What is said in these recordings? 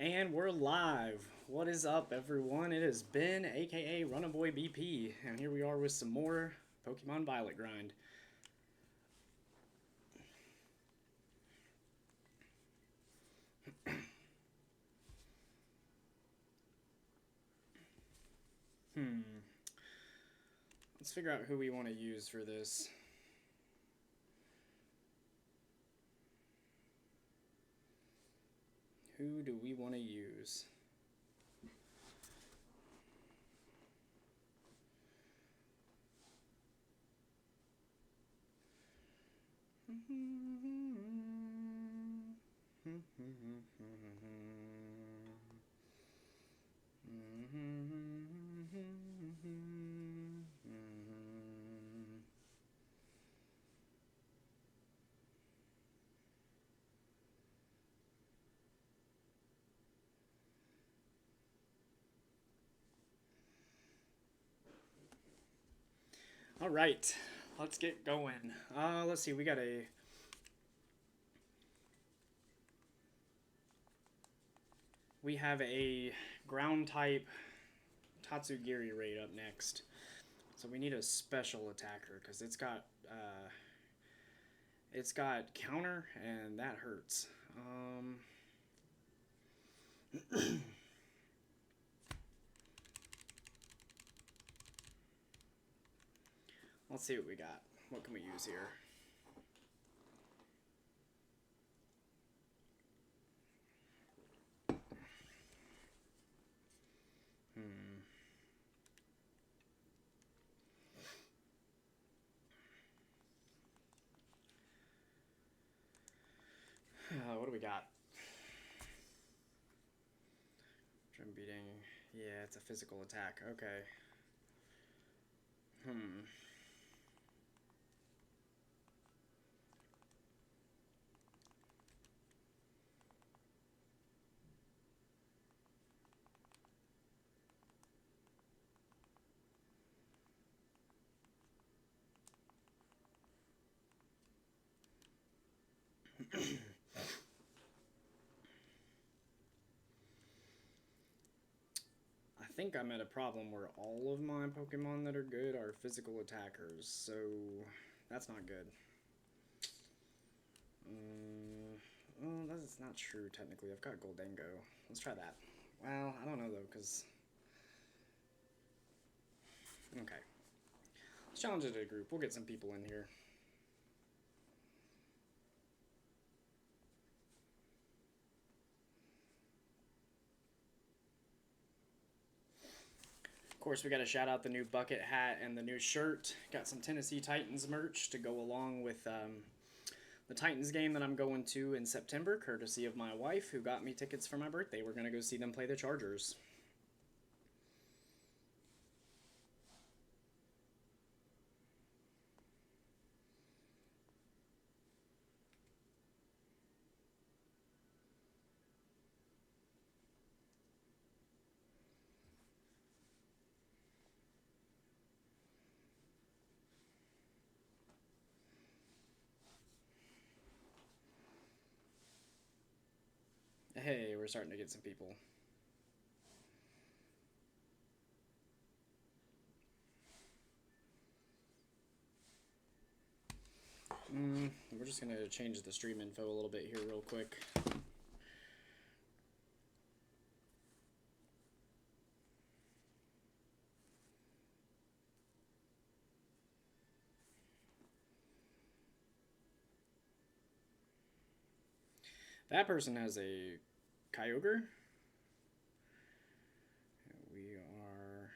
And we're live. What is up, everyone? It is Ben, aka Runaboy BP, and here we are with some more Pokemon Violet grind. Let's figure out who we want to use for this. Who do we want to use? All right, let's get going. Let's see, we have a ground type Tatsugiri raid up next. So we need a special attacker because it's got counter and that hurts. Let's see what we got. What can we use here? What do we got? Drum beating. Yeah, it's a physical attack. Okay. I think I'm at a problem where all of my Pokemon that are good are physical attackers, so that's not good. Well, that's not true, technically. I've got Goldengo. Let's try that. Well, I don't know, though, because... Okay. Let's challenge it to a group. We'll get some people in here. Of course, we got to shout out the new bucket hat and the new shirt. Got some Tennessee Titans merch to go along with the Titans game that I'm going to in September, courtesy of my wife, who got me tickets for my birthday. We're going to go see them play the Chargers. Hey, we're starting to get some people. We're just going to change the stream info a little bit here real quick. That person has a Kyogre. We are...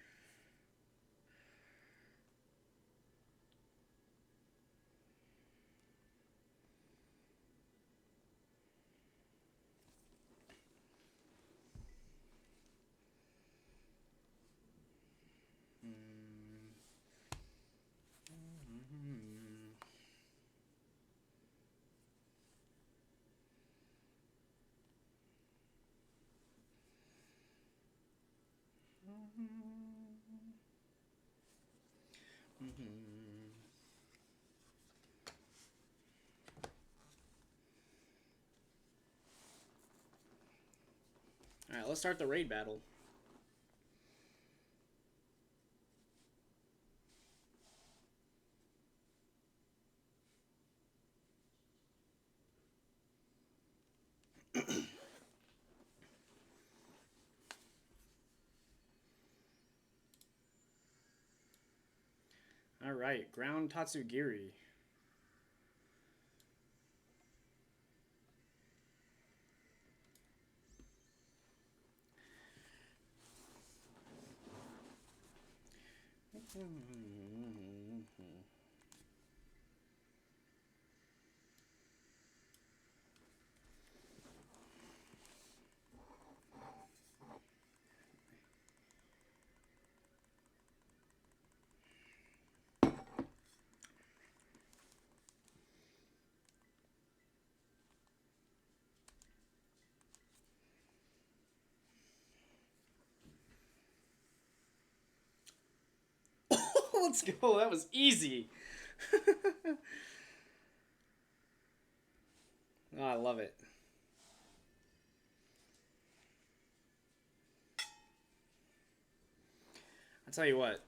Alright, let's start the raid battle. Alright, Ground Tatsugiri. Let's go. That was easy. Oh, I love it. I tell you what,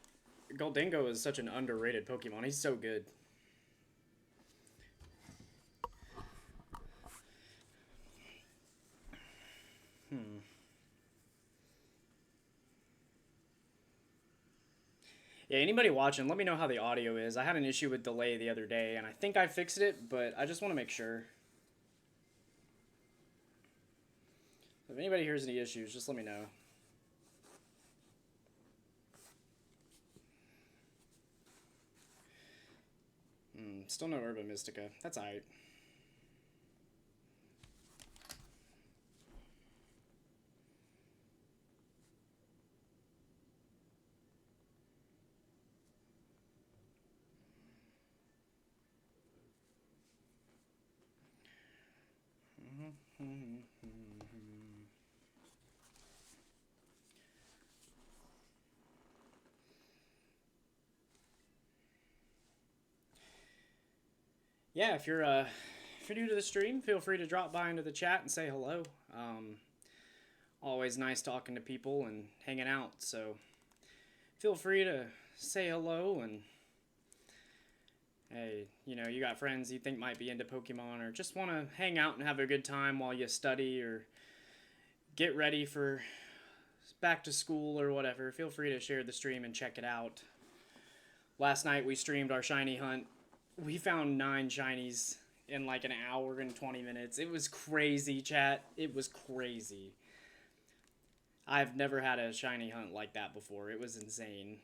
Goldingo is such an underrated Pokemon. He's so good. Yeah, anybody watching, let me know how the audio is. I had an issue with delay the other day, and I think I fixed it, but I just want to make sure. If anybody hears any issues, just let me know. Still no Urban Mystica. That's alright. Yeah, if you're new to the stream, feel free to drop by into the chat and say hello. Always nice talking to people and hanging out. So feel free to say hello, and hey, you know, you got friends you think might be into Pokemon or just want to hang out and have a good time while you study or get ready for back to school or whatever. Feel free to share the stream and check it out. Last night we streamed our shiny hunt. We found 9 shinies in like an hour and 20 minutes. It was crazy, chat. It was crazy. I've never had a shiny hunt like that before. It was insane.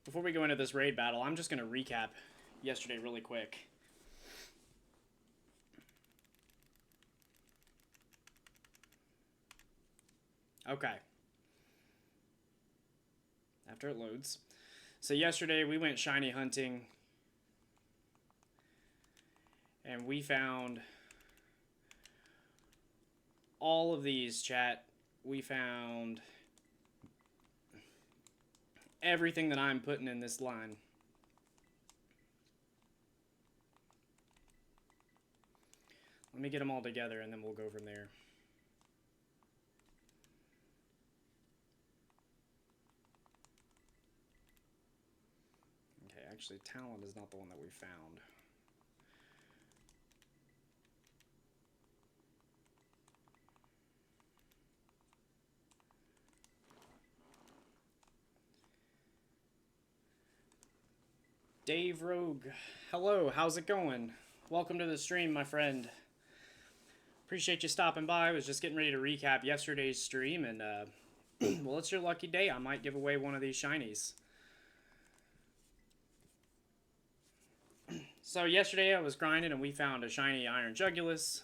Before we go into this raid battle, I'm just going to recap yesterday really quick. Okay. After it loads. So yesterday we went shiny hunting. And we found all of these, chat. We found everything that I'm putting in this line. Let me get them all together and then we'll go from there. Okay, actually Talon is not the one that we found. Dave Rogue, hello, how's it going? Welcome to the stream, my friend. Appreciate you stopping by. I was just getting ready to recap yesterday's stream, and well, it's your lucky day. I might give away one of these shinies. So yesterday I was grinding, and we found a shiny Iron Jugulus.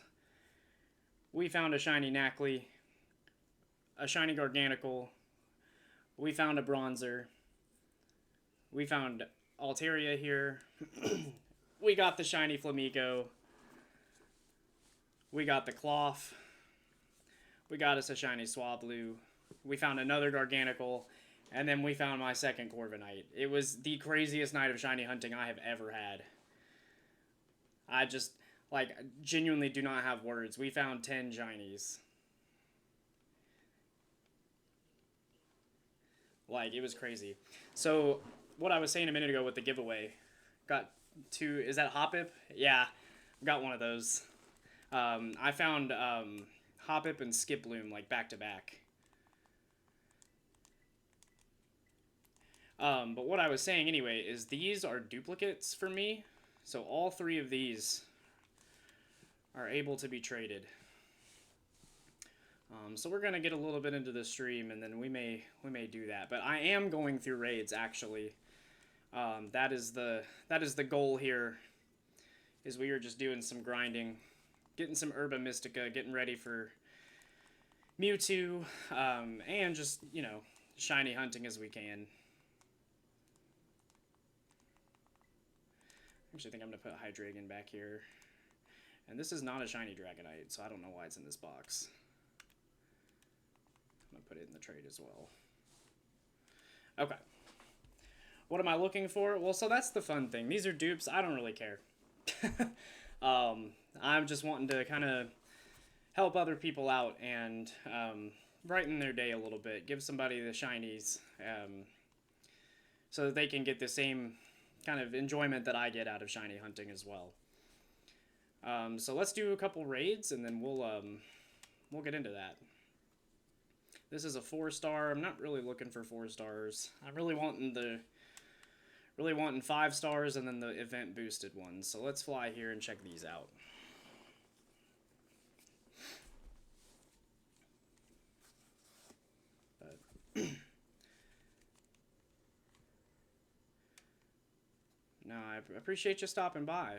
We found a shiny Nacli, a shiny Garganacl. We found a Bronzer. We found Altaria here. We got the shiny Flamigo. We got the Cloth. We got us a shiny Swablu. We found another Garganacl. And then we found my second Corviknight. It was the craziest night of shiny hunting I have ever had. I just, like, genuinely do not have words. We found 10 shinies. Like, it was crazy. So, what I was saying a minute ago with the giveaway, got two, is that Hoppip? Yeah, got one of those. I found Hoppip and Skiploom, like, back to back. But what I was saying anyway is these are duplicates for me. So all three of these are able to be traded. So we're gonna get a little bit into the stream, and then we may do that. But I am going through raids actually. That is the goal here. Is we are just doing some grinding, getting some Herba Mystica, getting ready for Mewtwo, and just, you know, shiny hunting as we can. Actually, I think I'm going to put Hydreigon back here. And this is not a shiny Dragonite, so I don't know why it's in this box. I'm going to put it in the trade as well. Okay. What am I looking for? Well, so that's the fun thing. These are dupes. I don't really care. I'm just wanting to kind of help other people out and brighten their day a little bit. Give somebody the shinies so that they can get the same kind of enjoyment that I get out of shiny hunting as well. So let's do a couple raids, and then we'll get into that. This is a 4-star. I'm not really looking for 4 stars. I'm really wanting 5 stars and then the event boosted ones. So let's fly here and check these out. No, I appreciate you stopping by.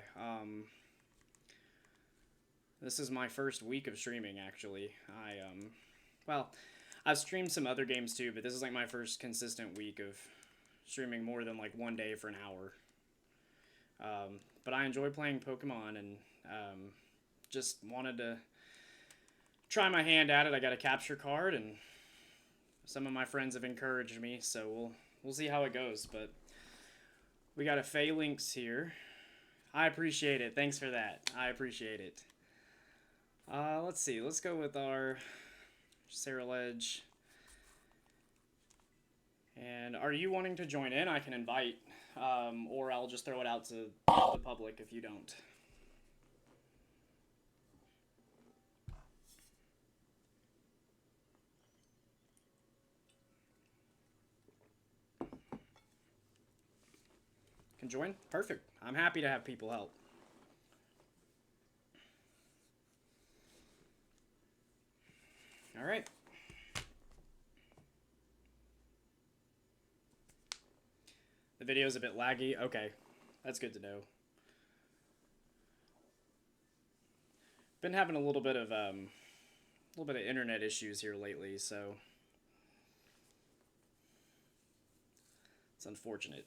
This is my first week of streaming, actually. Well, I've streamed some other games too, but this is like my first consistent week of streaming more than like one day for an hour. But I enjoy playing Pokemon, and just wanted to try my hand at it. I got a capture card, and some of my friends have encouraged me, so we'll see how it goes. But we got a Phalanx here. I appreciate it. Thanks for that. I appreciate it. Let's see. Let's go with our Ceruledge. And are you wanting to join in? I can invite, or I'll just throw it out to the public if you don't. Can join? Perfect. I'm happy to have people help. All right. The video's a bit laggy. Okay, that's good to know. Been having a little bit of internet issues here lately, so it's unfortunate.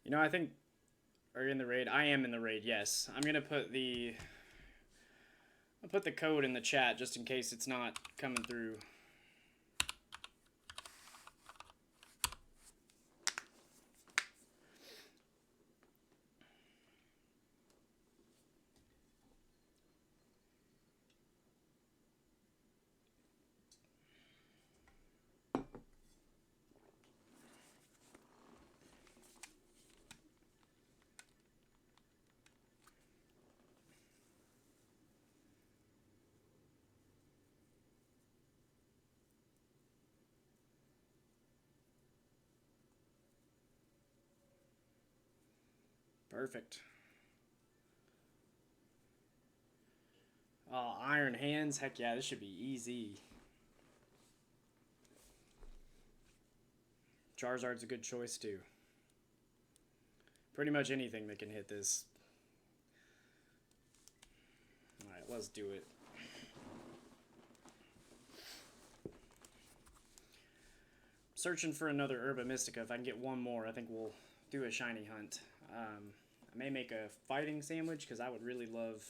You know, I think, are you in the raid? I am in the raid, yes. I'm going to put I'll put the code in the chat just in case it's not coming through. Perfect. Oh, Iron Hands. Heck yeah, this should be easy. Charizard's a good choice too. Pretty much anything that can hit this. Alright, let's do it. Searching for another Herba Mystica. If I can get one more, I think we'll do a shiny hunt. I may make a fighting sandwich because I would really love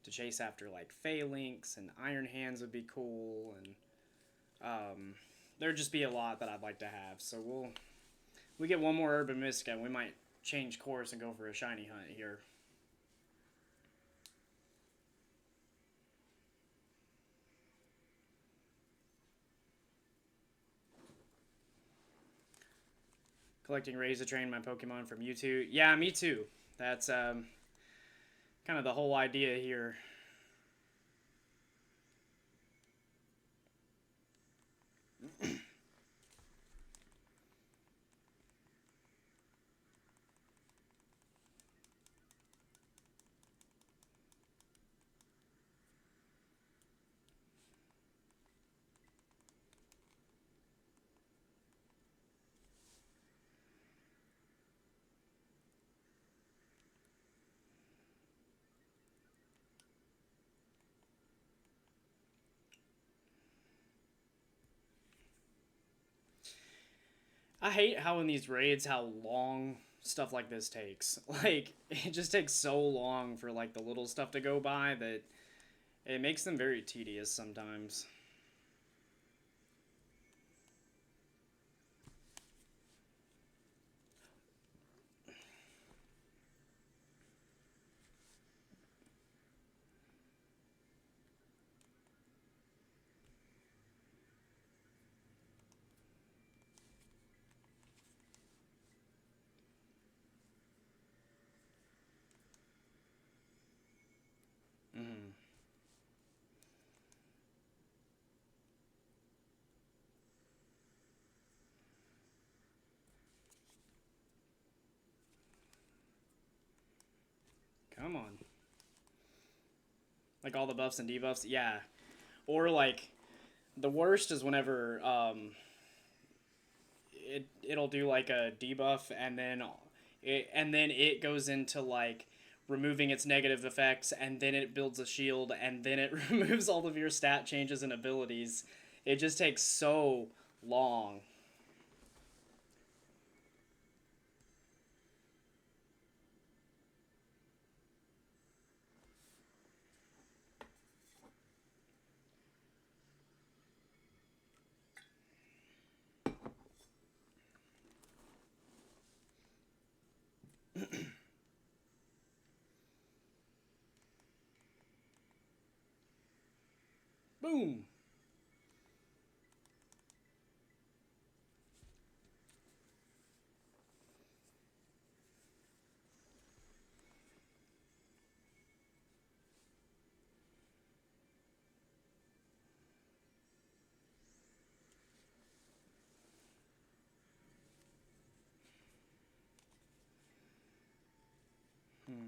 to chase after like Phalanx and Iron Hands would be cool, and there'd just be a lot that I'd like to have. So we get one more Herba Mystica, and we might change course and go for a shiny hunt here. Collecting Raise to train my Pokemon from Mewtwo. Yeah, me too. That's kind of the whole idea here. I hate how in these raids how long stuff like this takes. Like it just takes so long for like the little stuff to go by that it makes them very tedious sometimes. Mm. Come on. Like all the buffs and debuffs, yeah. Or like the worst is whenever it'll do like a debuff and then it goes into like removing its negative effects, and then it builds a shield, and then it removes all of your stat changes and abilities. It just takes so long. Boom. Hmm.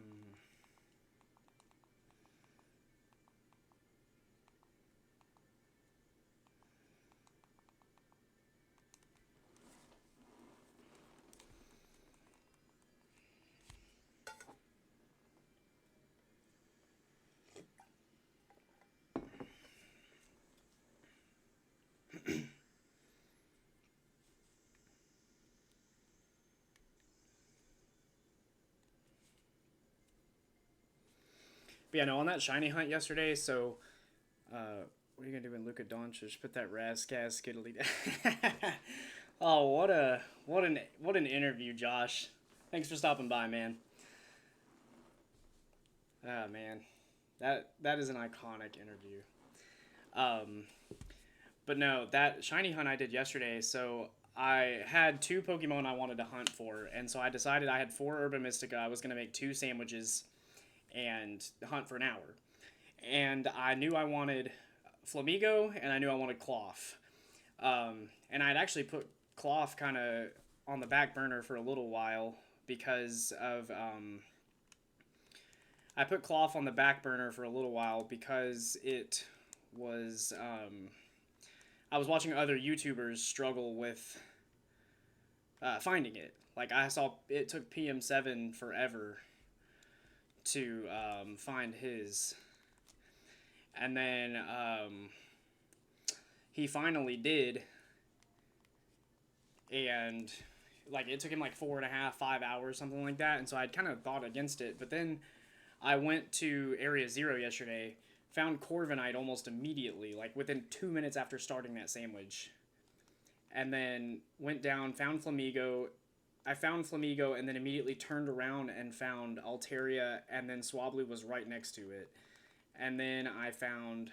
But yeah, no, on that shiny hunt yesterday, so what are you gonna do when Luka Doncic put that Razzcast Skiddly down? Oh, what an interview, Josh. Thanks for stopping by, man. Ah, man, that is an iconic interview. Um, but no, that shiny hunt I did yesterday. So I had two Pokemon I wanted to hunt for, and so I decided I had four Urban Mystica. I was gonna make two sandwiches and hunt for an hour. And I knew I wanted Flamigo, and I knew I wanted Cloth. And I'd actually put Cloth kind of on the back burner for a little while because of I put Cloth on the back burner for a little while because it was I was watching other YouTubers struggle with finding it. Like I saw it took PM7 forever to find his. And then he finally did, and like it took him like 4.5, 5 hours, something like that. And so I'd kind of thought against it, but then I went to Area Zero yesterday, found Corviknight almost immediately, like within 2 minutes after starting that sandwich, and then went down, found Flamigo. I found Flamigo and then immediately turned around and found Altaria, and then Swablu was right next to it. And then I found,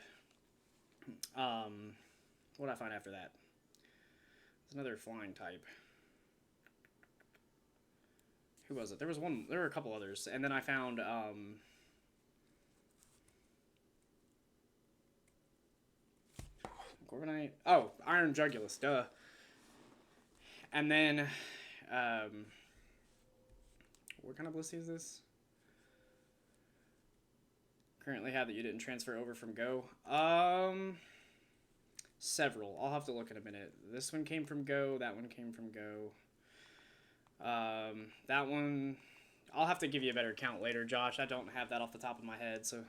what did I find after that? There's another flying type. Who was it? There was one. There were a couple others, and then I found Corviknight. Oh, Iron Jugulus. Duh. And then, what kind of Blissey is this? Currently have that you didn't transfer over from Go. Several. I'll have to look in a minute. This one came from Go. That one came from Go. That one, I'll have to give you a better count later, Josh. I don't have that off the top of my head, so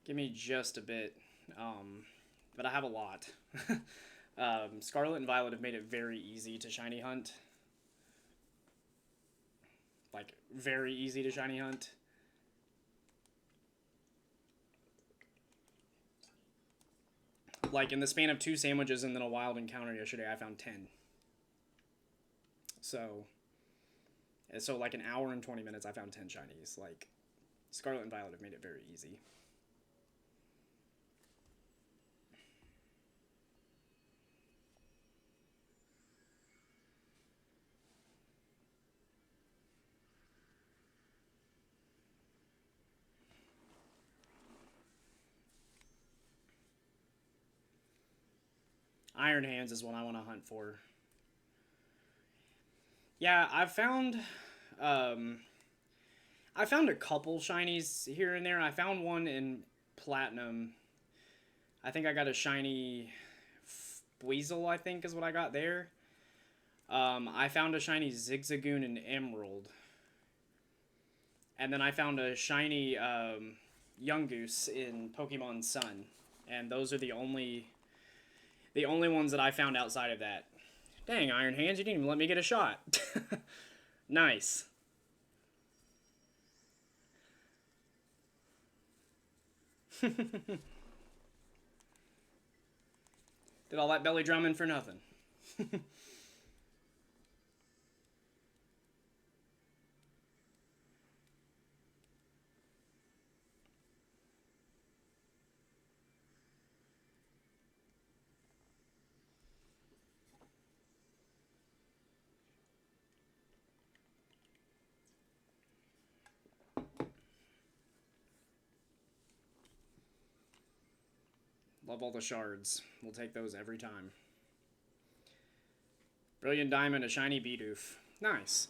give me just a bit. But I have a lot. Scarlet and Violet have made it very easy to shiny hunt. Like, very easy to shiny hunt. Like, in the span of 2 sandwiches and then a wild encounter yesterday, I found 10. So like an hour and 20 minutes, I found 10 shinies. Like, Scarlet and Violet have made it very easy. Iron Hands is what I want to hunt for. Yeah, I found a couple shinies here and there. I found one in Platinum. I think I got a shiny Weasel, I think is what I got there. I found a shiny Zigzagoon in Emerald. And then I found a shiny Yungoos in Pokemon Sun. And those are the only ones that I found outside of that. Dang, Iron Hands, you didn't even let me get a shot. Nice. Did all that belly drumming for nothing. Love all the shards. We'll take those every time. Brilliant Diamond, a shiny Bidoof. Nice.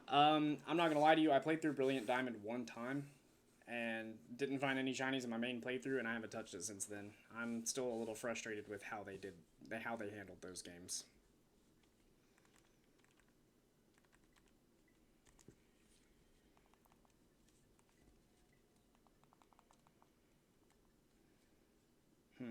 I'm not going to lie to you. I played through Brilliant Diamond one time and didn't find any shinies in my main playthrough, and I haven't touched it since then. I'm still a little frustrated with how they handled those games. Hmm.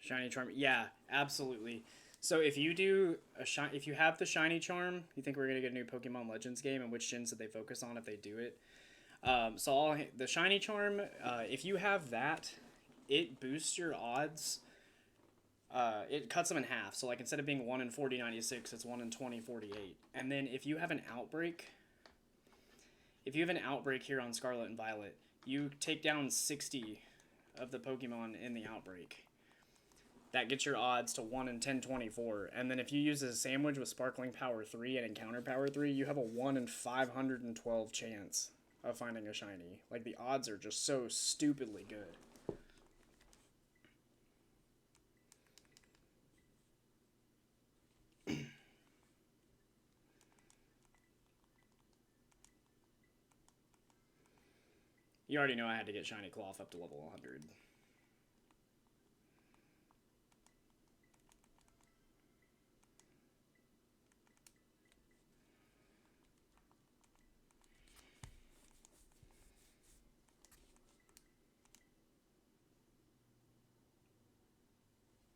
Shiny Charm. Yeah, absolutely. So if you do if you have the Shiny Charm, you think we're gonna get a new Pokemon Legends game, and which gens did they focus on if they do it? The Shiny Charm, if you have that, it boosts your odds. It cuts them in half. So like instead of being 1 in 4096, it's 1 in 2048. And then if you have an outbreak, here on Scarlet and Violet, you take down 60 of the Pokemon in the outbreak. That gets your odds to 1 in 1024. And then if you use a sandwich with Sparkling Power 3 and Encounter Power 3, you have a 1 in 512 chance of finding a shiny. Like, the odds are just so stupidly good. You already know I had to get Shiny Cloth up to level 100.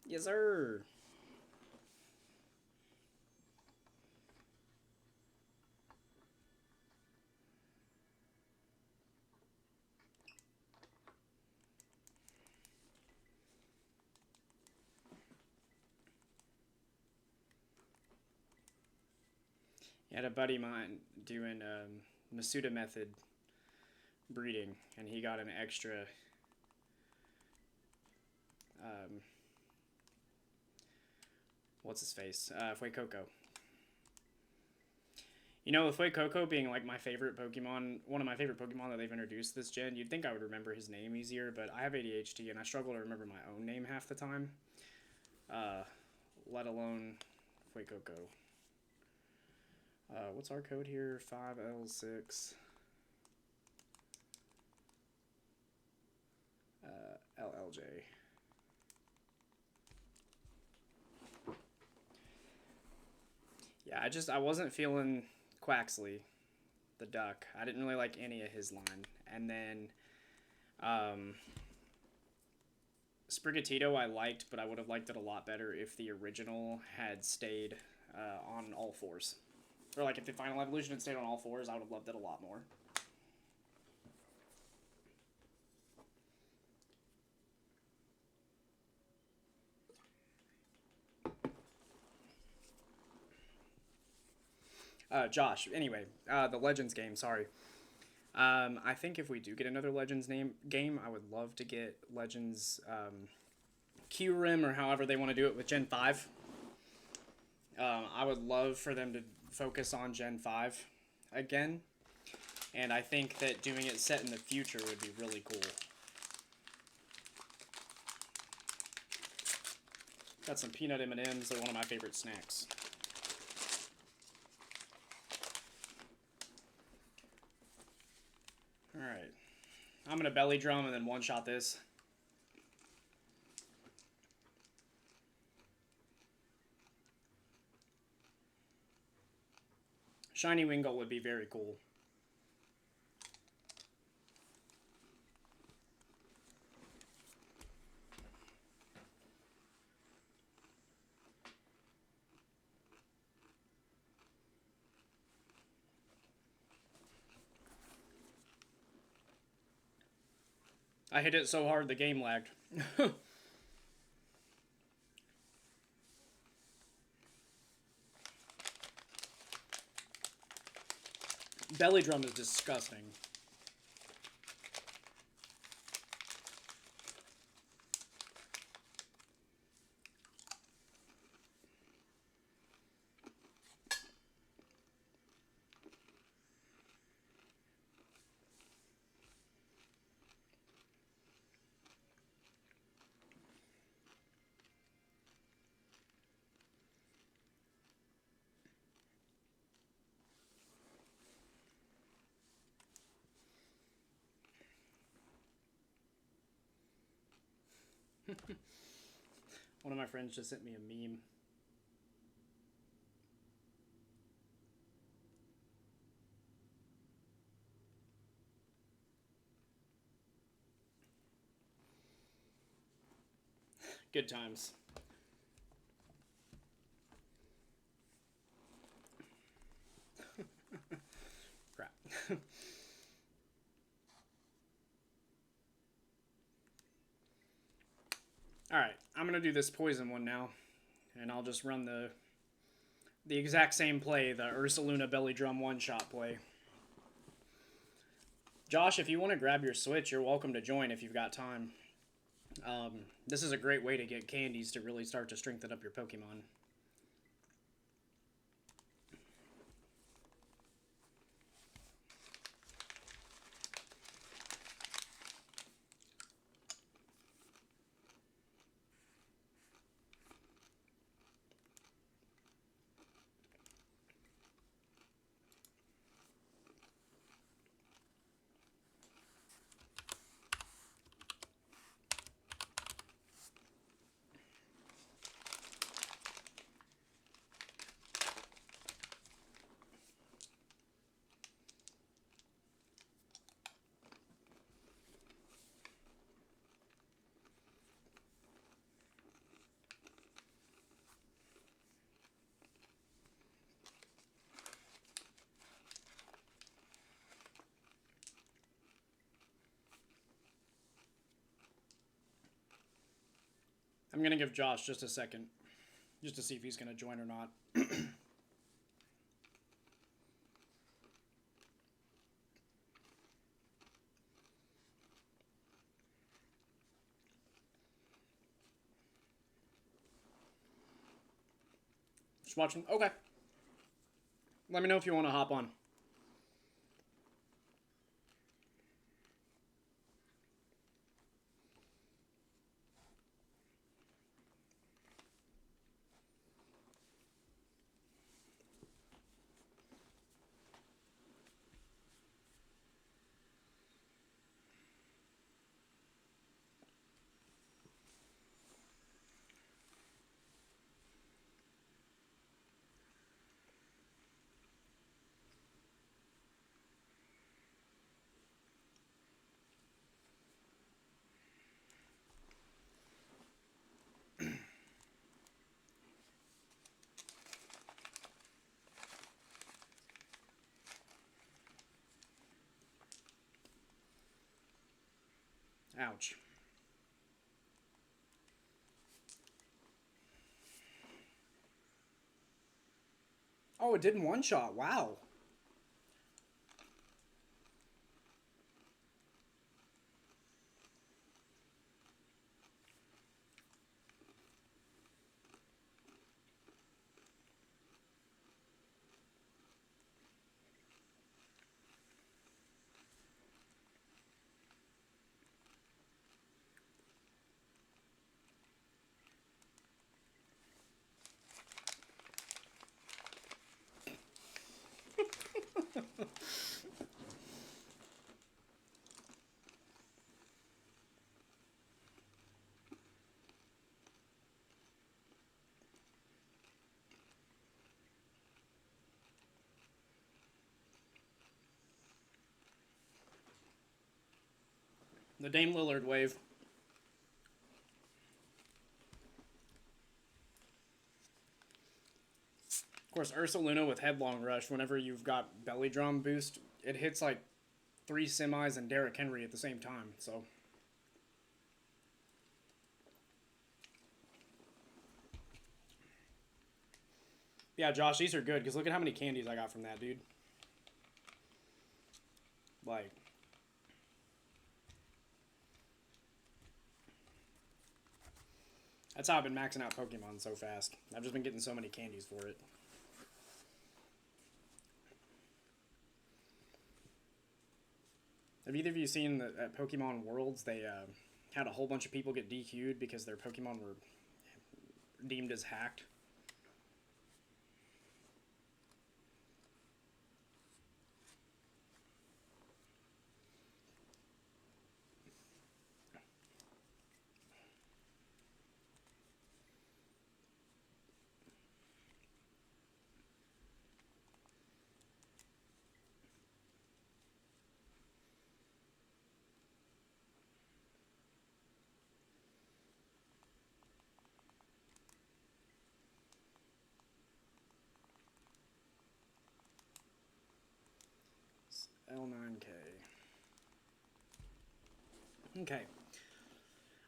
Yes, sir. I had a buddy of mine doing Masuda method breeding, and he got an extra what's his face? Fuecoco. You know, with Fuecoco being like my favorite Pokemon, one of my favorite Pokemon that they've introduced this gen, you'd think I would remember his name easier, but I have ADHD and I struggle to remember my own name half the time. Let alone Fuecoco. What's our code here? 5L6. LLJ. Yeah, I wasn't feeling Quaxley, the duck. I didn't really like any of his line. And then Sprigatito I liked, but I would have liked it a lot better if the original had stayed on all fours. Or like if the final evolution had stayed on all fours, I would have loved it a lot more. Josh, anyway, the Legends game, sorry. I think if we do get another Legends game, I would love to get Legends Kyurem, or however they want to do it with Gen 5. I would love for them to focus on Gen 5 again. And I think that doing it set in the future would be really cool. Got some peanut M&Ms. They're one of my favorite snacks. Alright. I'm going to belly drum and then one-shot this. Shiny Wingull would be very cool. I hit it so hard the game lagged. Belly drum is disgusting. One of my friends just sent me a meme. Good times. Crap. Alright, I'm going to do this poison one now. And I'll just run the exact same play, the Ursaluna Belly Drum one-shot play. Josh, if you want to grab your Switch, you're welcome to join if you've got time. This is a great way to get candies to really start to strengthen up your Pokemon. I'm going to give Josh just a second, just to see if he's going to join or not. Just watching. Okay. Let me know if you want to hop on. Ouch. Oh, it did in one shot. Wow. The Dame Lillard wave. Of course, Ursaluna with Headlong Rush, whenever you've got Belly Drum boost, it hits like 3 semis and Derrick Henry at the same time, so. Yeah, Josh, these are good, because look at how many candies I got from that, dude. Like. That's how I've been maxing out Pokemon so fast. I've just been getting so many candies for it. Have either of you seen that at Pokemon Worlds, they had a whole bunch of people get DQ'd because their Pokemon were deemed as hacked? L9K. Okay.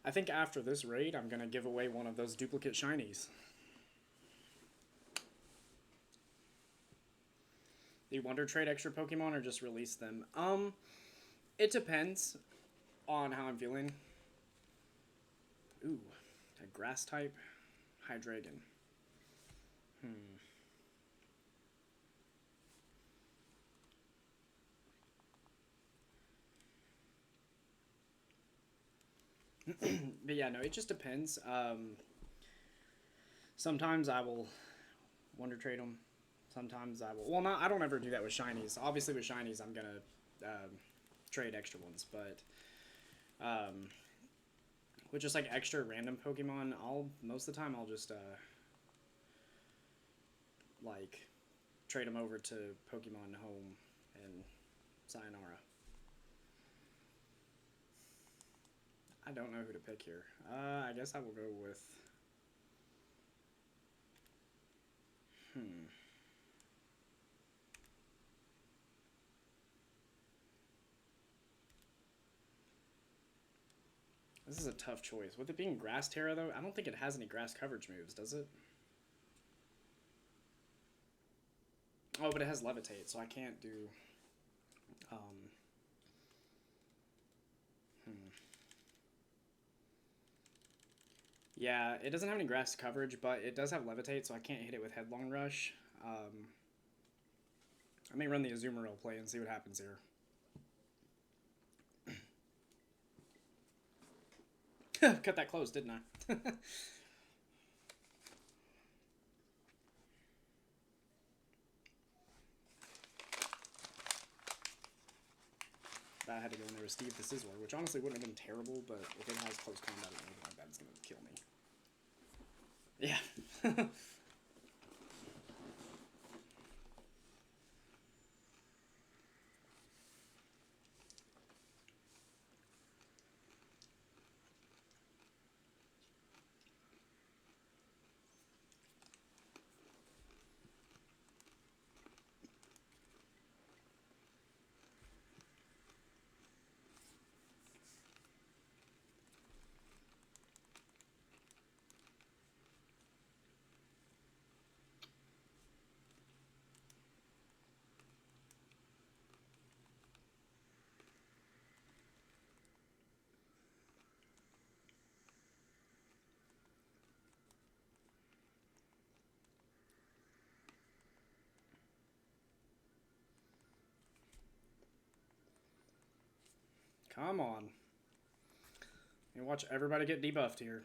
I think after this raid, I'm going to give away one of those duplicate shinies. Do you want to trade extra Pokemon or just release them? It depends on how I'm feeling. Ooh, a grass type Hydreigon. But yeah, no, it just depends. Sometimes I will Wonder Trade them. Sometimes I will. Well, not. I don't ever do that with shinies. Obviously, with shinies, I'm gonna trade extra ones. But with just like extra random Pokemon, most of the time I'll just like trade them over to Pokemon Home and Sayonara. I don't know who to pick here. I guess I will go with. This is a tough choice. With it being Grass Terra, though, I don't think it has any grass coverage moves, does it? Oh, but it has Levitate, so I can't do... Yeah, it doesn't have any grass coverage, but it does have Levitate, so I can't hit it with Headlong Rush. I may run the Azumarill play and see what happens here. Cut that close, didn't I? I had to go in there with Steve the Sizzler, which honestly wouldn't have been terrible, but if it has close combat or anything like that, it's going to kill me. Yeah. Come on. You watch everybody get debuffed here.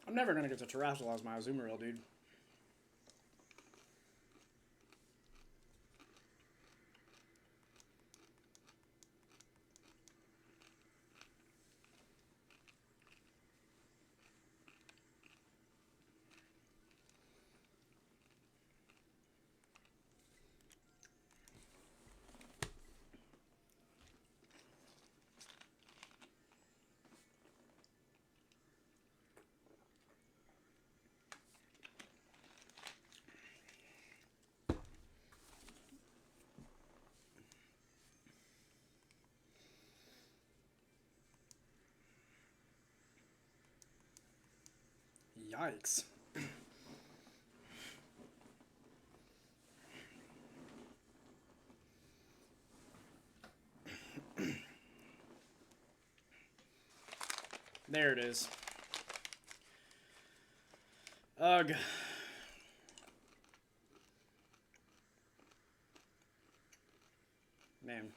I'm never going to get to Terrestrialize my Azumarill, dude. Yikes. There it is. Ugh. Man.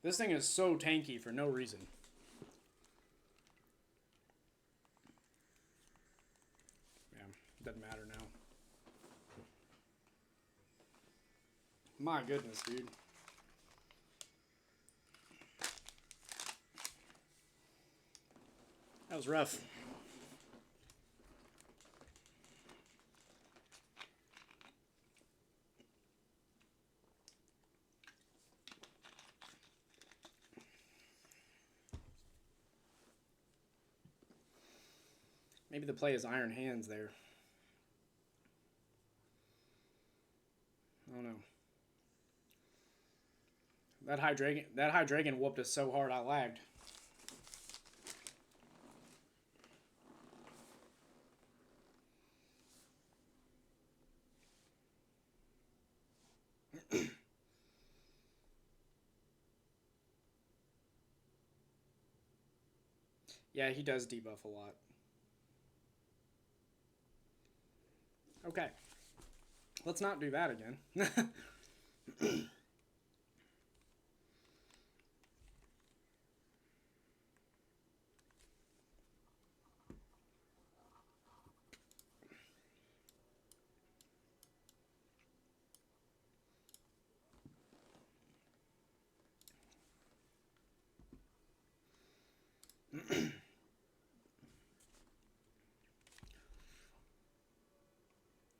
This thing is so tanky for no reason. Yeah, doesn't matter now. My goodness, dude. That was rough. Maybe the play is Iron Hands there. I don't know. That Hydreigon whooped us so hard I lagged. Yeah, he does debuff a lot. Okay. Let's not do that again.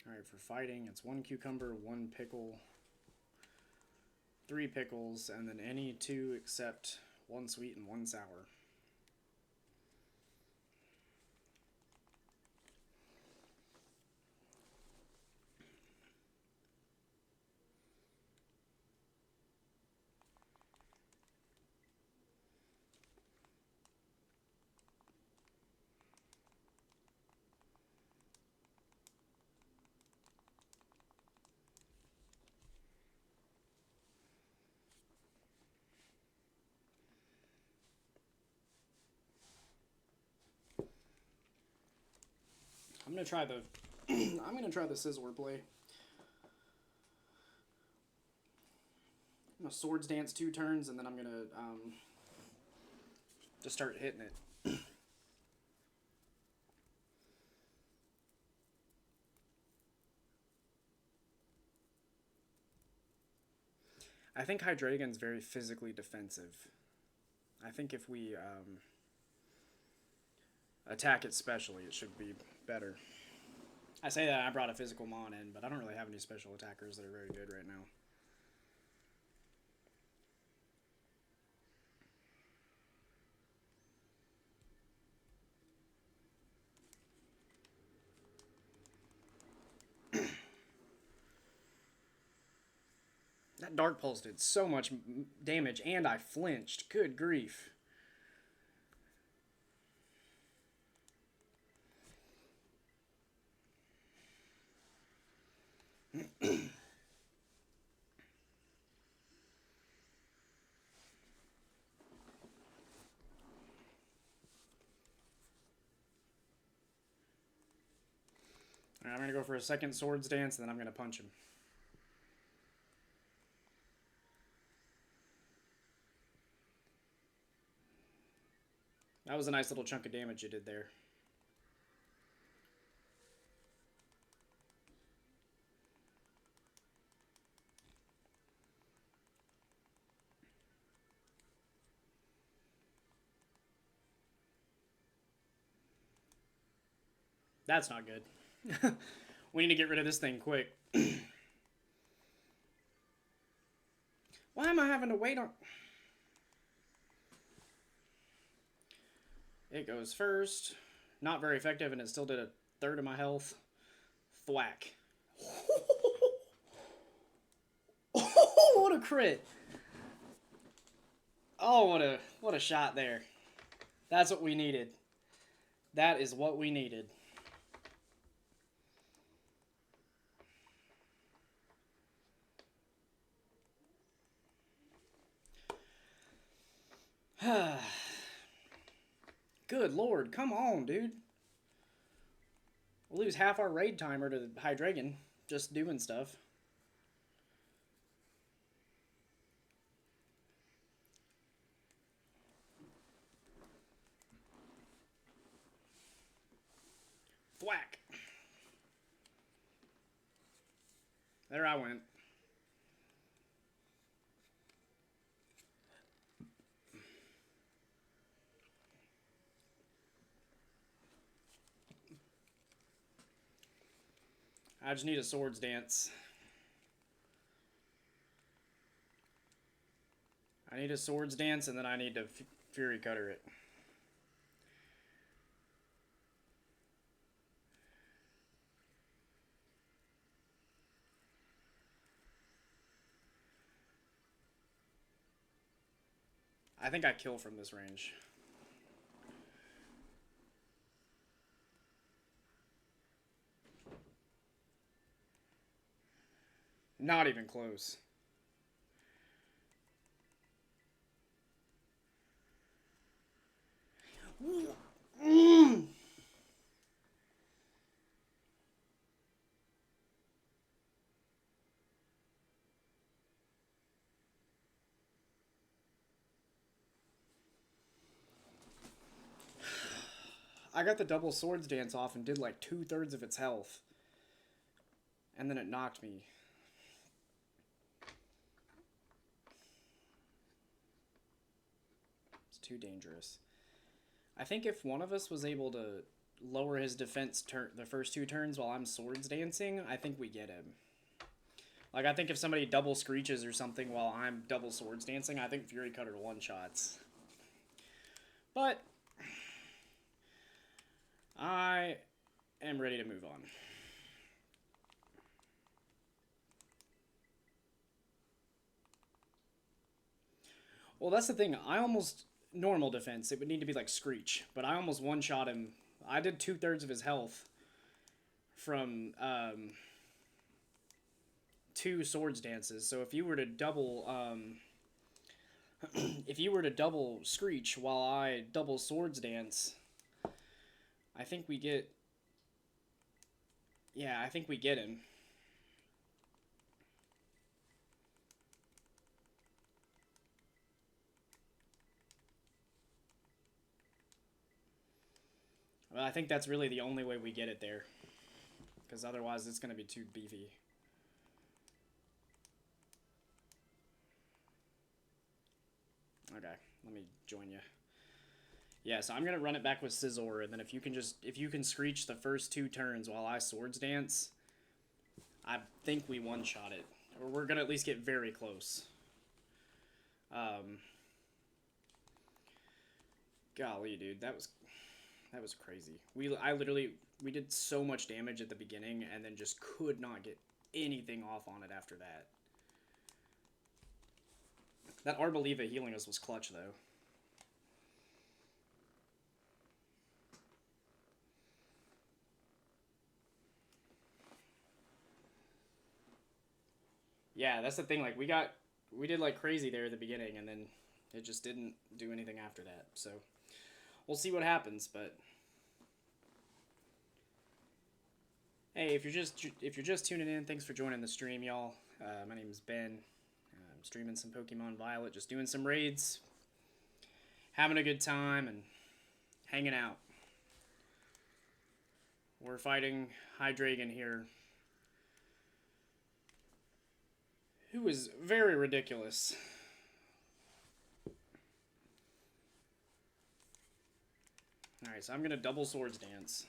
Alright, for fighting, it's 1 cucumber, 1 pickle, 3 pickles, and then any 2 except 1 sweet and 1 sour. I'm gonna try the I'm gonna try the Sizzler play. I'm gonna Swords Dance 2 turns, and then I'm gonna just start hitting it. I think Hydreigon's very physically defensive. I think if we attack it specially, it should be better. I say that I brought a physical Mon in, but I don't really have any special attackers that are very good right now. That Dark Pulse did so much damage, and I flinched. Good grief. Alright, I'm going to go for a second Swords Dance, and then I'm going to punch him. That was a nice little chunk of damage you did there. That's not good. We need to get rid of this thing quick. Why am I having to wait on... It goes first. Not very effective, and it still did a third of my health. Thwack. What a crit. Oh, what a shot there. That's what we needed. That is what we needed. Good lord, come on, dude. We'll lose half our raid timer to Hydreigon just doing stuff. Thwack. There I went. I just need a Swords Dance. I need a Swords Dance, and then I need to Fury Cutter it. I think I kill from this range. Not even close. I got the double swords dance off and did like 2/3 of its health. And then it knocked me. It's too dangerous. I think if one of us was able to lower his defense the first 2 turns while I'm swords dancing, I think we get him. Like, I think if somebody double screeches or something while I'm double swords dancing, I think Fury Cutter one-shots. But I am ready to move on. Well, that's the thing. I almost... Normal defense, it would need to be like Screech. But I almost one-shot him. I did 2/3 of his health from 2 swords dances. So if you were to double... if you were to double Screech while I double swords dance, I think we get... Yeah, I think we get him. Well, I think that's really the only way we get it there. Because otherwise it's going to be too beefy. Okay, let me join you. Yeah, so I'm going to run it back with Scizor, and then if you can Screech the first 2 turns while I swords dance, I think we one-shot it. Or we're going to at least get very close. Golly, dude, that was crazy. We did so much damage at the beginning and then just could not get anything off on it after that. That Arboliva healing us was clutch, though. Yeah, that's the thing. Like, we did like crazy there at the beginning, and then it just didn't do anything after that. So we'll see what happens. But hey, if you're just tuning in, thanks for joining the stream, y'all. My name is Ben. I'm streaming some Pokemon Violet, just doing some raids, having a good time, and hanging out. We're fighting Hydreigon here, who is very ridiculous. Alright, so I'm going to double swords dance.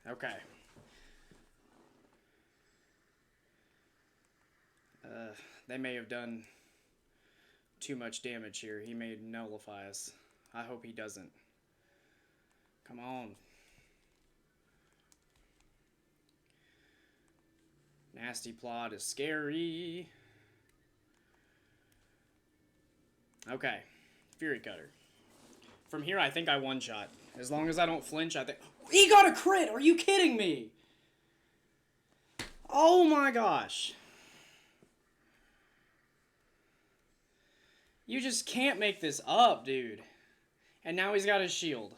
Okay. They may have done too much damage here. He may nullify us. I hope he doesn't. Come on. Nasty Plot is scary. Okay. Fury Cutter. From here, I think I one-shot. As long as I don't flinch, I think... He got a crit! Are you kidding me? Oh my gosh. You just can't make this up, dude. And now he's got his shield.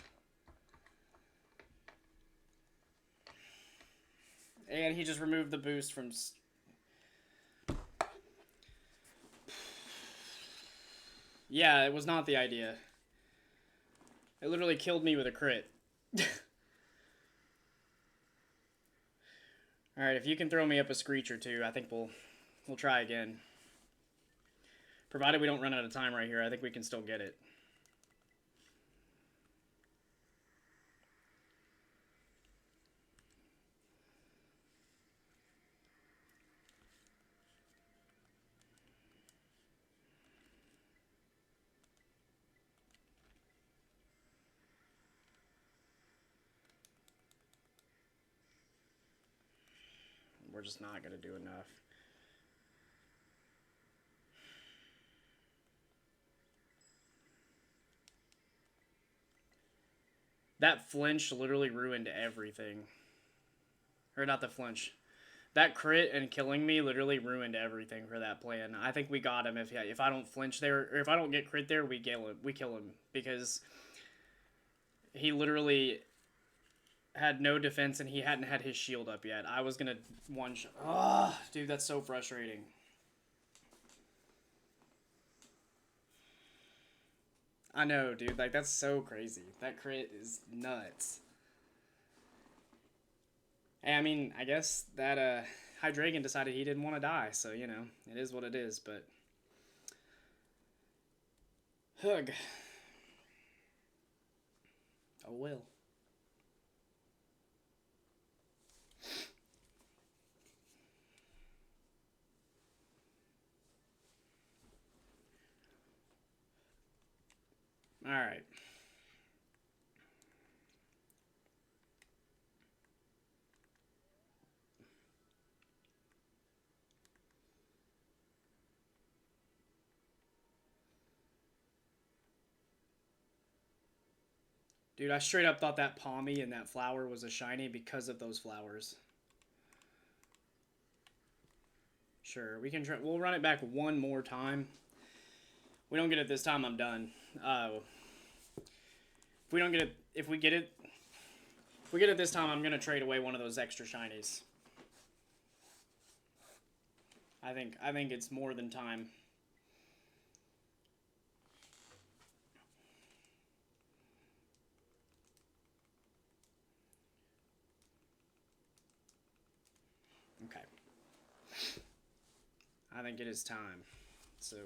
And he just removed the boost from... Yeah, it was not the idea. It literally killed me with a crit. Alright, if you can throw me up a Screech or 2, I think we'll try again. Provided we don't run out of time right here, I think we can still get it. we're just not going to do enough. That flinch literally ruined everything. Or not the flinch. That crit and killing me literally ruined everything for that plan. I think we got him if I don't flinch there, or if I don't get crit there, we kill him. We kill him because he literally had no defense and he hadn't had his shield up yet. I was gonna one shot. Ugh, dude, that's so frustrating. I know, dude. Like, that's so crazy. That crit is nuts. And, I mean, I guess that Hydreigon decided he didn't want to die, so, you know, it is what it is, but... Hug. Oh, well. Alright. Dude, I straight up thought that Palmy and that flower was a shiny because of those flowers. Sure, we can try. We'll run it back one more time. If we don't get it this time, I'm done. If we don't get it, if we get it this time, I'm gonna trade away one of those extra shinies. I think it's more than time. Okay. I think it is time. So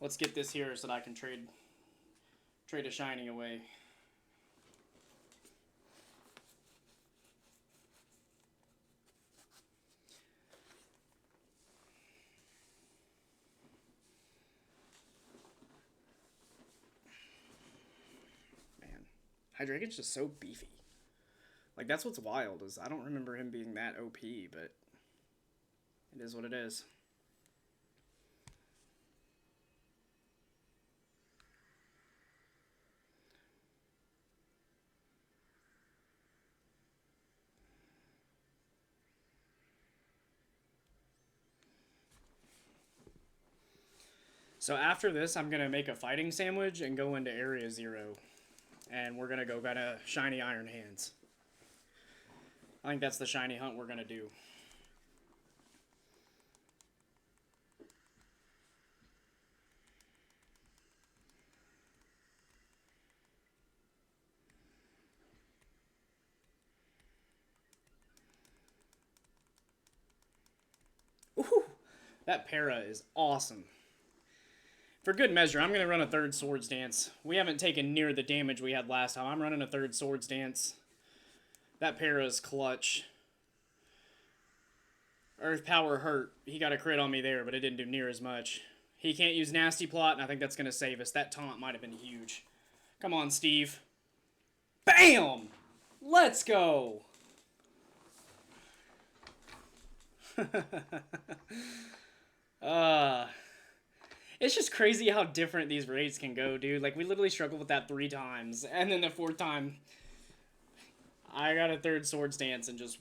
let's get this here so that I can trade a shiny away. Man, Hydreigon's just so beefy. Like, that's what's wild, is I don't remember him being that OP, but it is what it is. So after this, I'm going to make a fighting sandwich and go into Area 0. And we're going to go get a shiny Iron Hands. I think that's the shiny hunt we're going to do. Ooh, that para is awesome. For good measure, I'm going to run a third Swords Dance. We haven't taken near the damage we had last time. I'm running a third Swords Dance. That para is clutch. Earth Power hurt. He got a crit on me there, but it didn't do near as much. He can't use Nasty Plot, and I think that's going to save us. That taunt might have been huge. Come on, Steve. Bam! Let's go! It's just crazy how different these raids can go, dude. Like, we literally struggled with that 3 times, and then the 4th time, I got a third Swords Dance and just...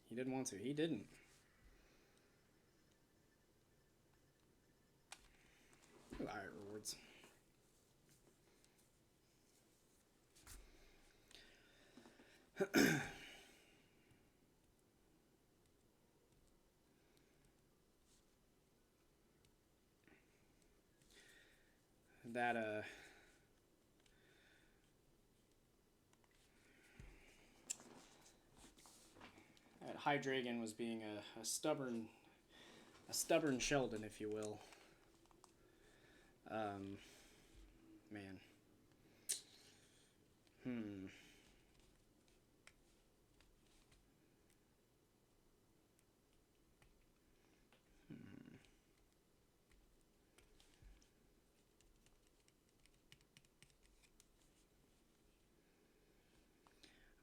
He didn't want to. He didn't. Alright, rewards. that Hydreigon was being a stubborn Sheldon, if you will. Man. Hmm.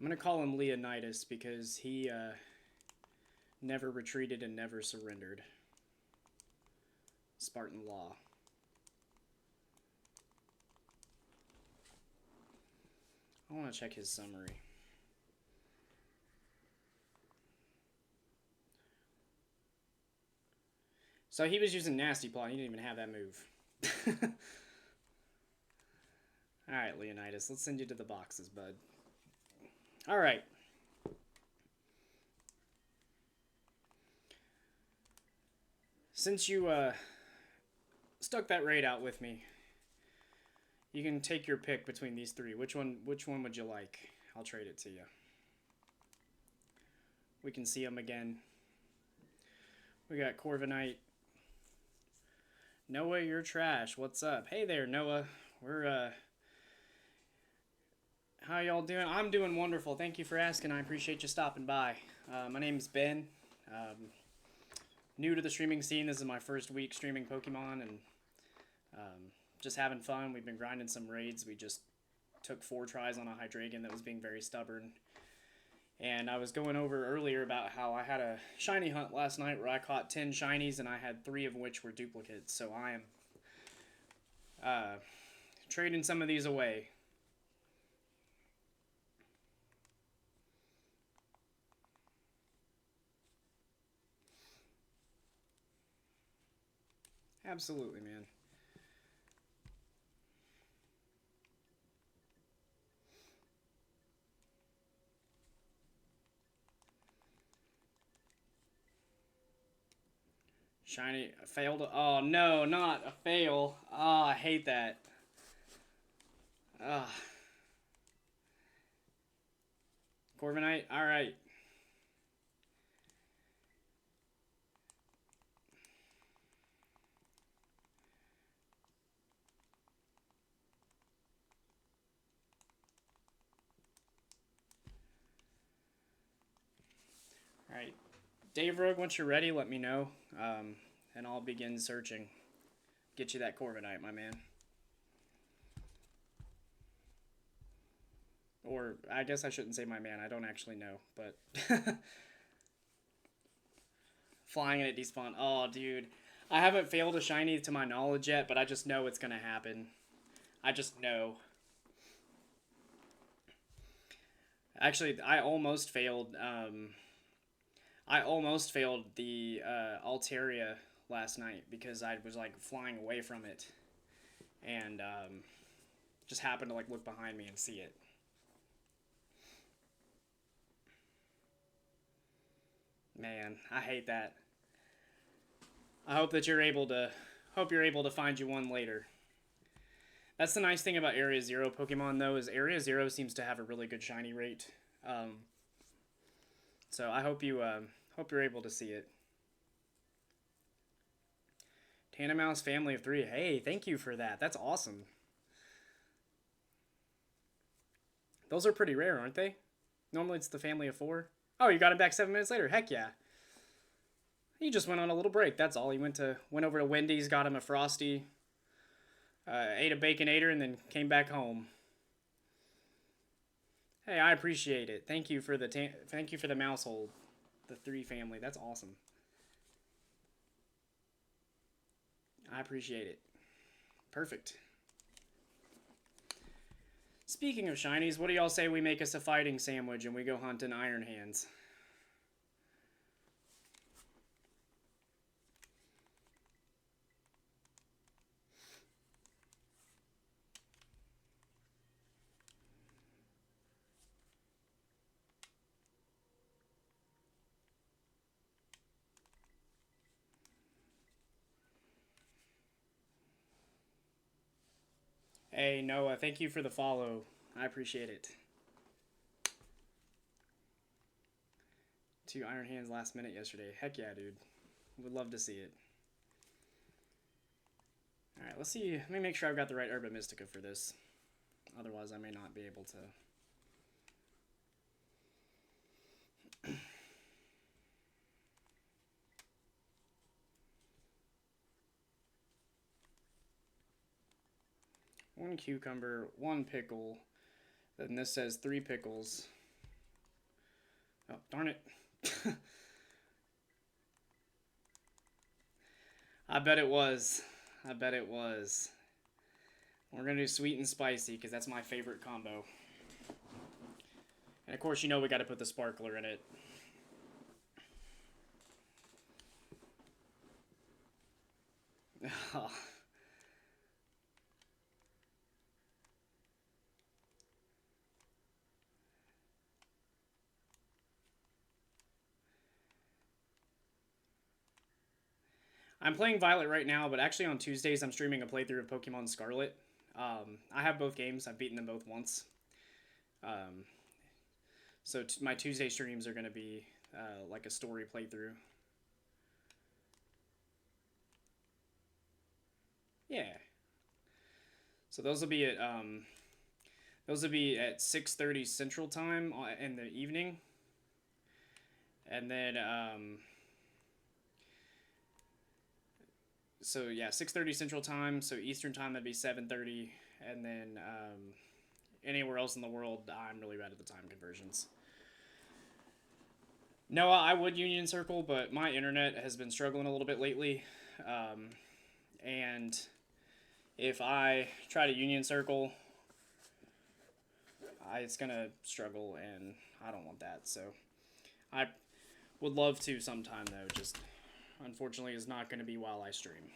I'm going to call him Leonidas because he never retreated and never surrendered. Spartan Law. I want to check his summary. So he was using Nasty Paw. He didn't even have that move. Alright, Leonidas. Let's send you to the boxes, bud. Alright. Since you stuck that raid out with me, you can take your pick between these three. Which one would you like? I'll trade it to you. We can see them again. We got Corviknight. Noah, you're trash. What's up? Hey there, Noah. We're how y'all doing? I'm doing wonderful. Thank you for asking. I appreciate you stopping by. My name is Ben. New to the streaming scene. This is my first week streaming Pokemon, and just having fun. We've been grinding some raids. We just took 4 tries on a Hydreigon that was being very stubborn. And I was going over earlier about how I had a shiny hunt last night where I caught 10 shinies and I had 3 of which were duplicates. So I am trading some of these away. Absolutely, man. Shiny, failed. Oh, no, not a fail. Oh, I hate that. Ugh. Corviknight, alright. Alright. Dave Rogue, once you're ready, let me know. And I'll begin searching. Get you that Corviknight, my man. Or, I guess I shouldn't say my man. I don't actually know, but... Flying at despawn. Oh, dude. I haven't failed a shiny to my knowledge yet, but I just know it's going to happen. I just know. Actually, I almost failed... I almost failed the Altaria last night because I was like flying away from it, and just happened to like look behind me and see it. Man, I hate that. I hope that you're able to find you one later. That's the nice thing about Area Zero Pokemon though, is Area Zero seems to have a really good shiny rate. So I hope you're able to see it. Tandemaus family of 3. Hey, thank you for that. That's awesome. Those are pretty rare, aren't they? Normally it's the family of 4. Oh, you got him back 7 minutes later. Heck yeah. He just went on a little break. That's all. He went over to Wendy's, got him a Frosty, ate a Baconator, and then came back home. Hey, I appreciate it. Thank you for the mousehold, the 3 family. That's awesome. I appreciate it. Perfect. Speaking of shinies, what do y'all say we make us a fighting sandwich and we go hunting Iron Hands? Hey, Noah, thank you for the follow. I appreciate it. 2 Iron Hands last minute yesterday. Heck yeah, dude. Would love to see it. Alright, let's see. Let me make sure I've got the right Herba Mystica for this. Otherwise, I may not be able to 1 cucumber, 1 pickle. Then this says 3 pickles. Oh, darn it. I bet it was. I bet it was. We're going to do sweet and spicy because that's my favorite combo. And of course, you know we got to put the sparkler in it. I'm playing Violet right now, but actually on Tuesdays I'm streaming a playthrough of Pokemon Scarlet. I have both games. I've beaten them both once. So my Tuesday streams are going to be like a story playthrough. Yeah. So those will be at 6:30 Central Time in the evening, and then so yeah, 6:30 Central Time. So Eastern Time that'd be 7:30, and then anywhere else in the world, I'm really bad at the time conversions. No, I would Union Circle, but my internet has been struggling a little bit lately, and if I try to Union Circle, it's gonna struggle, and I don't want that. So I would love to sometime though. Just unfortunately, is not going to be while I stream.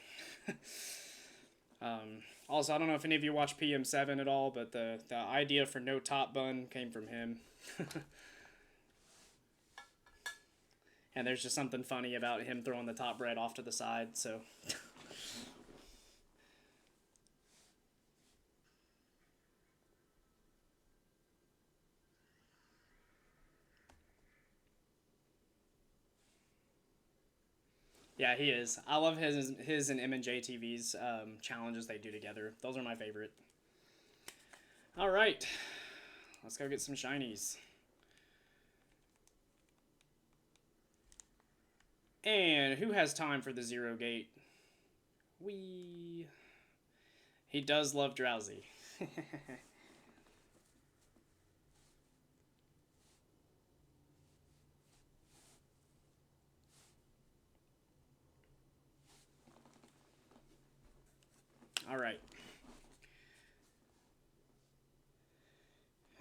Also, I don't know if any of you watch PM7 at all, but the idea for no top bun came from him. And there's just something funny about him throwing the top bread off to the side, so. Yeah, he is. I love his and M&J TV's challenges they do together. Those are my favorite. All right, let's go get some shinies. And who has time for the Zero Gate? He does love Drowsy. All right.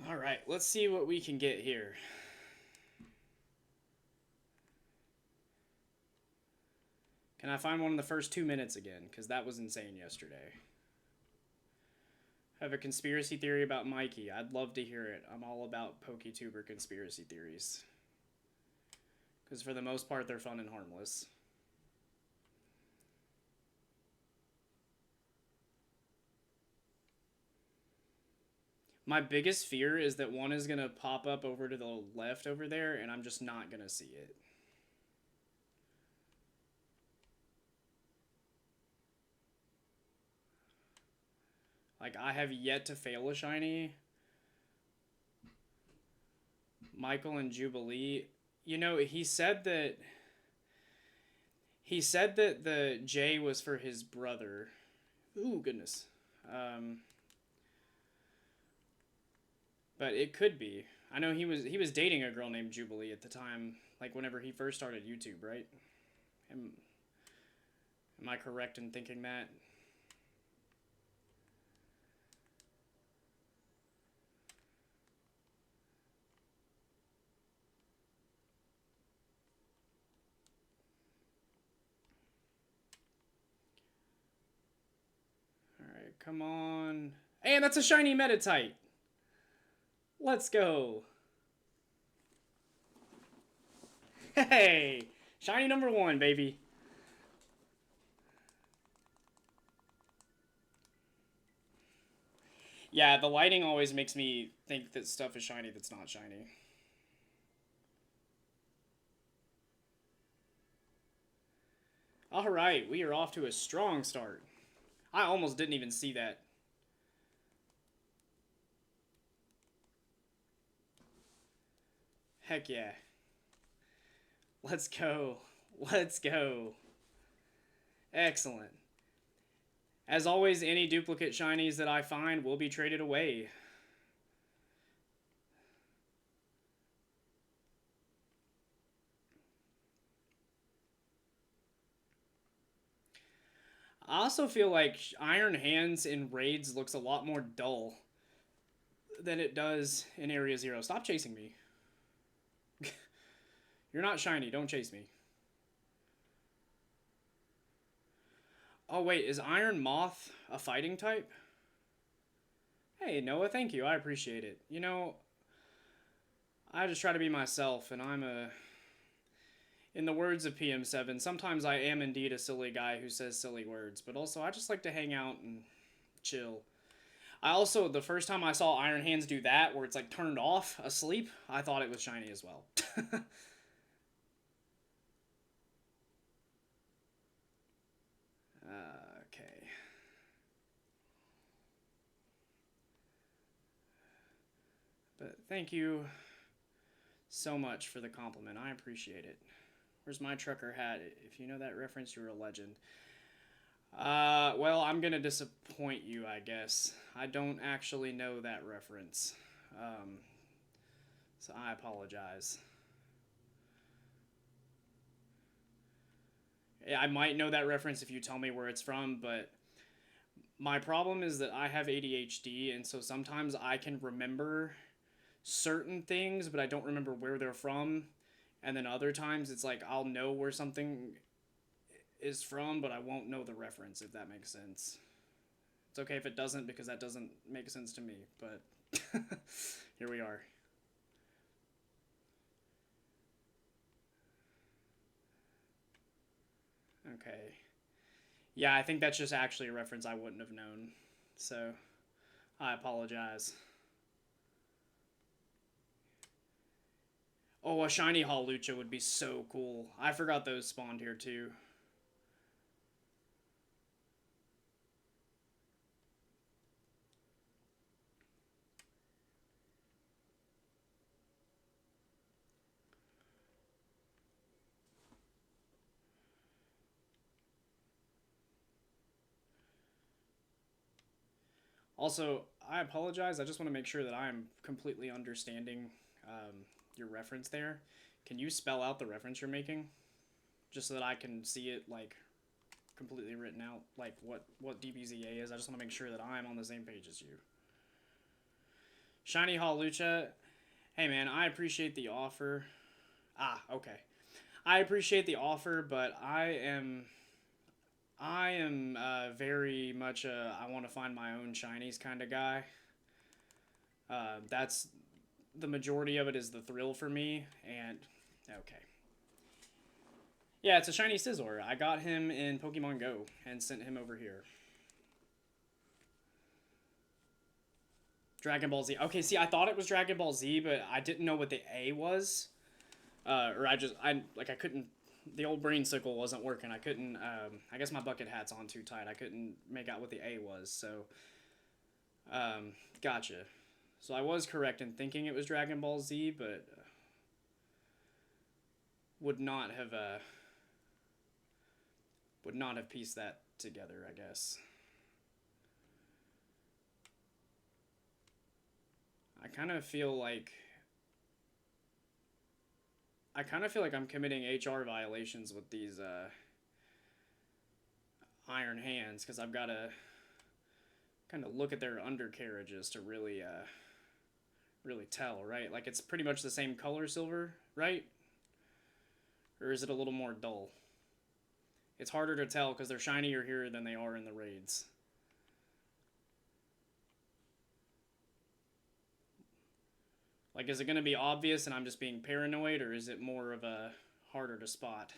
All right, let's see what we can get here. Can I find one in the first 2 minutes again? Because that was insane yesterday. I have a conspiracy theory about Mikey. I'd love to hear it. I'm all about PokeTuber conspiracy theories. Because for the most part, they're fun and harmless. My biggest fear is that one is going to pop up over to the left over there, and I'm just not going to see it. Like, I have yet to fail a shiny. Michael and Jubilee. You know, he said that the J was for his brother. Ooh, goodness. But it could be. I know he was dating a girl named Jubilee at the time, like whenever he first started YouTube, right? Am I correct in thinking that? Alright, come on. And that's a shiny Meditite! Let's go! Hey! Shiny number 1, baby! Yeah, the lighting always makes me think that stuff is shiny that's not shiny. Alright, we are off to a strong start. I almost didn't even see that. Heck yeah. Let's go. Let's go. Excellent. As always, any duplicate shinies that I find will be traded away. I also feel like Iron Hands in raids looks a lot more dull than it does in Area Zero. Stop chasing me. You're not shiny. Don't chase me. Oh, wait. Is Iron Moth a fighting type? Hey, Noah, thank you. I appreciate it. You know, I just try to be myself, and I'm a... In the words of PM7, sometimes I am indeed a silly guy who says silly words, but also I just like to hang out and chill. I also, the first time I saw Iron Hands do that, where it's like turned off, asleep, I thought it was shiny as well. Okay. But thank you so much for the compliment. I appreciate it. Where's my trucker hat? If you know that reference, you're a legend. Well, I'm gonna disappoint you, I guess. I don't actually know that reference. Um, so I apologize. Yeah, I might know that reference if you tell me where it's from, but my problem is that I have ADHD, and so sometimes I can remember certain things, but I don't remember where they're from. And then other times it's like I'll know where something is from, but I won't know the reference, if that makes sense. It's okay if it doesn't, because that doesn't make sense to me, but here we are. Okay. Yeah, I think that's just actually a reference I wouldn't have known. So, I apologize. Oh, a shiny Hawlucha would be so cool. I forgot those spawned here too. Also, I apologize. I just want to make sure that I am completely understanding your reference there. Can you spell out the reference you're making? Just so that I can see it, like, completely written out, like, what DBZA is. I just want to make sure that I'm on the same page as you. Shiny Hawlucha. Hey, man, I appreciate the offer. Ah, okay. I appreciate the offer, but I am very much a I want to find my own shinies kind of guy. That's the majority of it is the thrill for me. And okay, yeah, it's a shiny Scizor. I got him in Pokemon Go and sent him over here. Dragon Ball Z. Okay, see, I thought it was Dragon Ball Z, but I didn't know what the A was. Or I couldn't. The old brain sickle wasn't working. I couldn't. I guess my bucket hat's on too tight. I couldn't make out what the A was. So, gotcha. So I was correct in thinking it was Dragon Ball Z, but would not have pieced that together, I guess. I kind of feel like I'm committing HR violations with these Iron Hands, because I've got to kind of look at their undercarriages to really tell, right? Like, it's pretty much the same color silver, right? Or is it a little more dull? It's harder to tell because they're shinier here than they are in the raids. Like, is it going to be obvious and I'm just being paranoid, or is it more of a harder to spot?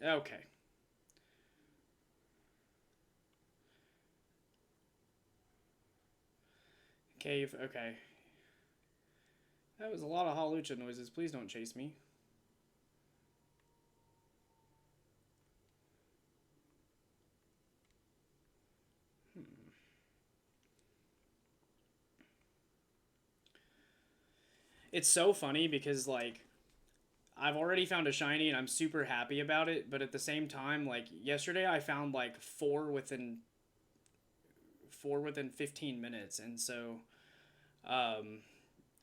Okay. Cave, okay. That was a lot of Hawlucha noises. Please don't chase me. It's so funny because, like, I've already found a shiny and I'm super happy about it, but at the same time, like, yesterday I found, like, four within 15 minutes, and so, um,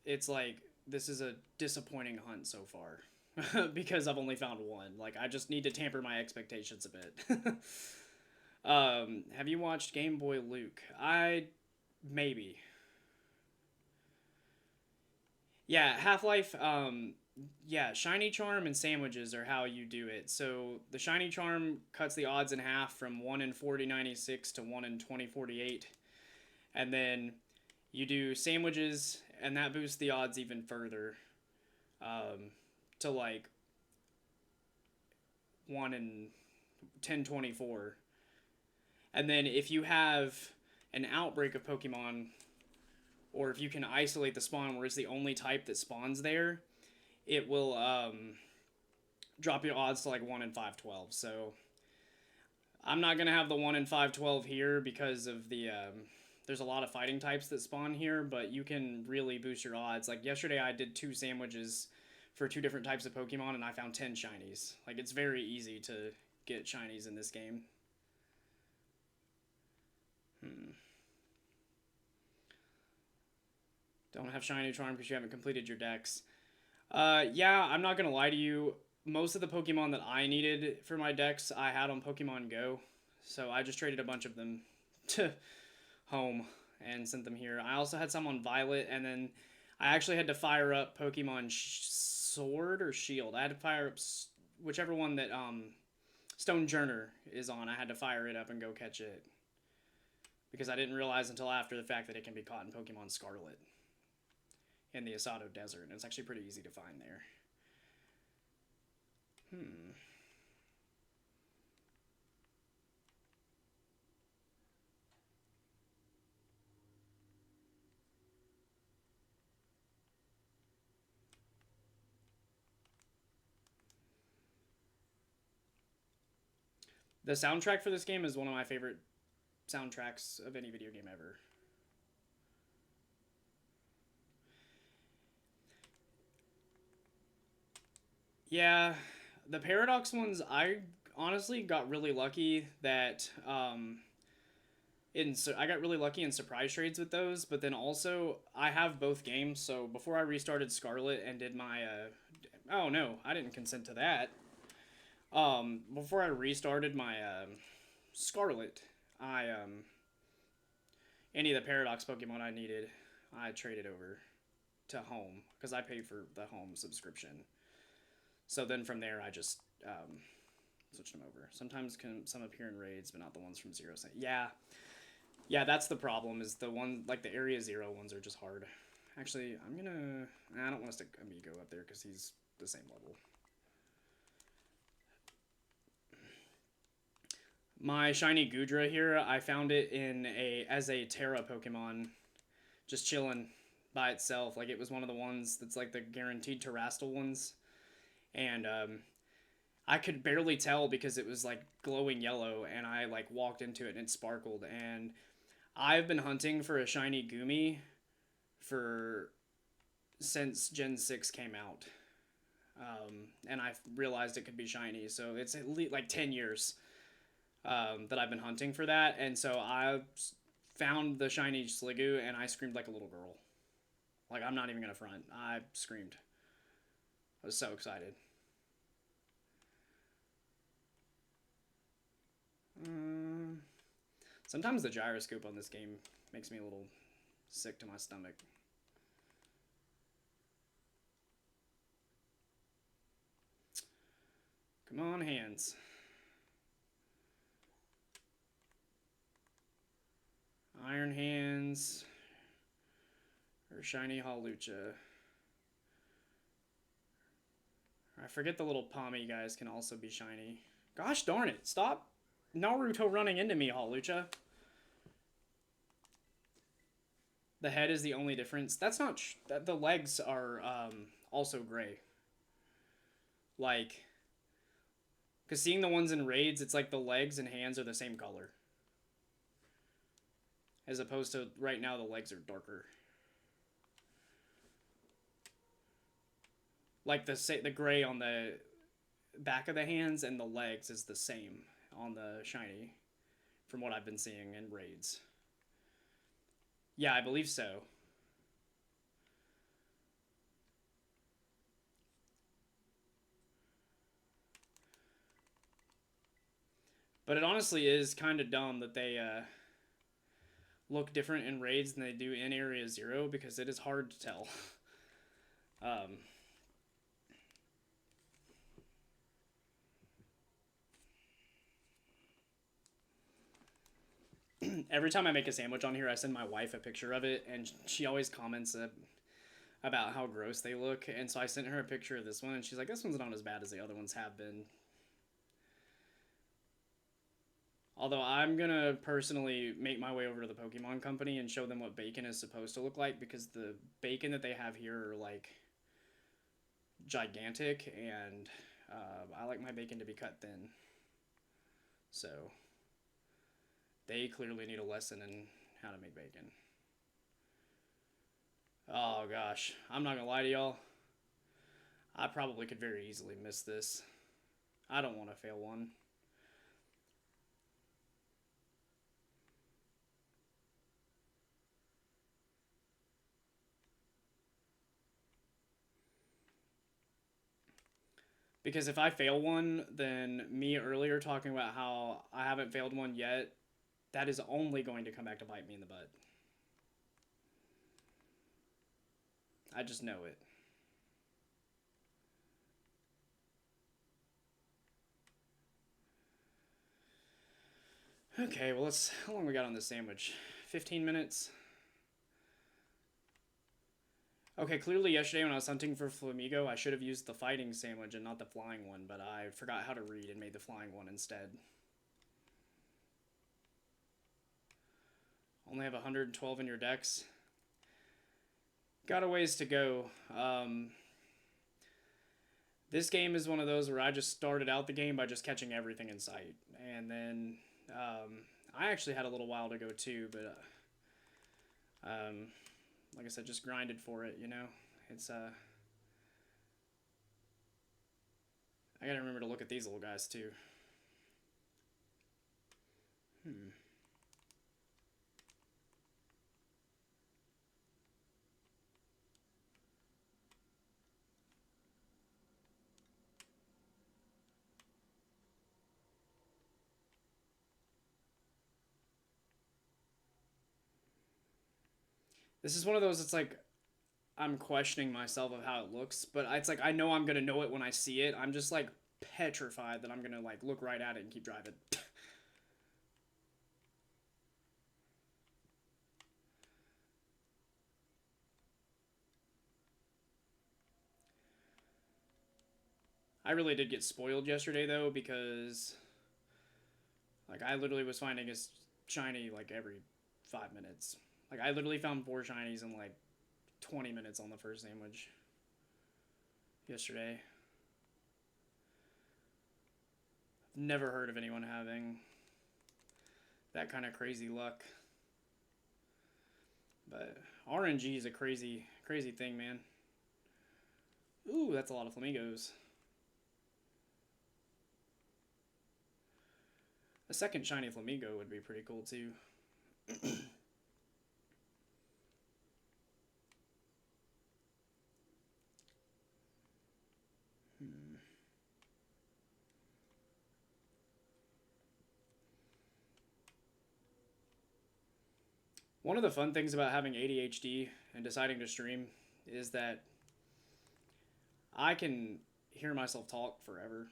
it's like, this is a disappointing hunt so far. Because I've only found one. Like, I just need to tamper my expectations a bit. Have you watched Game Boy Luke? Maybe. Yeah, Half Life. Yeah, Shiny Charm and sandwiches are how you do it. So the Shiny Charm cuts the odds in half from 1 in 4096 to 1 in 2048, and then you do sandwiches, and that boosts the odds even further, um, to like 1 in 1024. And then if you have an outbreak of Pokemon, or if you can isolate the spawn where it's the only type that spawns there, it will drop your odds to like 1 in 512. So I'm not going to have the 1 in 512 here because of the. There's a lot of fighting types that spawn here, but you can really boost your odds. Like yesterday, I did 2 sandwiches for 2 different types of Pokemon, and I found 10 shinies. Like, it's very easy to get shinies in this game. Hmm. Don't have shiny charm because you haven't completed your dex. Yeah, I'm not gonna lie to you. Most of the Pokemon that I needed for my decks, I had on Pokemon Go, so I just traded a bunch of them to home and sent them here. I also had some on Violet, and then I actually had to fire up Pokemon Sword or Shield. I had to fire up whichever one that Stonejourner is on. I had to fire it up and go catch it because I didn't realize until after the fact that it can be caught in Pokemon Scarlet in the Asado Desert, and it's actually pretty easy to find there. Hmm. The soundtrack for this game is one of my favorite soundtracks of any video game ever. Yeah, the Paradox ones, I honestly got really lucky that I got really lucky in surprise trades with those, but then also I have both games. So before I restarted Scarlet and did my oh no, I didn't consent to that. Before I restarted my Scarlet, I any of the Paradox Pokemon I needed, I traded over to Home because I paid for the Home subscription. So then from there, I just switched them over. Sometimes some appear in raids, but not the ones from Zero. Yeah, yeah, that's the problem. Is the one like the Area Zero ones are just hard. Actually, I don't want to stick Amigo up there because he's the same level. My shiny Goodra here, I found it as a Terra Pokemon, just chilling by itself. Like, it was one of the ones that's like the guaranteed Terrastal ones, and I could barely tell because it was like glowing yellow, and I like walked into it and it sparkled. And I've been hunting for a shiny Goomy for since Gen 6 came out. And I realized it could be shiny, so it's at least like 10 years that I've been hunting for that. And so I found the shiny Sliggoo, and I screamed like a little girl. Like, I'm not even gonna front. I screamed. I was so excited. Um, Sometimes the gyroscope on this game makes me a little sick to my stomach. Come on, hands. Iron Hands or Shiny Hawlucha. I forget the little Pommy guys can also be shiny. Gosh darn it. Stop Naruto running into me, Hawlucha. The head is the only difference. That's not... the legs are also gray. Like... Because seeing the ones in raids, it's like the legs and hands are the same color. As opposed to right now, the legs are darker. Like the gray on the back of the hands and the legs is the same on the shiny, from what I've been seeing in raids. Yeah, I believe so. But it honestly is kind of dumb that they look different in raids than they do in Area Zero, because it is hard to tell. Every time I make a sandwich on here, I send my wife a picture of it, and she always comments about how gross they look. And so I sent her a picture of this one, and she's like, this one's not as bad as the other ones have been. Although I'm going to personally make my way over to the Pokemon Company and show them what bacon is supposed to look like, because the bacon that they have here are, like, gigantic, and I like my bacon to be cut thin. So they clearly need a lesson in how to make bacon. Oh gosh, I'm not gonna lie to y'all. I probably could very easily miss this. I don't want to fail one. Because if I fail one, then me earlier talking about how I haven't failed one yet, that is only going to come back to bite me in the butt. I just know it. Okay, well, how long we got on this sandwich? 15 minutes? Okay, clearly yesterday when I was hunting for Flamigo, I should have used the fighting sandwich and not the flying one, but I forgot how to read and made the flying one instead. Only have 112 in your decks. Got a ways to go. This game is one of those where I just started out the game by just catching everything in sight. And then I actually had a little while to go too, but like I said, just grinded for it, you know? It's, I gotta remember to look at these little guys too. This is one of those, it's like, I'm questioning myself of how it looks, but it's like, I know I'm gonna know it when I see it. I'm just, like, petrified that I'm gonna, like, look right at it and keep driving. I really did get spoiled yesterday, though, because, like, I literally was finding a shiny, like, every 5 minutes. Like, I literally found 4 shinies in, like, 20 minutes on the first sandwich yesterday. Never heard of anyone having that kind of crazy luck. But RNG is a crazy, crazy thing, man. Ooh, that's a lot of flamingos. A second shiny flamingo would be pretty cool, too. One of the fun things about having ADHD and deciding to stream is that I can hear myself talk forever.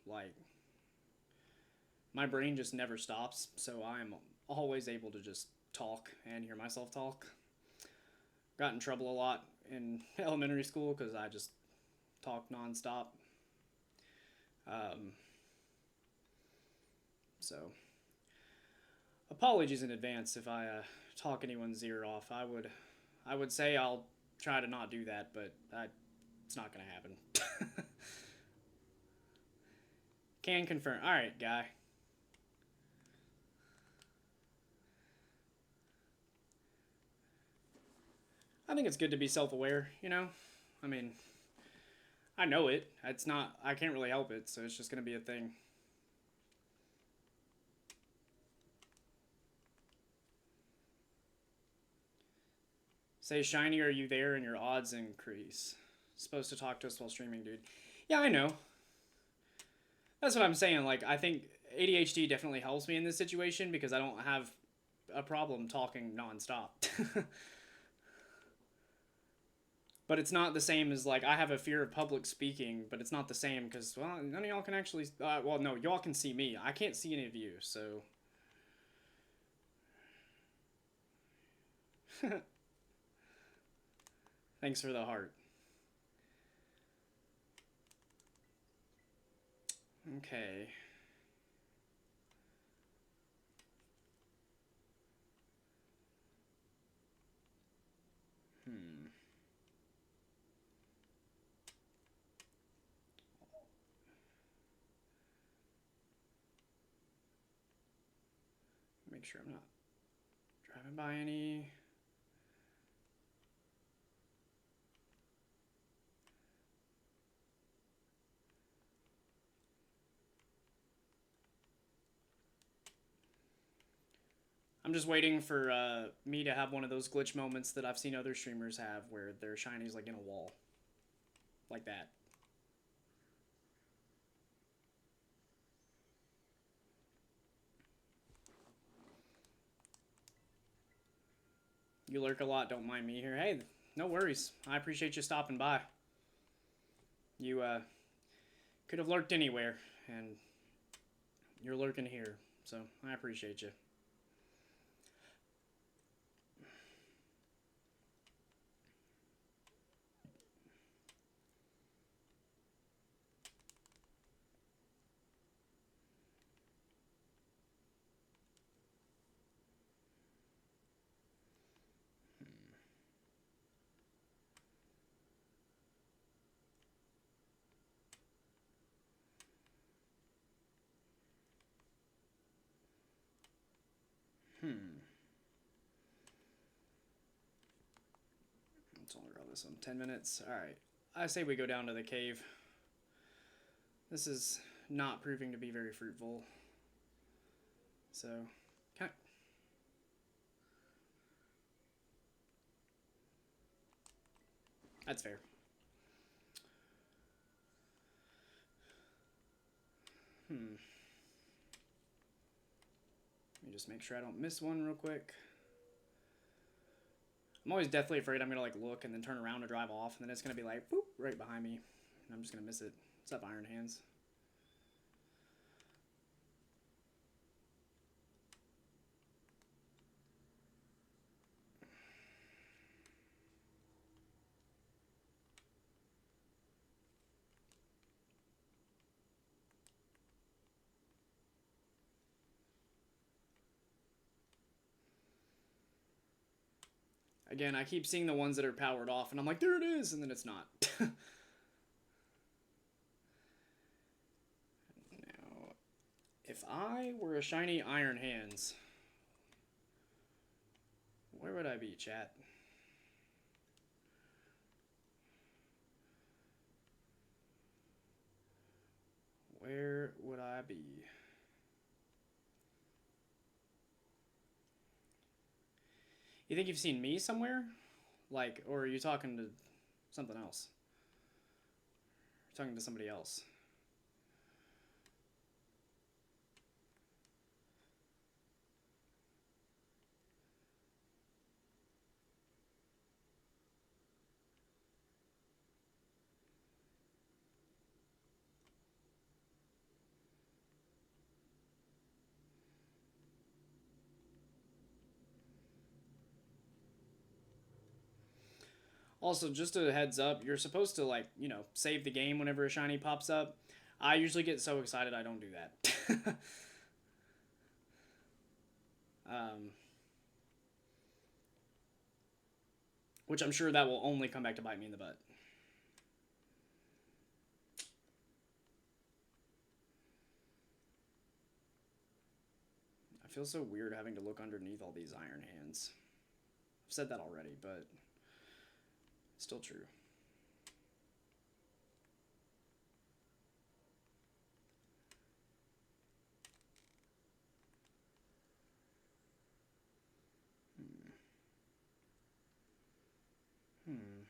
Like, my brain just never stops, so I'm always able to just talk and hear myself talk. Got in trouble a lot in elementary school because I just talked nonstop. So, apologies in advance if I talk anyone's ear off. I would say I'll try to not do that, but it's not gonna happen. Can confirm. All right, guy. I think it's good to be self-aware. You know, I mean, I know it. It's not. I can't really help it, so it's just gonna be a thing. Say shiny, are you there? And your odds increase. Supposed to talk to us while streaming, dude. Yeah, I know. That's what I'm saying. Like, I think ADHD definitely helps me in this situation because I don't have a problem talking nonstop. But it's not the same as, like, I have a fear of public speaking, but it's not the same because, well, none of y'all can actually, well, no, y'all can see me. I can't see any of you, so. Thanks for the heart. Okay. Make sure I'm not driving by any. I'm just waiting for me to have one of those glitch moments that I've seen other streamers have where their shiny's like in a wall. Like that. You lurk a lot, don't mind me here. Hey, no worries. I appreciate you stopping by. You could have lurked anywhere, and you're lurking here, so I appreciate you. Let's only roll this on 10 minutes. Alright. I say we go down to the cave. This is not proving to be very fruitful. So, that's fair. Let me just make sure I don't miss one real quick. I'm always deathly afraid I'm going to like look and then turn around to drive off, and then it's going to be like, boop, right behind me. And I'm just going to miss it. What's up, Iron Hands? Again, I keep seeing the ones that are powered off, and I'm like, there it is, and then it's not. Now, if I were a shiny Iron Hands, where would I be, chat? Where would I be? You think you've seen me somewhere? Like, or are you talking to something else? You're talking to somebody else. Also, just a heads up, you're supposed to, like, you know, save the game whenever a shiny pops up. I usually get so excited I don't do that. Which I'm sure that will only come back to bite me in the butt. I feel so weird having to look underneath all these Iron Hands. I've said that already, but it's still true. Hmm.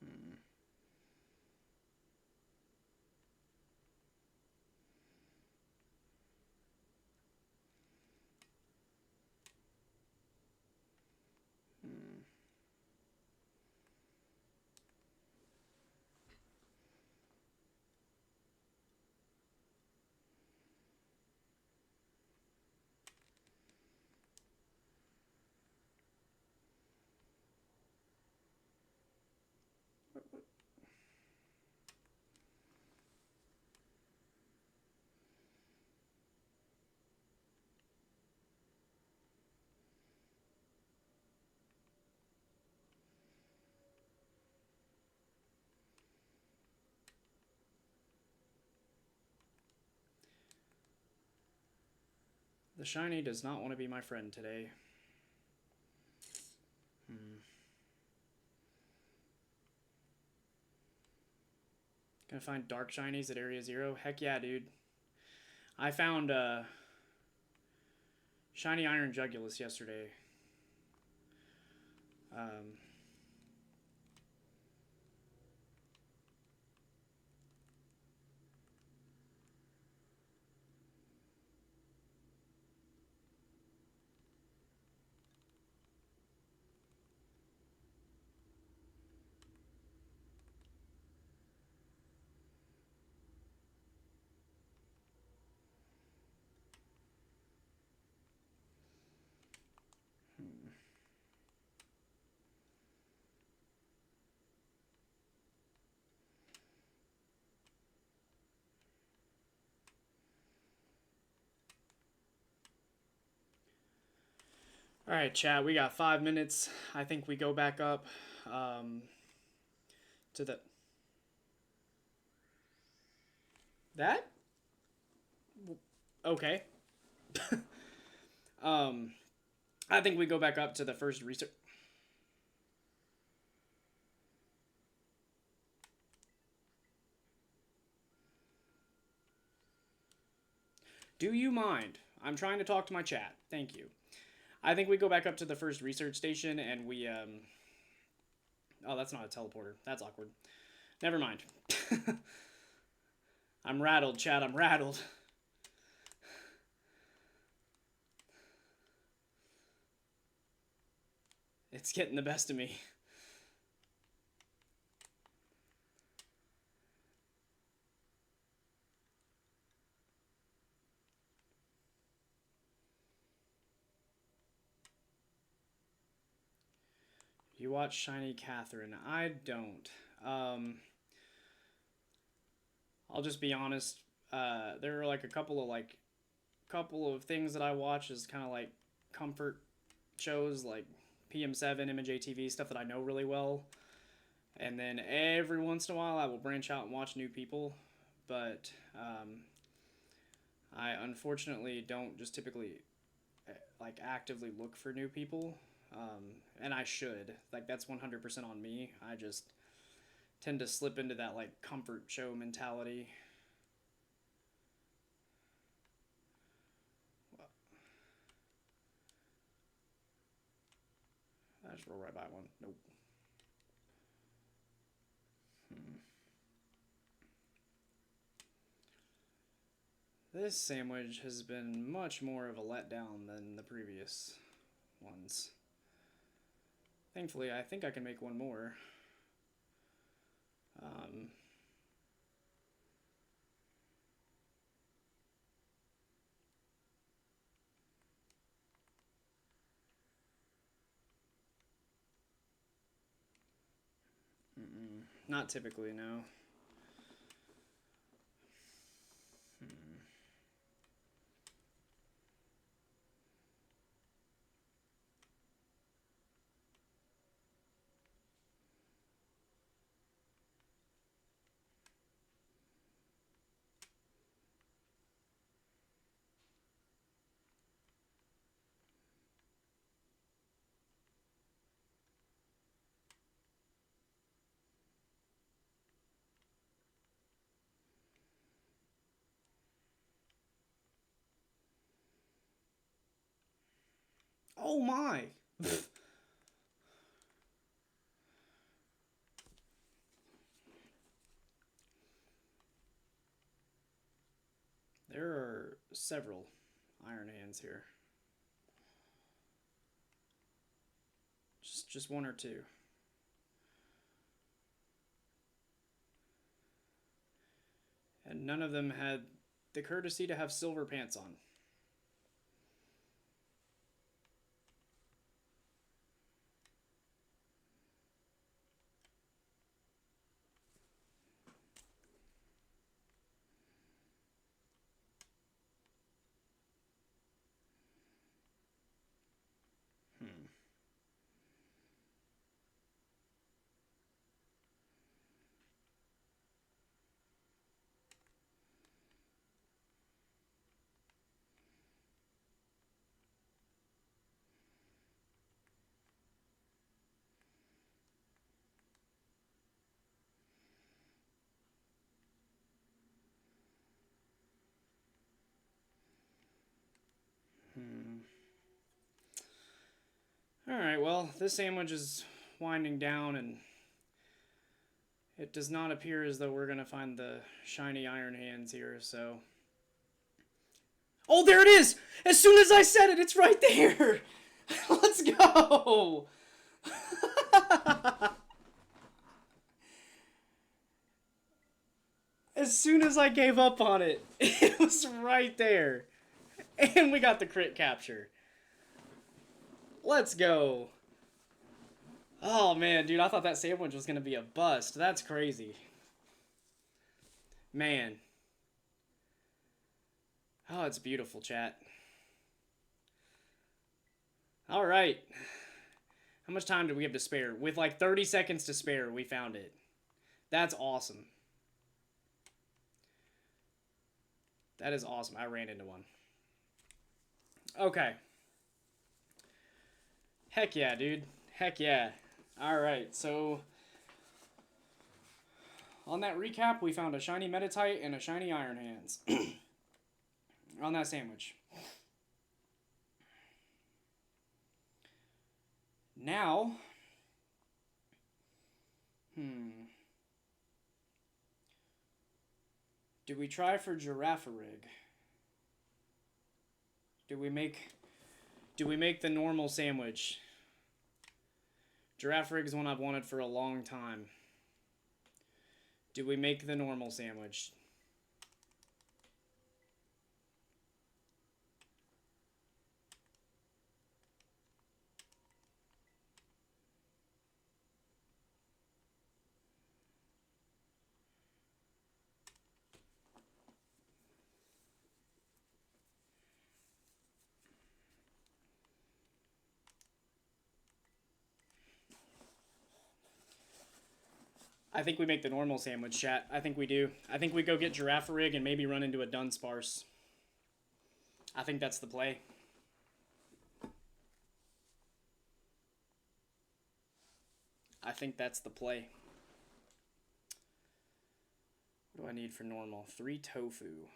Hmm. Hmm. The shiny does not want to be my friend today. Hmm. Gonna find dark shinies at Area 0? Heck yeah, dude. I found shiny Iron Jugulus yesterday. Um, all right, chat. We got 5 minutes. I think we go back up to the that. Okay. um, I think we go back up to the first research. Do you mind? I'm trying to talk to my chat. Thank you. I think we go back up to the first research station and we Oh, that's not a teleporter. That's awkward. Never mind. I'm rattled, chat. I'm rattled. It's getting the best of me. You watch Shiny Catherine. I don't. I'll just be honest. There are like a couple of things that I watch as kind of like comfort shows, like PM7, MNJ stuff that I know really well. And then every once in a while, I will branch out and watch new people. But I unfortunately don't just typically like actively look for new people. And I should. Like that's 100% on me. I just tend to slip into that like comfort show mentality. I just roll right by one. Nope. This sandwich has been much more of a letdown than the previous ones. Thankfully, I think I can make one more. Um, Not typically, no. Oh my! There are several Iron Hands here. Just one or two. And none of them had the courtesy to have silver pants on. Alright, well, this sandwich is winding down, and it does not appear as though we're going to find the shiny Iron Hands here, so... Oh, there it is! As soon as I said it, it's right there! Let's go! As soon as I gave up on it, it was right there. And we got the crit capture. Let's go. Oh, man, dude, I thought that sandwich was going to be a bust. That's crazy. Man. Oh, it's beautiful, chat. All right. How much time do we have to spare? With like 30 seconds to spare, we found it. That's awesome. That is awesome. I ran into one. Okay. Heck yeah, dude. Heck yeah. Alright, so... on that recap, we found a shiny Metatite and a shiny Iron Hands. On that sandwich. Now... do we try for Girafarig? Do we make the normal sandwich? Girafarig is one I've wanted for a long time. Do we make the normal sandwich? I think we make the normal sandwich, chat. I think we do. I think we go get Girafarig and maybe run into a Dunsparce. I think that's the play. I think that's the play. What do I need for normal? 3 tofu.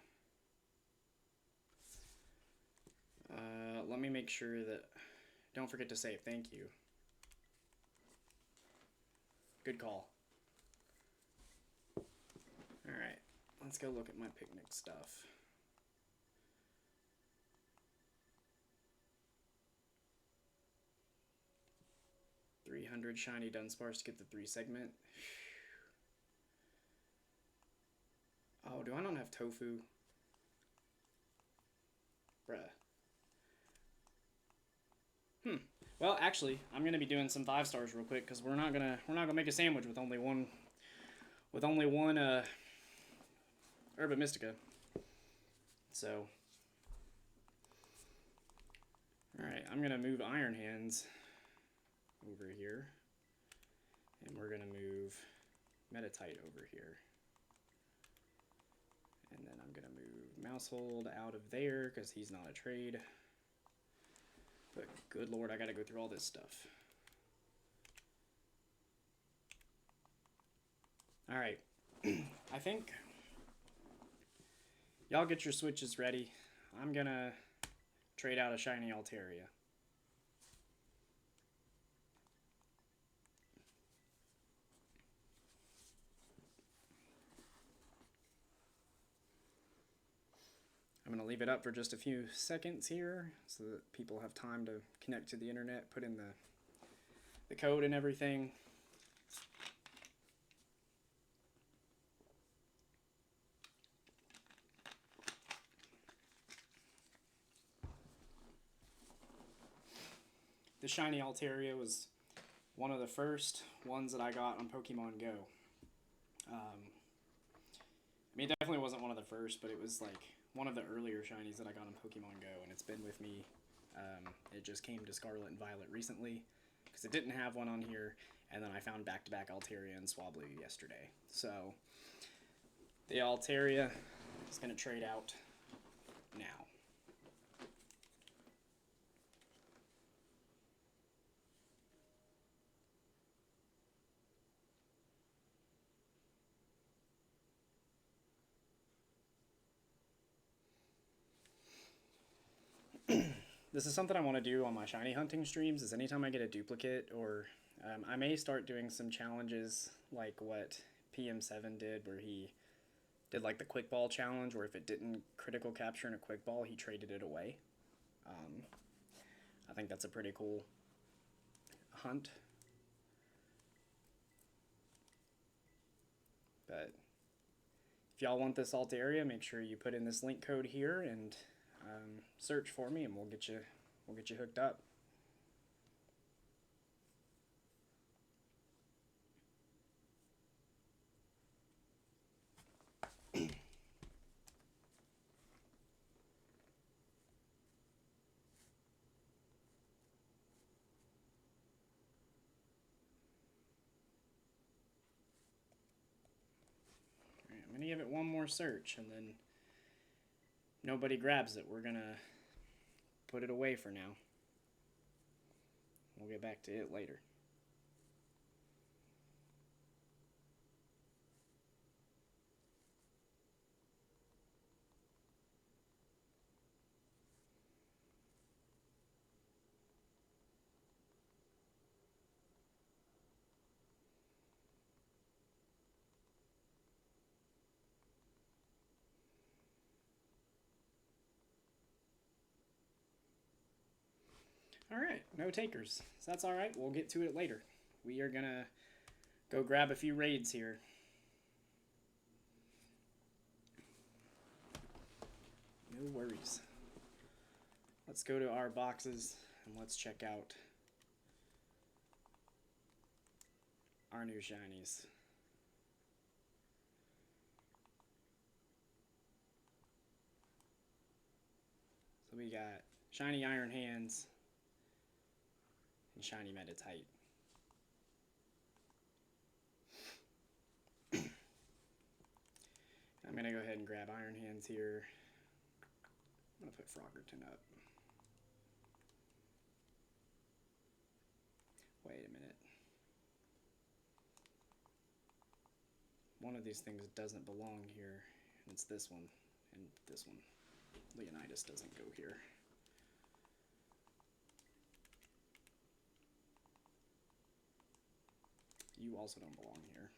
Let me make sure that... don't forget to save. Thank you. Good call. Alright, let's go look at my picnic stuff. $300 shiny Dunsparce to get the 3 segment. Oh, do I not have tofu? Bruh. Well, actually, I'm gonna be doing some 5 stars real quick because we're not gonna make a sandwich with only one with only one Herba Mystica. So, alright, I'm going to move Iron Hands over here. And we're going to move Metatite over here. And then I'm going to move Mousehold out of there because he's not a trade. But good lord, I got to go through all this stuff. Alright, I think y'all get your switches ready. I'm going to trade out a Shiny Altaria. I'm going to leave it up for just a few seconds here so that people have time to connect to the internet, put in the code and everything. The Shiny Altaria was one of the first ones that I got on Pokemon Go. I mean, it definitely wasn't one of the first, but it was like one of the earlier shinies that I got on Pokemon Go, and it's been with me. It just came to Scarlet and Violet recently, because it didn't have one on here, and then I found back-to-back Altaria and Swablu yesterday. So, the Altaria is going to trade out now. This is something I want to do on my shiny hunting streams, is anytime I get a duplicate, or I may start doing some challenges like what PM7 did, where he did like the quick ball challenge, where if it didn't critical capture in a quick ball, he traded it away. I think that's a pretty cool hunt. But if y'all want this Altaria, make sure you put in this link code here and search for me, and we'll get you hooked up. I'm going to give it one more search, and then nobody grabs it. We're going to put it away for now. We'll get back to it later. Alright, no takers. So that's alright, we'll get to it later. We are gonna go grab a few raids here. No worries. Let's go to our boxes and let's check out our new shinies. So we got Shiny Iron Hands and Shiny Metatite. I'm going to go ahead and grab Iron Hands here. I'm going to put Froggerton up. Wait a minute. One of these things doesn't belong here, and it's this one, and this one. Leonidas doesn't go here. You also don't belong here.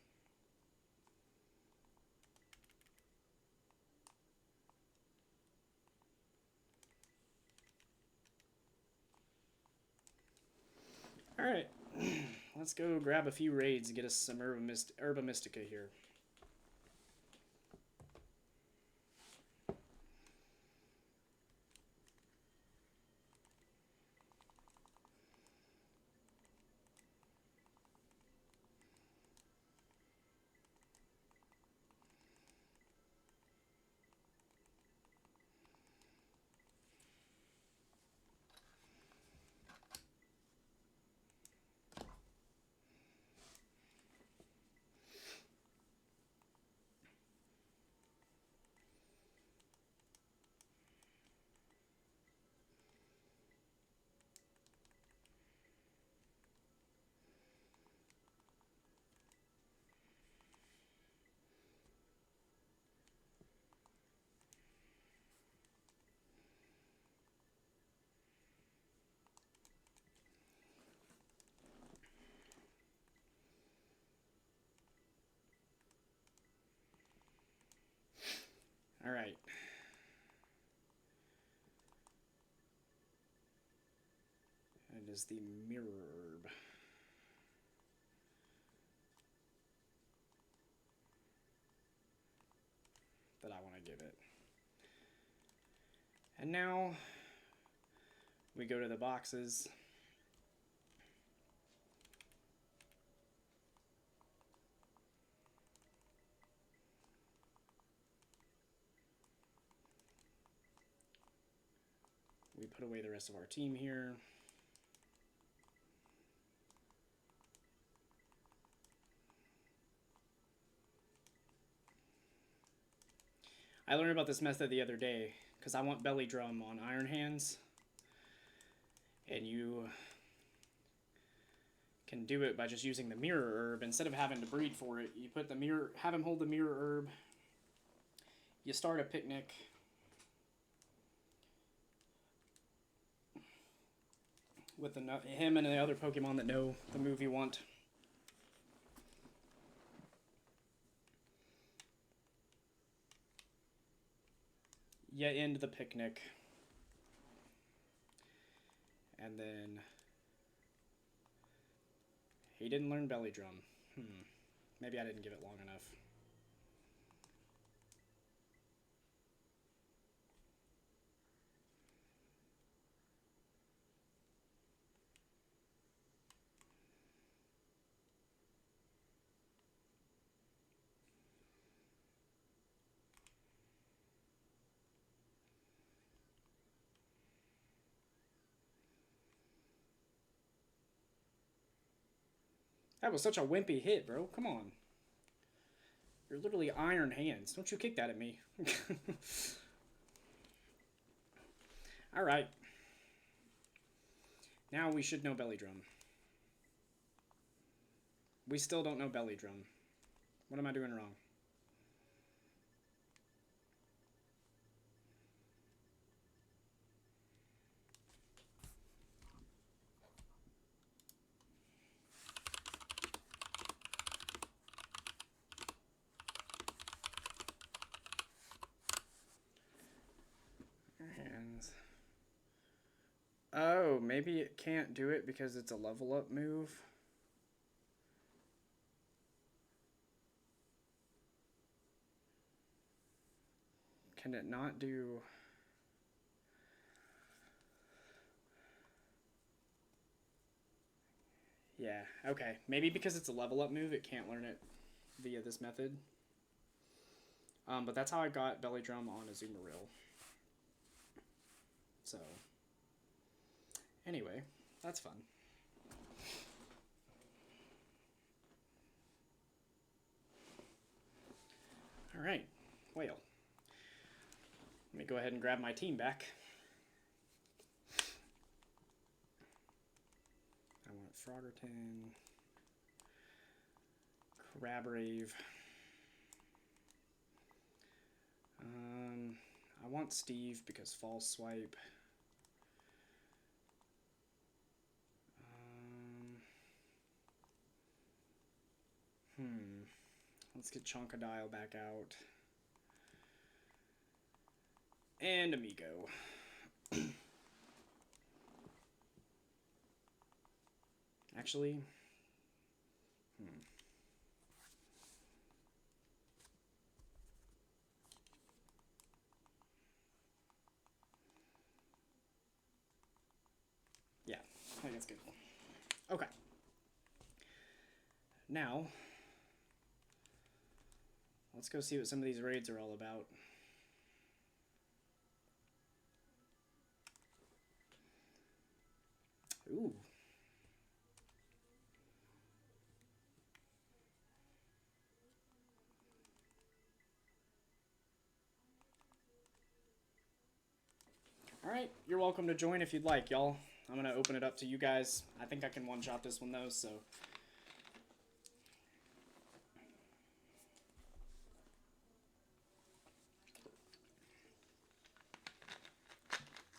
Alright, let's go grab a few raids and get us some Herba Mystica here. Alright. It is the Mirror Herb. That I want to give it. And now we go to the boxes. We put away the rest of our team here. I learned about this method the other day because I want Belly Drum on Iron Hands. And you can do it by just using the Mirror Herb. Instead of having to breed for it, you put the mirror, have him hold the Mirror Herb. You start a picnic. With him and the other Pokemon that know the move you want. You end the picnic. And then he didn't learn Belly Drum. Maybe I didn't give it long enough. That was such a wimpy hit, bro. Come on. You're literally Iron Hands. Don't you kick that at me. Alright. Now we should know Belly Drum. We still don't know Belly Drum. What am I doing wrong? Hands. Oh, maybe it can't do it because it's a level up move. Can it not do... Yeah, okay. Maybe because it's a level up move, it can't learn it via this method. But that's how I got Belly Drum on Azumarill. So, anyway, that's fun. Alright, Whale. Let me go ahead and grab my team back. I want Froggerton, Crabrave. I want Steve because False Swipe. Let's get Chonkadile back out. And Amigo. Actually, yeah, I think that's good. Okay. Now, let's go see what some of these raids are all about. Ooh. Alright, you're welcome to join if you'd like, y'all. I'm going to open it up to you guys. I think I can one-shot this one, though, so...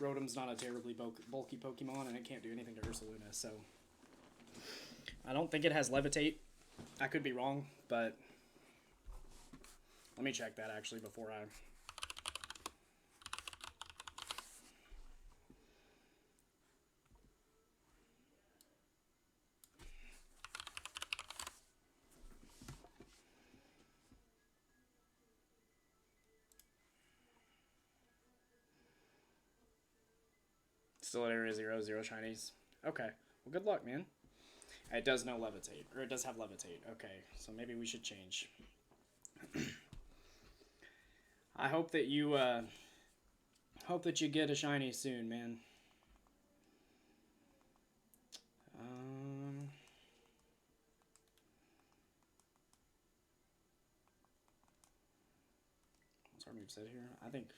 Rotom's not a terribly bulky Pokemon, and it can't do anything to Ursaluna, so... I don't think it has Levitate. I could be wrong, but... Let me check that, actually, before I Still at area 0, 0 shinies. Okay. Well, good luck, man. It does no levitate. Or it does have levitate. Okay. So maybe we should change. I hope that you, get a shiny soon, man. What's our moveset here? I think...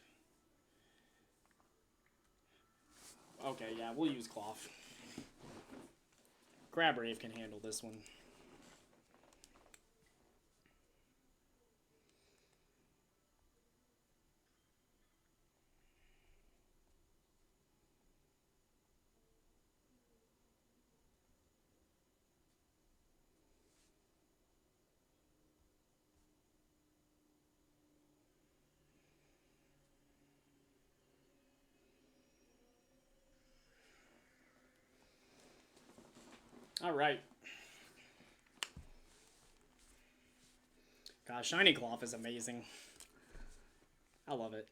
Okay, yeah, we'll use Cloth. Crabbrave can handle this one. All right. God, Shiny Cloth is amazing. I love it.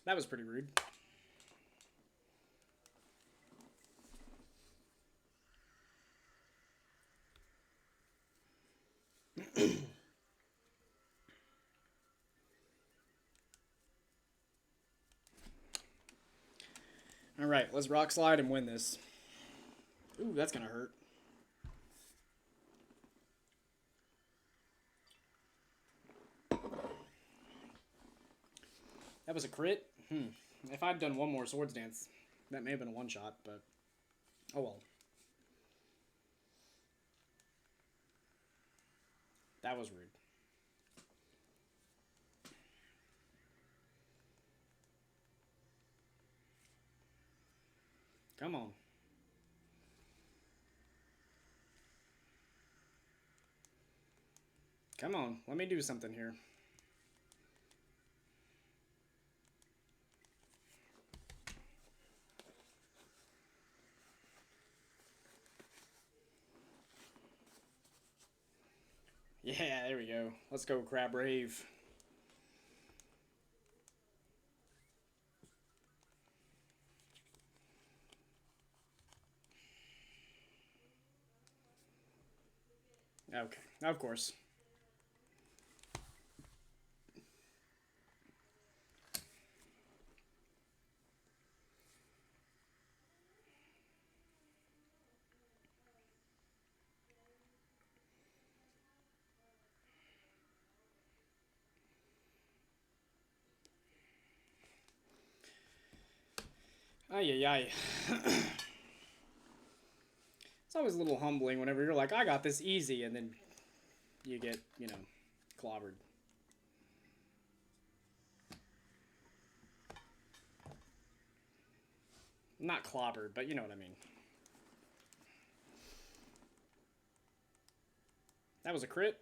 That was pretty rude. All right, let's Rock Slide and win this. Ooh, that's gonna hurt. That was a crit? If I'd done one more Swords Dance, that may have been a one-shot, but... Oh well. That was rude. Come on. Come on, let me do something here. Yeah, there we go. Let's go, Crabbrave. Okay, of course. Ay, ay, ay. It's always a little humbling whenever you're like, I got this easy, and then you get, you know, clobbered. Not clobbered, but you know what I mean. That was a crit.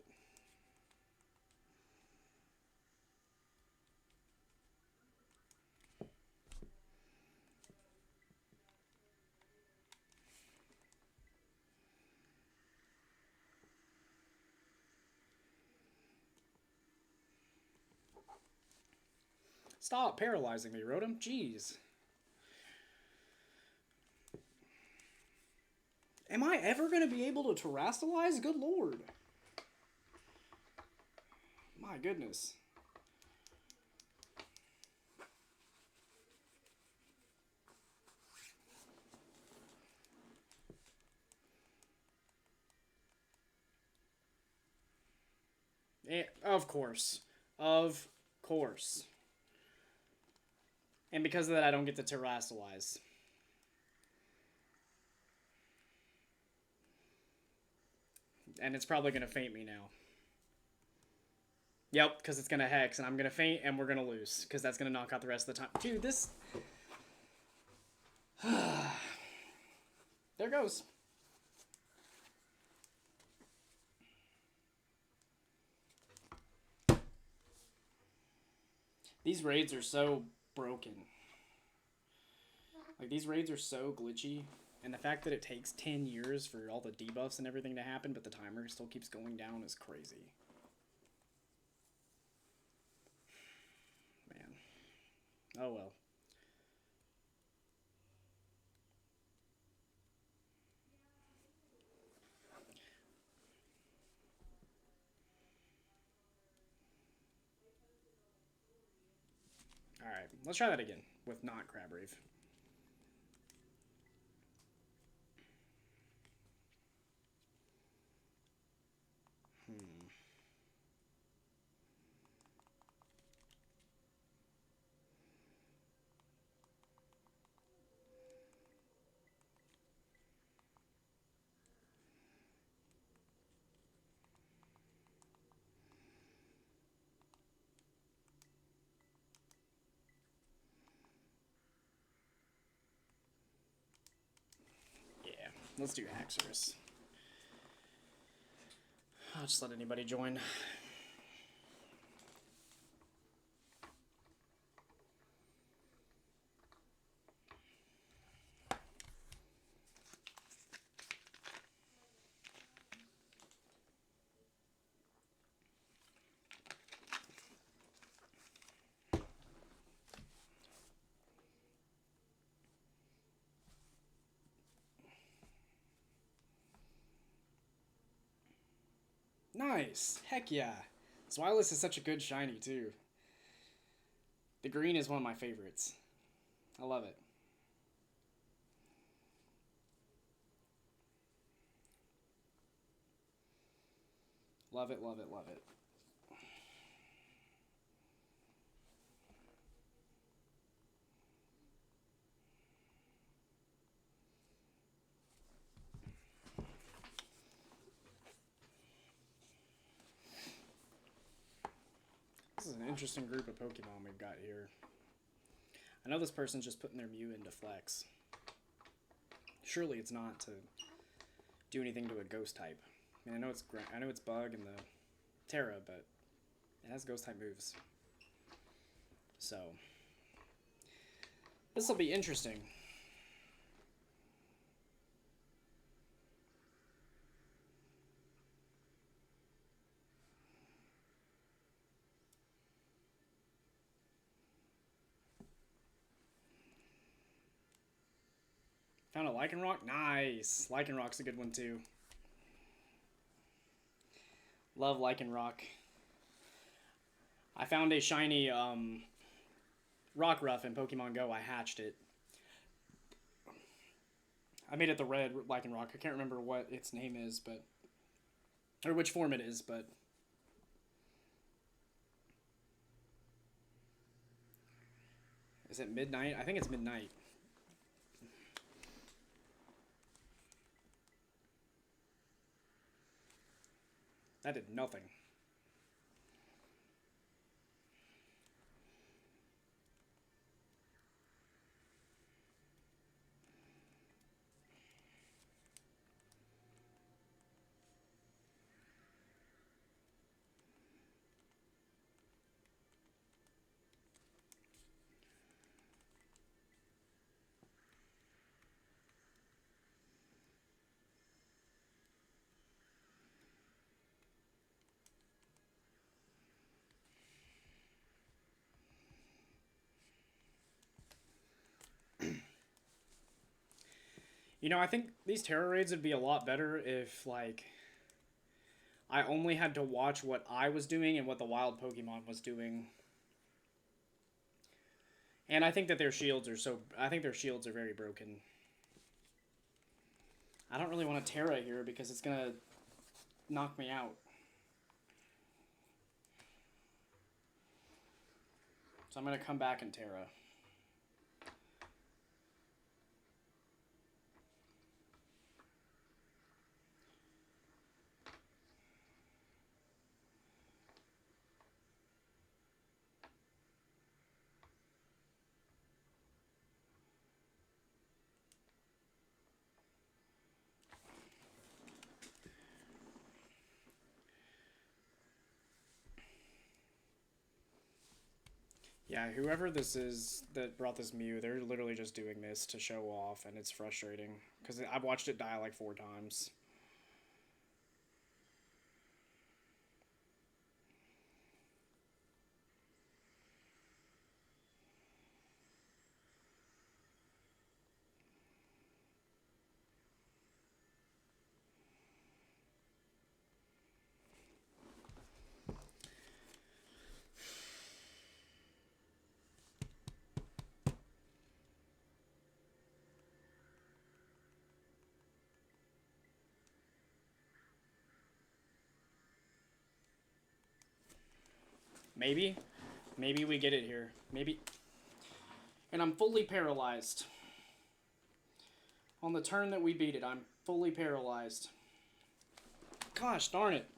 Stop paralyzing me, Rotom. Jeez. Am I ever going to be able to terrastalize? Good lord. My goodness. Of course. Of course. And because of that, I don't get to terrastalize. And it's probably going to faint me now. Yep, because it's going to Hex, and I'm going to faint, and we're going to lose. Because that's going to knock out the rest of the time. Dude, this... There goes. These raids are so broken. Like, these raids are so glitchy, and the fact that it takes 10 years for all the debuffs and everything to happen, but the timer still keeps going down is crazy. Man. Oh well. Alright, let's try that again with not Crabrave. Yeah, let's do Haxorus. I'll just let anybody join. Nice! Heck yeah! Zweilous is such a good shiny, too. The green is one of my favorites. I love it. Love it, love it, love it. This is an interesting group of Pokemon we've got here. I know this person's just putting their Mew into Flex. Surely it's not to do anything to a Ghost type. I mean, I know it's Bug and the Terra, but it has Ghost type moves. So this will be interesting. Found a Lycanroc? Nice! Lycanroc's a good one too. Love Lycanroc. I found a shiny Rockruff in Pokemon Go. I hatched it. I made it the red Lycanroc. I can't remember what its name is, but... or which form it is, but... is it Midnight? I think it's Midnight. That did nothing. You know, I think these Terra raids would be a lot better if, like, I only had to watch what I was doing and what the wild Pokemon was doing. And I think that their shields are I think their shields are very broken. I don't really want a Terra here because it's going to knock me out. So I'm going to come back in Terra. Yeah, whoever this is that brought this Mew, they're literally just doing this to show off, and it's frustrating. Because I've watched it die like 4 times. Maybe. Maybe we get it here. Maybe. And I'm fully paralyzed. On the turn that we beat it, I'm fully paralyzed. Gosh darn it.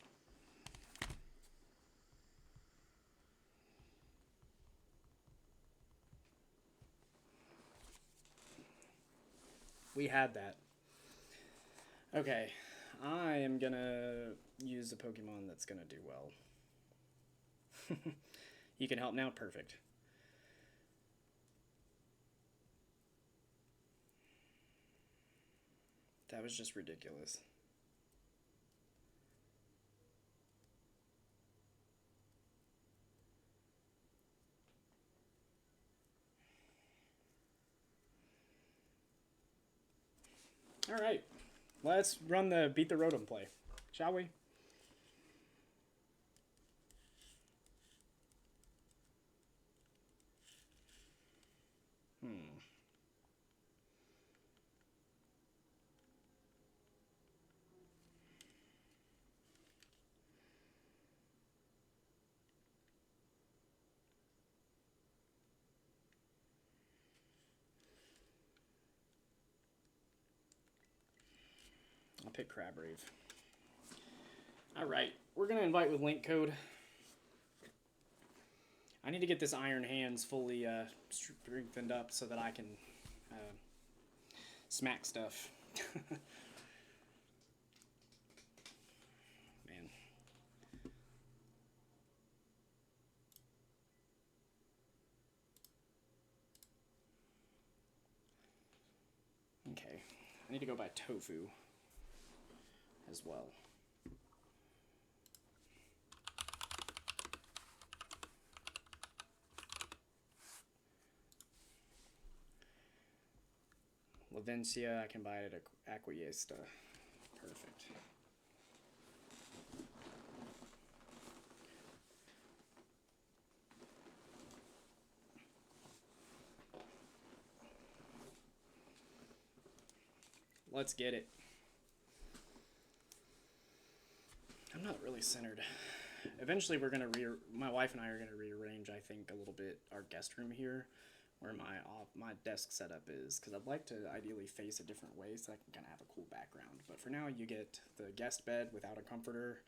We had that. Okay. I am gonna use a Pokemon that's gonna do well. You can help now? Perfect. That was just ridiculous. Alright. Let's run the Beat the Rotom play. Shall we? I'll pick Crabreave. Alright, we're going to invite with link code. I need to get this Iron Hands fully strengthened up so that I can smack stuff. Man. Okay, I need to go buy tofu as well. Lavencia, I can buy it at Aquayesta. Perfect. Let's get it. I'm not really centered. Eventually we're going to my wife and I are going to rearrange, I think, a little bit our guest room here where my desk setup is, because I'd like to ideally face a different way so I can kind of have a cool background. But for now, you get the guest bed without a comforter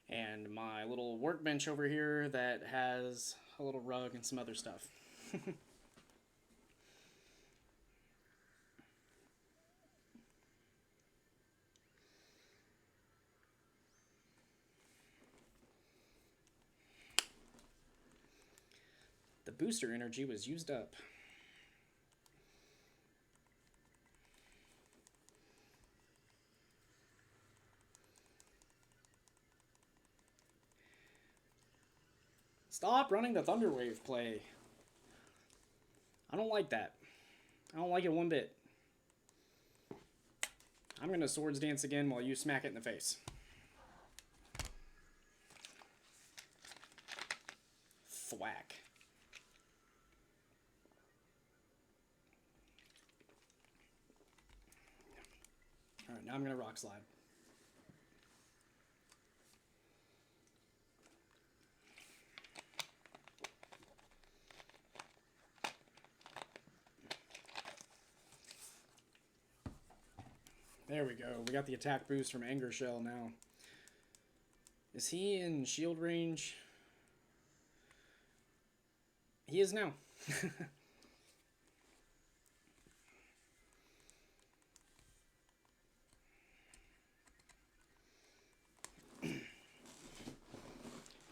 and my little workbench over here that has a little rug and some other stuff. The booster energy was used up. Stop running the Thunderwave play. I don't like that. I don't like it one bit. I'm going to Swords Dance again while you smack it in the face. Thwack. Alright, now I'm going to Rock Slide. There we go. We got the attack boost from Anger Shell now. Is he in shield range? He is now.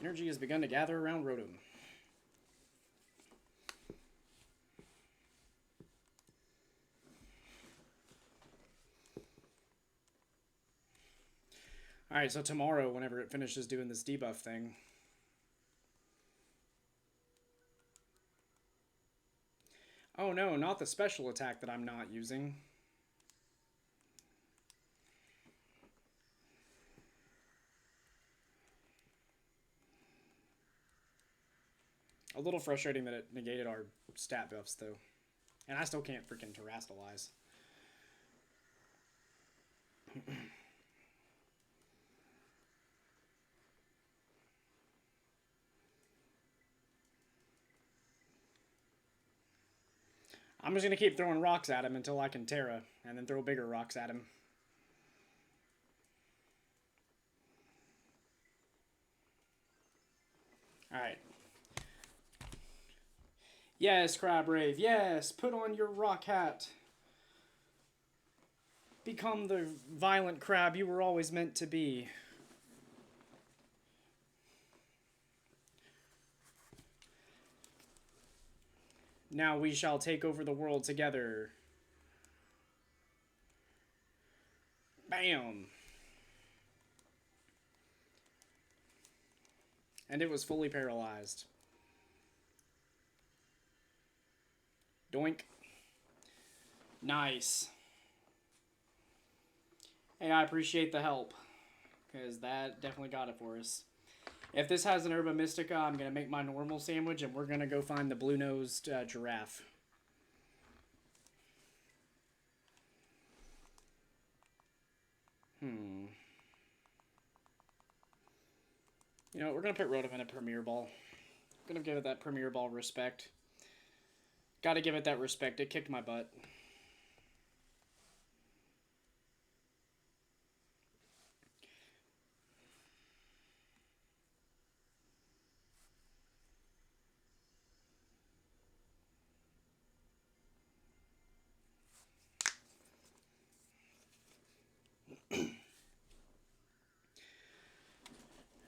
Energy has begun to gather around Rotom. Alright, so tomorrow, whenever it finishes doing this debuff thing... Oh no, not the special attack that I'm not using. A little frustrating that it negated our stat buffs, though. And I still can't freaking terrastalize. I'm just going to keep throwing rocks at him until I can Terra, and then throw bigger rocks at him. Alright. Yes, Crabrave, yes! Put on your rock hat! Become the violent crab you were always meant to be. Now we shall take over the world together. Bam! And it was fully paralyzed. Doink. Nice. Hey, I appreciate the help, because that definitely got it for us. If this has an Herba Mystica, I'm going to make my normal sandwich, and we're going to go find the blue-nosed giraffe. You know, we're going to put Rotom in a Premier Ball. Going to give it that Premier Ball respect. Got to give it that respect. It kicked my butt.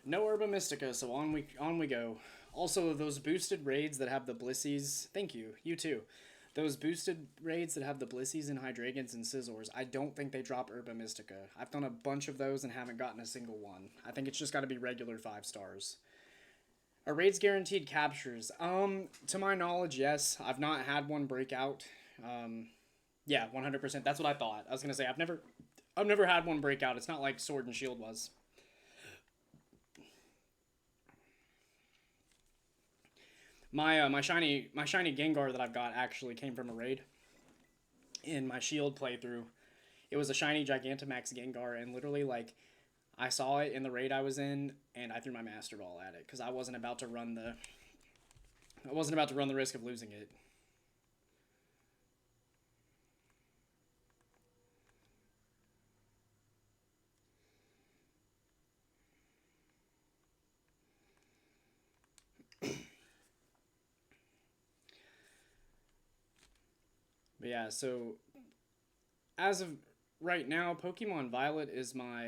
No Herba Mystica, so on we go. Also, those boosted raids that have the Blissies, thank you, you too. Those boosted raids that have the Blissies and Hydreigons and Scizors, I don't think they drop Herba Mystica. I've done a bunch of those and haven't gotten a single one. I think it's just got to be regular 5 stars. Are raids guaranteed captures? To my knowledge, yes. I've not had one break out. Yeah, 100%. That's what I thought. I was gonna say I've never had one break out. It's not like Sword and Shield was. My shiny Gengar that I've got actually came from a raid. In my Shield playthrough, it was a shiny Gigantamax Gengar, and literally like I saw it in the raid I was in, and I threw my Master Ball at it because I wasn't about to run the risk of losing it. But yeah, so as of right now, Pokemon Violet is my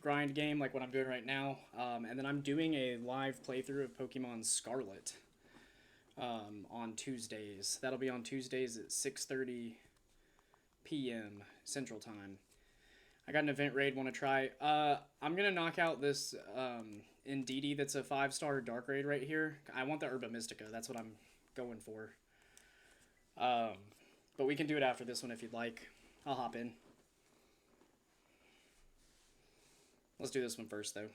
grind game, like what I'm doing right now. And then I'm doing a live playthrough of Pokemon Scarlet on Tuesdays. That'll be on Tuesdays at 6:30 p.m. Central Time. I got an event raid, want to try. I'm going to knock out this Indeedee that's a 5-star Dark Raid right here. I want the Herba Mystica. That's what I'm going for. But we can do it after this one if you'd like. I'll hop in. Let's do this one first, though.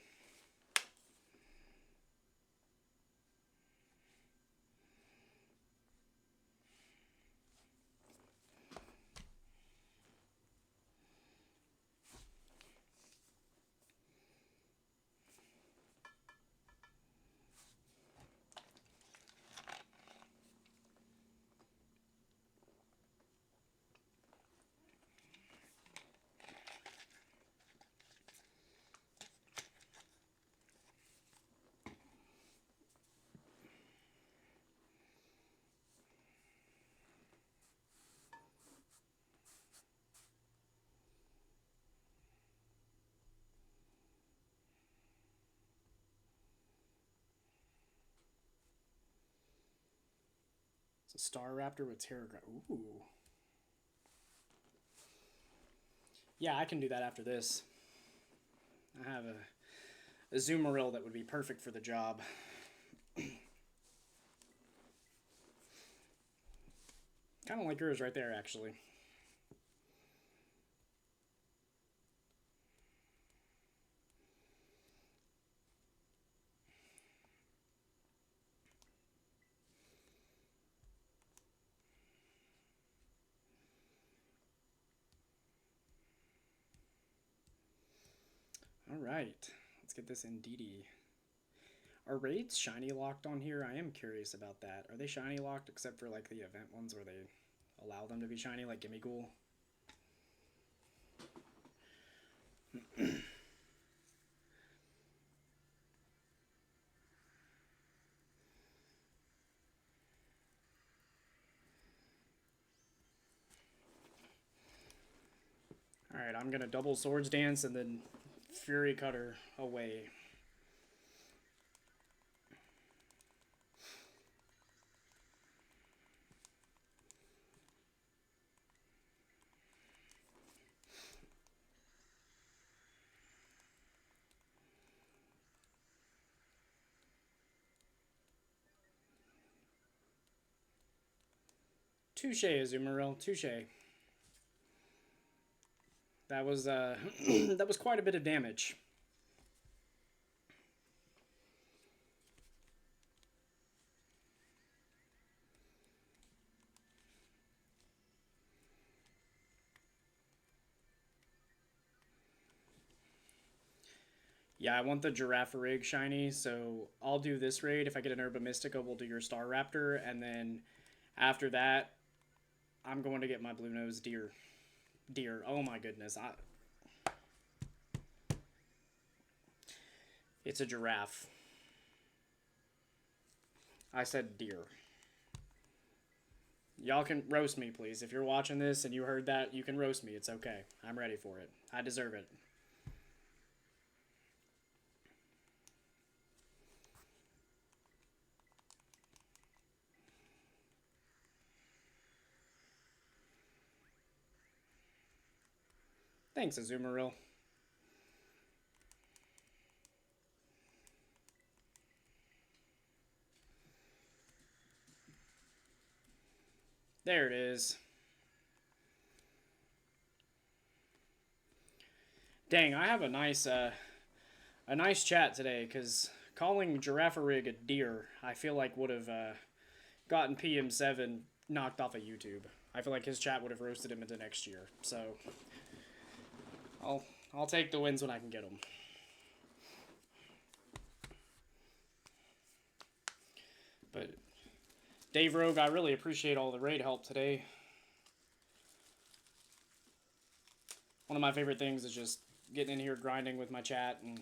It's a Staraptor with Terragra. Ooh. Yeah, I can do that after this. I have a Zoomeril that would be perfect for the job. Kind of like yours right there, actually. All right, let's get this Indeedee. Are raids shiny locked on here? I am curious about that. Are they shiny locked except for like the event ones where they allow them to be shiny, like Gimme Ghoul? Alright, I'm gonna double Swords Dance and then Fury Cutter away. Touche, Azumarill, touche. That was that was quite a bit of damage. Yeah, I want the Girafarig shiny, so I'll do this raid. If I get an Herba Mystica, we'll do your Staraptor, and then after that, I'm going to get my Blue Nose Deer. Deer, oh my goodness. It's a giraffe. I said deer. Y'all can roast me, please. If you're watching this and you heard that, you can roast me. It's okay. I'm ready for it. I deserve it. Thanks, Azumarill. There it is. Dang, I have a nice chat today, because calling Girafarig a deer, I feel like would have gotten PM7 knocked off of YouTube. I feel like his chat would have roasted him into next year. So I'll take the wins when I can get them. But Dave Rogue, I really appreciate all the raid help today. One of my favorite things is just getting in here, grinding with my chat, and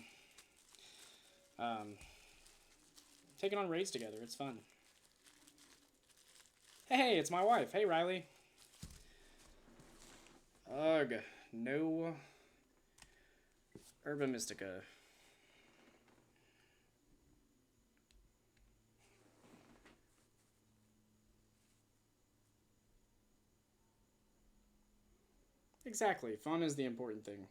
taking on raids together. It's fun. Hey, it's my wife. Hey, Riley. Ugh, no Herba Mystica. Exactly. Fun is the important thing.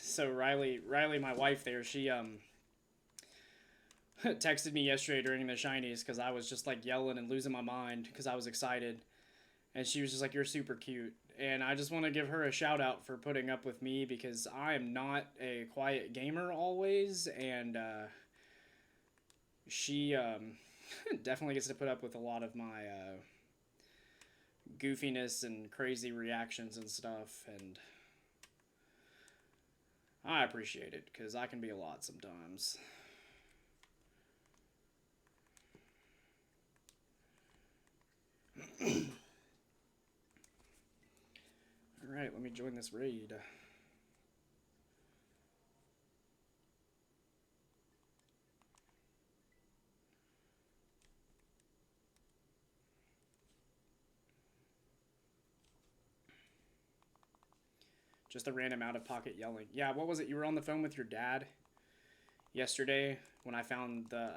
So Riley, my wife there, she texted me yesterday during the shinies because I was just like yelling and losing my mind because I was excited, and she was just like, "You're super cute," and I just want to give her a shout out for putting up with me because I am not a quiet gamer always, and she definitely gets to put up with a lot of my goofiness and crazy reactions and stuff, and I appreciate it because I can be a lot sometimes. Alright, let me join this raid. Just a random out-of-pocket yelling. Yeah, what was it? You were on the phone with your dad yesterday when I found the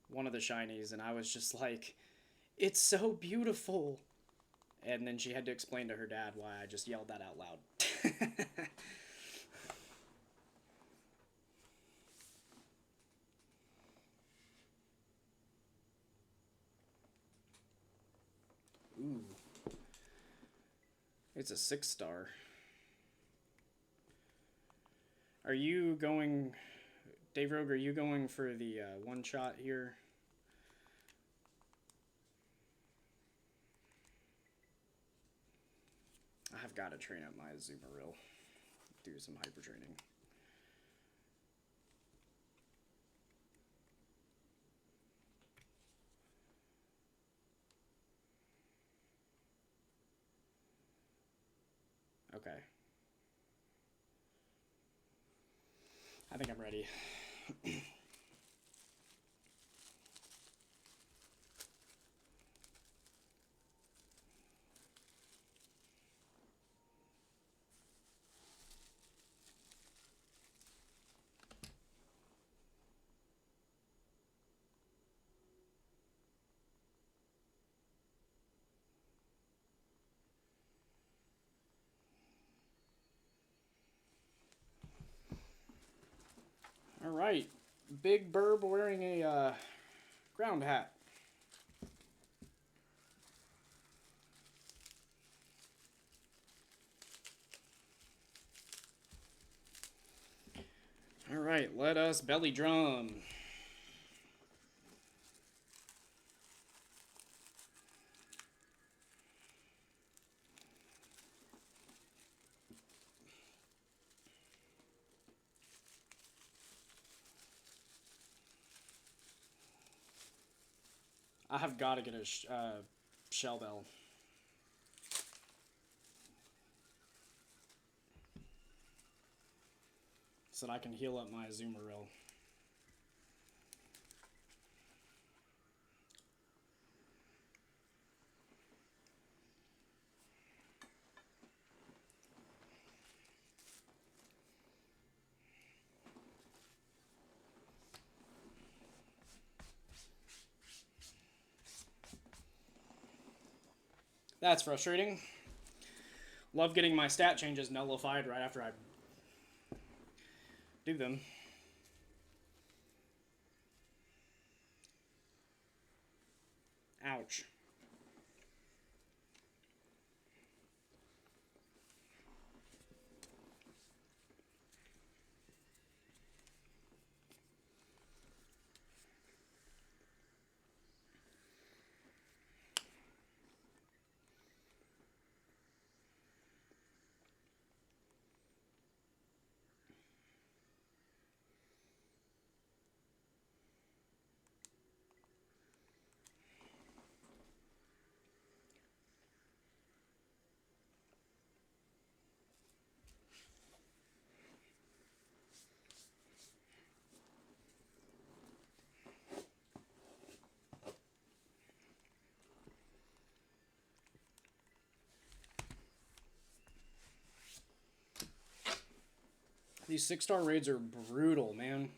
one of the shinies, and I was just like, it's so beautiful. And then she had to explain to her dad why I just yelled that out loud. Ooh. It's a 6-star. Are you going... Dave Rogue, are you going for the one-shot here? I've got to train up my Azumarill. Do some hyper training. Okay. I think I'm ready. All right. Big Burb wearing a ground hat. All right, let us belly drum. I have got to get a shell bell. So that I can heal up my Azumarill. That's frustrating. Love getting my stat changes nullified right after I do them. Ouch. These 6-star raids are brutal, man.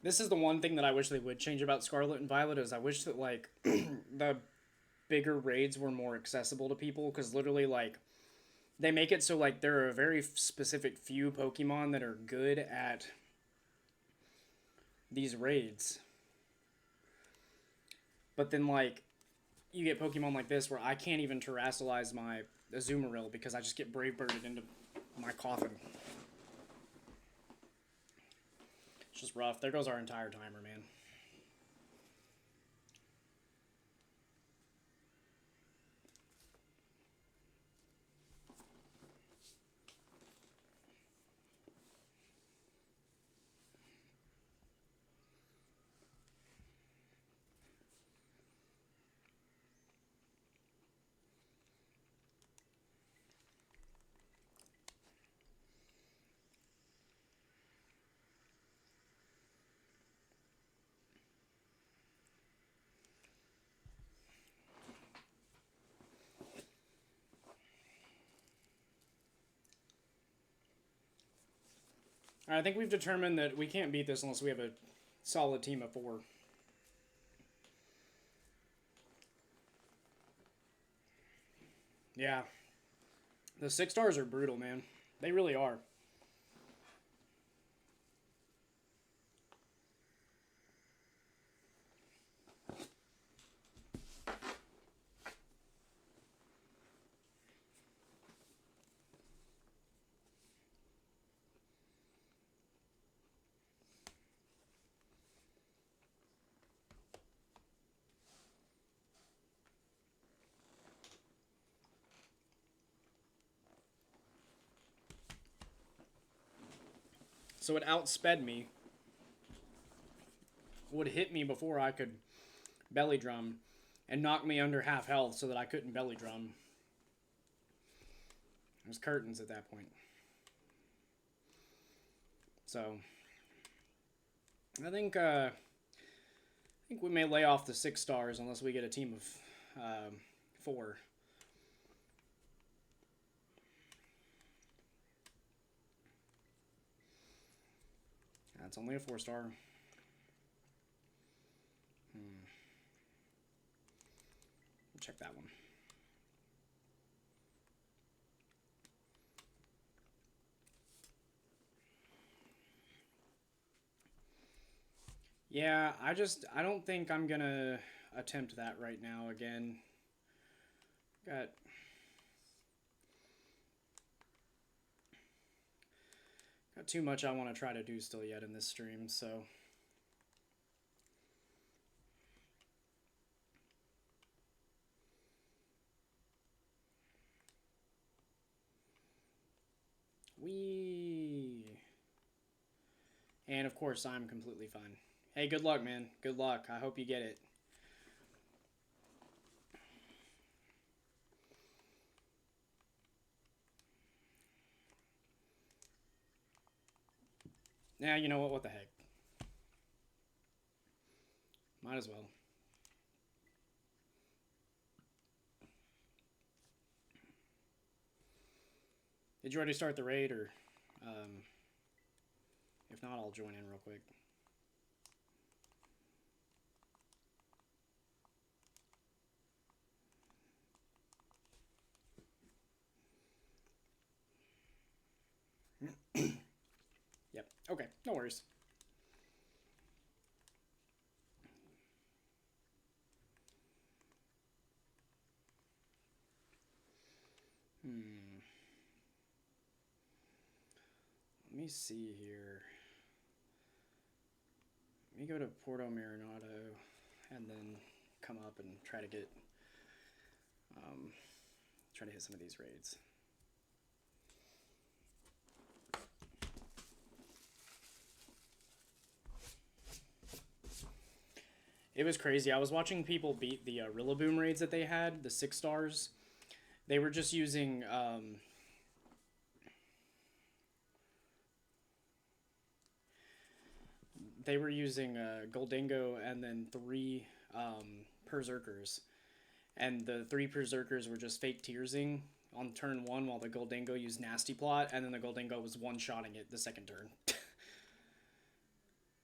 This is the one thing that I wish they would change about Scarlet and Violet is I wish that, like, the bigger raids were more accessible to people, because literally, like, they make it so, like, there are a very specific few Pokemon that are good at these raids. But then, like, you get Pokemon like this where I can't even terrasilize my Azumarill because I just get Brave Birded into my coffin. It's just rough. There goes our entire timer, man. I think we've determined that we can't beat this unless we have a solid team of 4. Yeah. The 6 stars are brutal, man. They really are. So it outsped me, would hit me before I could belly drum, and knock me under half health so that I couldn't belly drum. It was curtains at that point. So I think we may lay off the 6 stars unless we get a team of 4. That's only a 4 star. Check that one. Yeah, I don't think I'm gonna attempt that right now again. Got too much I want to try to do still yet in this stream, so and of course I'm completely fine. Hey, good luck, man. Good luck. I hope you get it. Yeah, you know what? What the heck? Might as well. Did you already start the raid, or if not, I'll join in real quick. Yep. Okay. No worries. Let me see here. Let me go to Porto Marinado and then come up and try to get try to hit some of these raids. It was crazy. I was watching people beat the Rillaboom raids that they had, the 6 stars. They were just using Goldingo and then 3 Berserkers. And the 3 Berserkers were just fake tearsing on turn 1 while the Goldingo used Nasty Plot, and then the Goldingo was one-shotting it the second turn.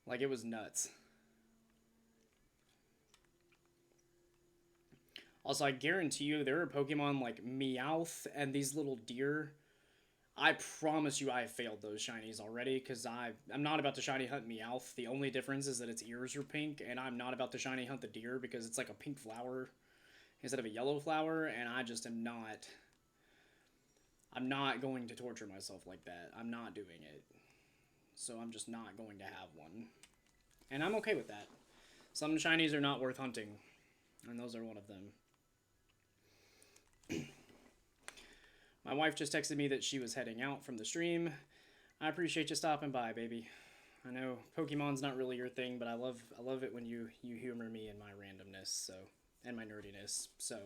Like, it was nuts. Also, I guarantee you there are Pokemon like Meowth and these little deer. I promise you I have failed those shinies already, because I'm not about to shiny hunt Meowth. The only difference is that its ears are pink, and I'm not about to shiny hunt the deer because it's like a pink flower instead of a yellow flower, and I just am not... I'm not going to torture myself like that. I'm not doing it. So I'm just not going to have one. And I'm okay with that. Some shinies are not worth hunting, and those are one of them. My wife just texted me that she was heading out from the stream. I appreciate you stopping by, baby. I know Pokemon's not really your thing, but I love it when you humor me in my randomness, so, and my nerdiness. So,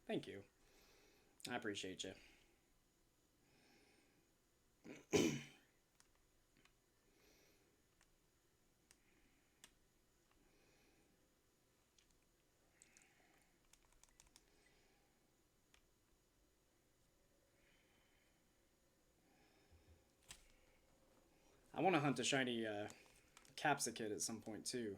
thank you. I appreciate you. I want to hunt a shiny Capsicid at some point too.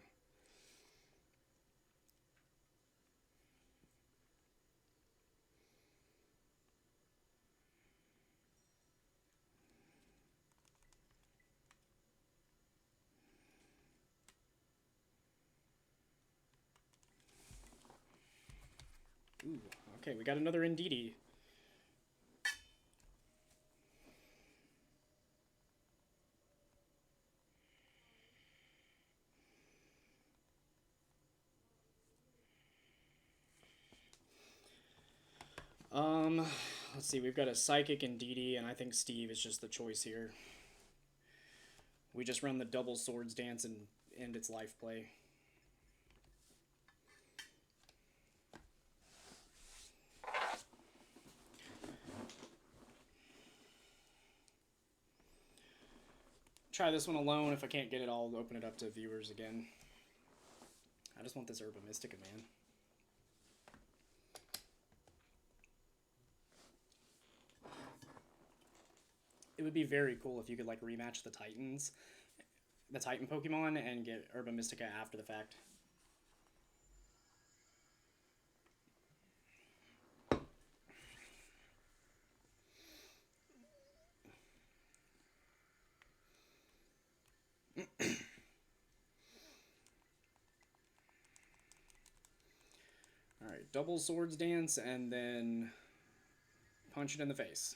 Ooh, okay, we got another Indeedee. Let's see, we've got a Psychic Indeedee, and I think Steve is just the choice here. We just run the double Swords Dance and end its life play. Try this one alone. If I can't get it, I'll open it up to viewers again. I just want this Herba Mystica, man. It would be very cool if you could like rematch the Titan Pokemon, and get Herba Mystica after the fact. Alright, double Swords Dance, and then punch it in the face.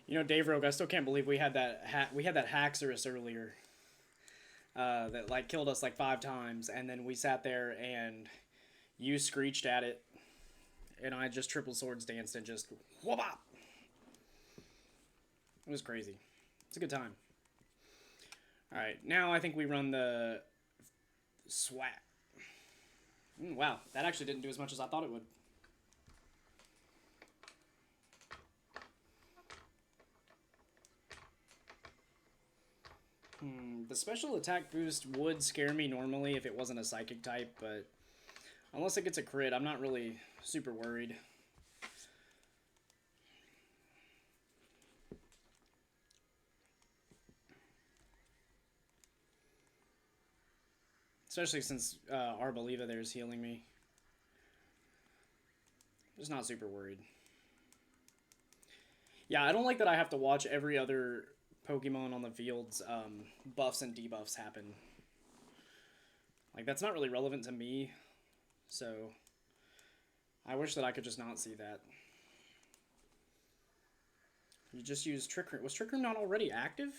You know, Dave Rogue, I still can't believe we had that Haxorus earlier that like killed us like 5 times, and then we sat there and you screeched at it, and I just triple Swords danced and just whoop up. It was crazy. It's a good time. All right, now I think we run the Swat. Wow, that actually didn't do as much as I thought it would. The special attack boost would scare me normally if it wasn't a psychic type, but unless it gets a crit, I'm not really super worried. Especially since Arboliva there is healing me. Just not super worried. Yeah, I don't like that I have to watch every other Pokemon on the field's buffs and debuffs happen. Like, that's not really relevant to me, so I wish that I could just not see that. You just use Trick Room. Was Trick Room not already active?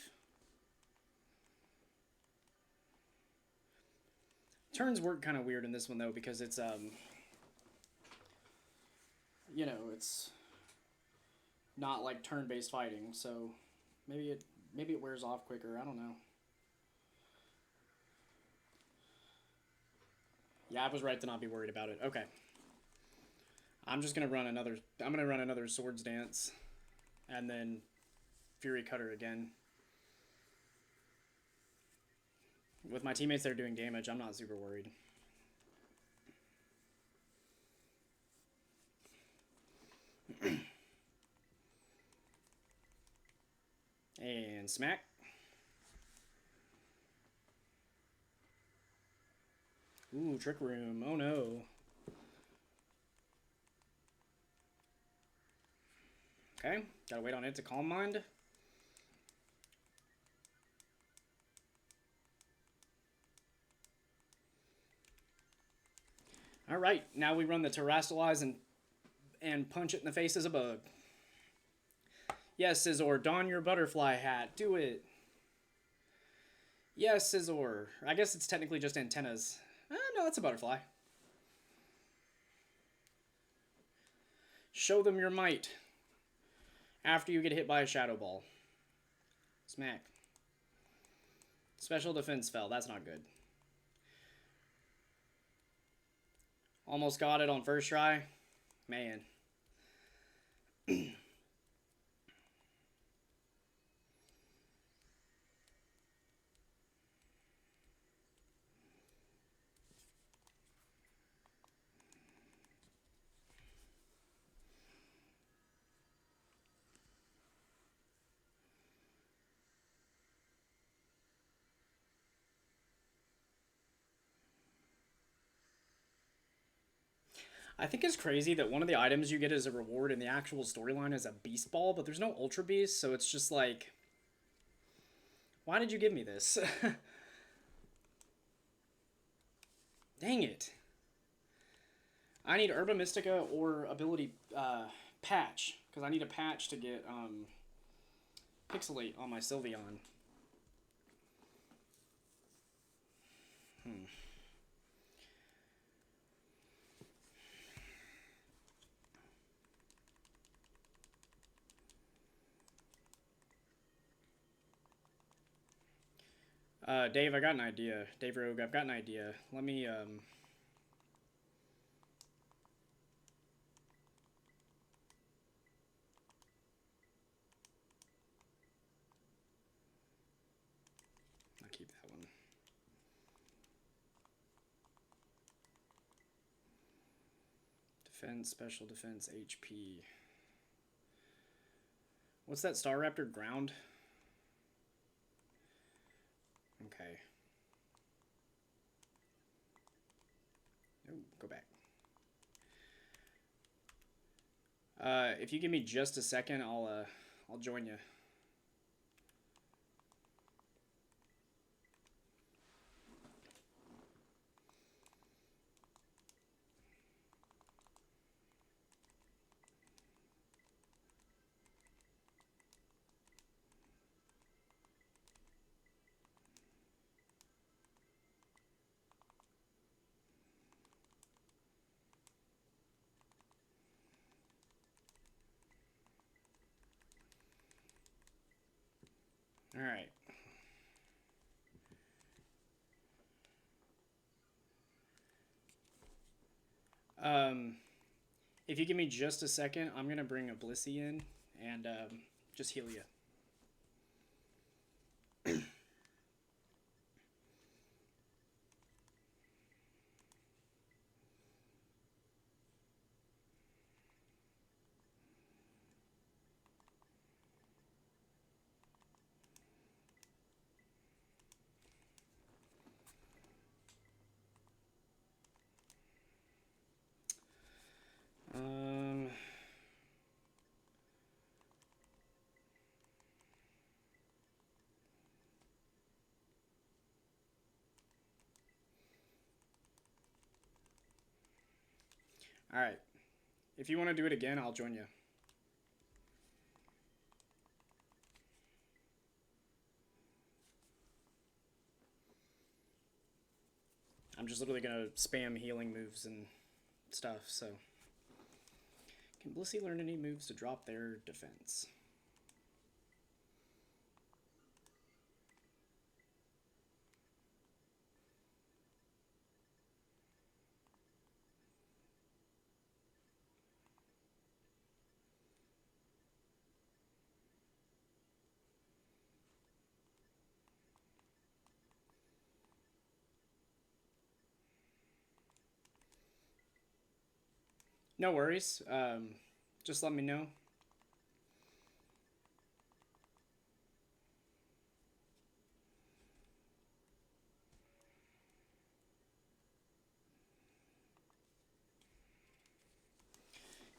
Turns work kind of weird in this one, though, because it's, you know, it's not like turn-based fighting, so maybe it wears off quicker. I don't know. Yeah, I was right to not be worried about it. Okay. I'm just gonna run another Swords Dance, and then Fury Cutter again. With my teammates that are doing damage, I'm not super worried. And smack. Ooh, Trick Room. Oh no. Okay, gotta wait on it to Calm Mind. Alright, now we run the Terrasilize and punch it in the face as a bug. Yes, Scizor, don your butterfly hat. Do it. Yes, Scizor. I guess it's technically just antennas. No, it's a butterfly. Show them your might. After you get hit by a Shadow Ball. Smack. Special defense fell. That's not good. Almost got it on first try. Man. I think it's crazy that one of the items you get as a reward in the actual storyline is a beast ball, but there's no ultra beast, so it's just like, why did you give me this? Dang it. I need Herba Mystica or ability patch, because I need a patch to get Pixelate on my Sylveon. Dave, I got an idea. Dave Rogue, I've got an idea. Let me, I'll keep that one. Defense, special defense, HP. What's that Staraptor? Ground? Okay. Oh, go back. If you give me just a second, I'll join you. All right. If you give me just a second, I'm gonna bring a Blissey in and just heal you. Um, all right. If you want to do it again, I'll join you. I'm just literally gonna spam healing moves and stuff, so. Can Blissey learn any moves to drop their defense? No worries. Just let me know.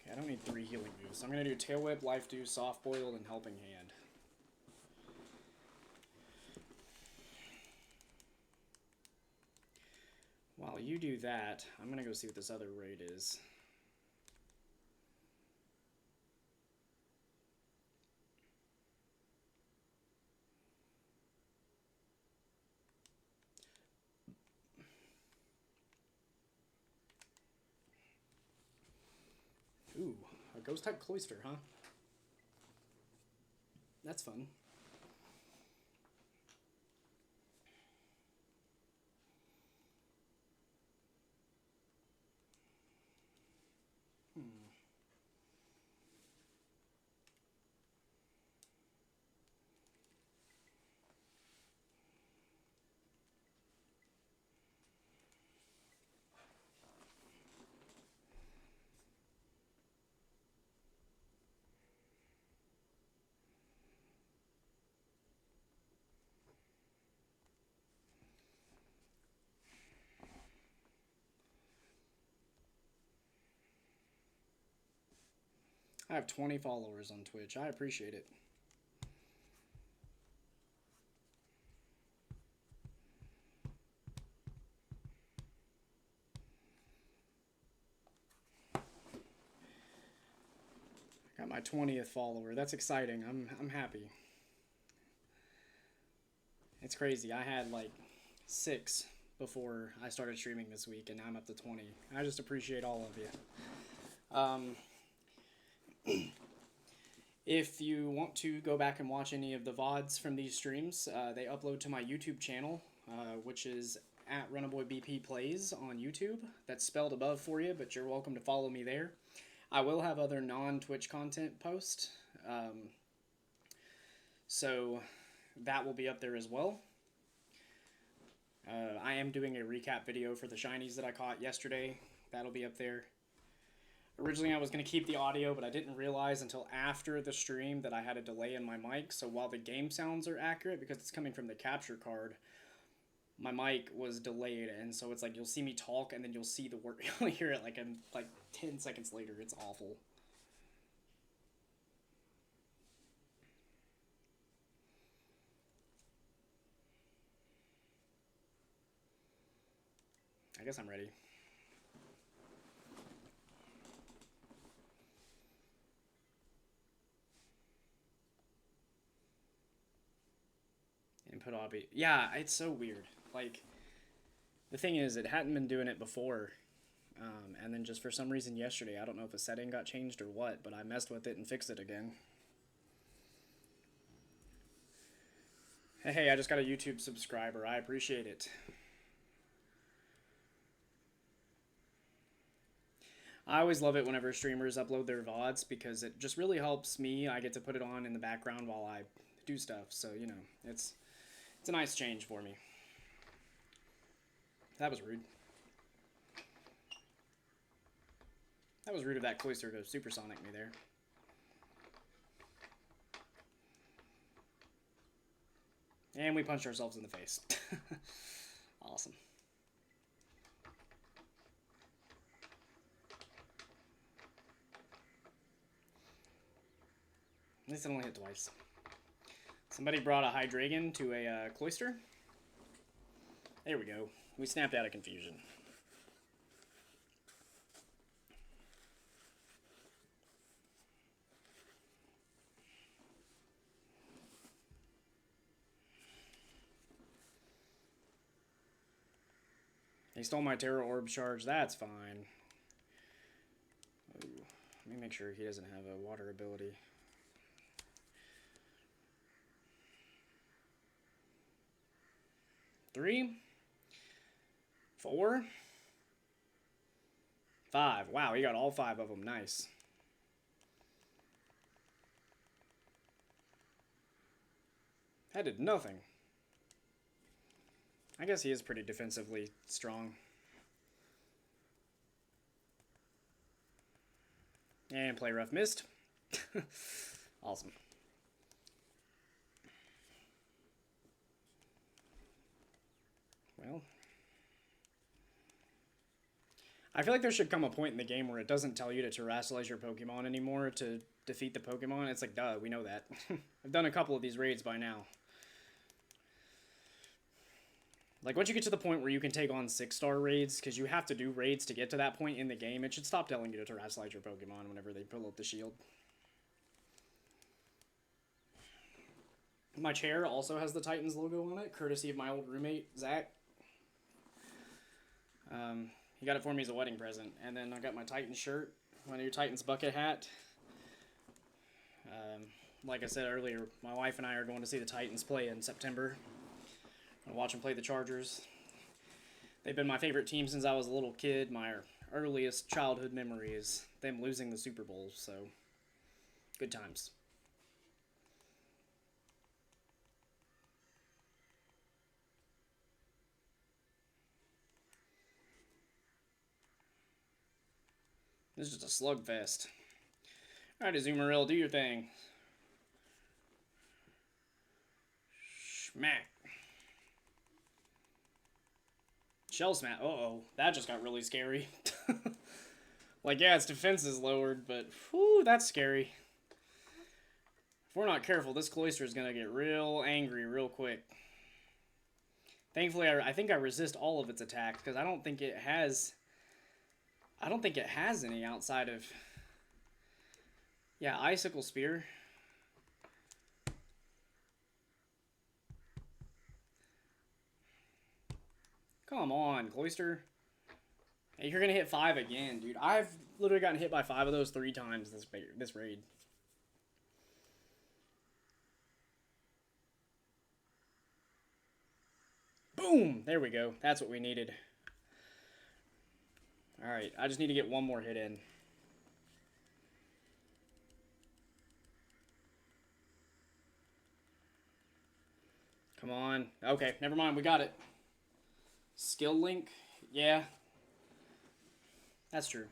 Okay, I don't need 3 healing moves. So I'm gonna do Tail Whip, Life Dew, Soft Boiled, and Helping Hand. While you do that, I'm gonna go see what this other raid is. Ooh, a ghost type Cloyster, huh? That's fun. I have 20 followers on Twitch. I appreciate it. Got my 20th follower. That's exciting. I'm happy. It's crazy. I had like 6 before I started streaming this week, and now I'm up to 20. I just appreciate all of you. If you want to go back and watch any of the VODs from these streams, they upload to my YouTube channel, which is at RunaboyBP Plays on YouTube. That's spelled above for you, but you're welcome to follow me there. I will have other non-Twitch content posts, so that will be up there as well. I am doing a recap video for the shinies that I caught yesterday. That'll be up there. Originally, I was going to keep the audio, but I didn't realize until after the stream that I had a delay in my mic. So while the game sounds are accurate, because it's coming from the capture card, my mic was delayed, and so it's like you'll see me talk, and then you'll see the word. You'll hear it like 10 seconds later. It's awful. I guess I'm ready. Input obby. Yeah, it's so weird. Like, the thing is, it hadn't been doing it before. And then just for some reason yesterday, I don't know if a setting got changed or what, but I messed with it and fixed it again. Hey, I just got a YouTube subscriber. I appreciate it. I always love it whenever streamers upload their VODs because it just really helps me. I get to put it on in the background while I do stuff. So, you know, it's a nice change for me. That was rude. That was rude of that Cloyster to supersonic me there. And we punched ourselves in the face. Awesome. At least it only hit twice. Somebody brought a Hydreigon to a Cloyster. There we go. We snapped out of confusion. He stole my Terra Orb charge. That's fine. Ooh, let me make sure he doesn't have a water ability. Three, 4, 5. Wow, he got all 5 of them. Nice. That did nothing. I guess he is pretty defensively strong. And play rough missed. Awesome. Well, I feel like there should come a point in the game where it doesn't tell you to terrestrialize your Pokemon anymore to defeat the Pokemon. It's like, duh, we know that. I've done a couple of these raids by now. Like, once you get to the point where you can take on 6-star raids, because you have to do raids to get to that point in the game, it should stop telling you to terrestrialize your Pokemon whenever they pull up the shield. My chair also has the Titans logo on it, courtesy of my old roommate, Zach. He got it for me as a wedding present. And then I got my Titans shirt, my new Titans bucket hat. Like I said earlier, my wife and I are going to see the Titans play in September. I watch them play the Chargers. They've been my favorite team since I was a little kid. My earliest childhood memory is them losing the Super Bowl, so good times. This is just a slugfest. Alright, Azumarill, do your thing. Schmack. Shell smack. Uh-oh. That just got really scary. Like, yeah, its defense is lowered, but whew, that's scary. If we're not careful, this Cloyster is gonna get real angry real quick. Thankfully, I think I resist all of its attacks because I don't think it has. I don't think it has any outside of. Yeah, Icicle Spear. Come on, Cloyster. Hey, you're gonna hit 5 again, dude. I've literally gotten hit by 5 of those 3 times this raid. Boom! There we go. That's what we needed. Alright, I just need to get one more hit in. Come on. Okay, never mind. We got it. Skill link? Yeah. That's true.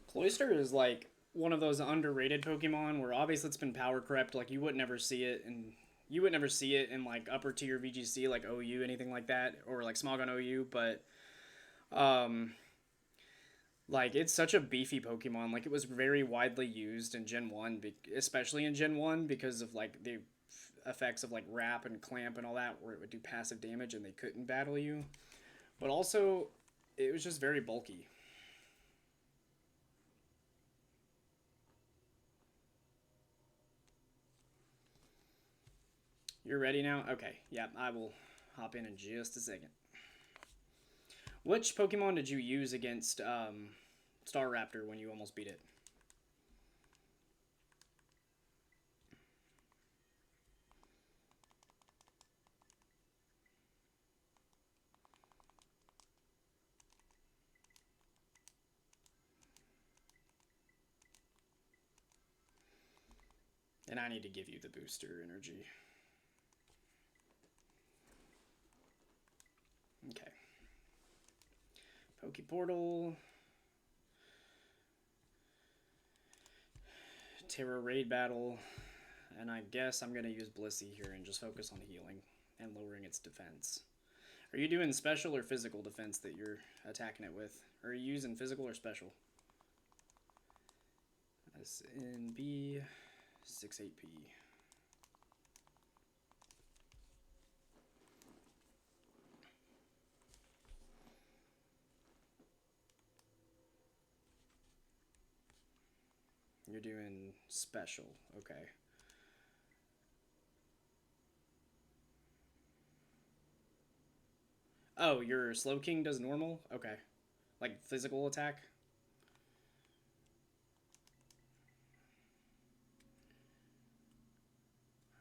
Cloyster is like one of those underrated Pokemon where obviously it's been power crept. Like you would never see it, and you would never see it in like upper tier VGC like OU, anything like that, or like Smogon OU. But like it's such a beefy Pokemon. Like it was very widely used in Gen 1, especially in Gen 1 because of like the effects of like Wrap and Clamp and all that, where it would do passive damage and they couldn't battle you. But also, it was just very bulky. You're ready now? Okay, yeah, I will hop in just a second. Which Pokemon did you use against Staraptor when you almost beat it? And I need to give you the booster energy. Okay. Pokeportal. Terra Raid Battle. And I guess I'm going to use Blissey here and just focus on healing and lowering its defense. Are you doing special or physical defense that you're attacking it with? Or are you using physical or special? SNB 6-8P. You're doing special, okay. Oh, your Slowking does normal? Okay. Like physical attack?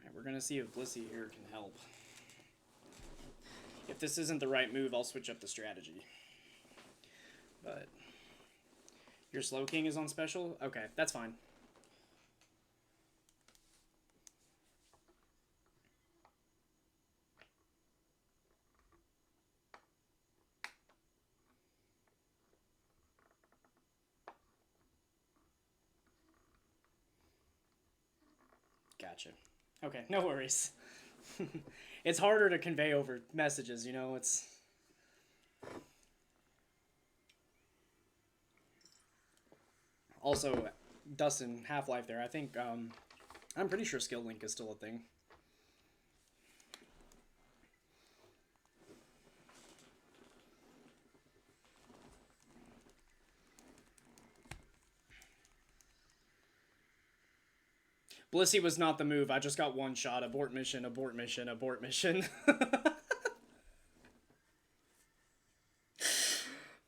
Alright, we're gonna see if Blissey here can help. If this isn't the right move, I'll switch up the strategy. But your Slowking is on special? Okay, that's fine. Gotcha. Okay, no worries. It's harder to convey over messages, you know, it's... Also, Dustin, Half-Life there, I think, I'm pretty sure Skill Link is still a thing. Blissey was not the move. I just got one shot. Abort mission, abort mission, abort mission.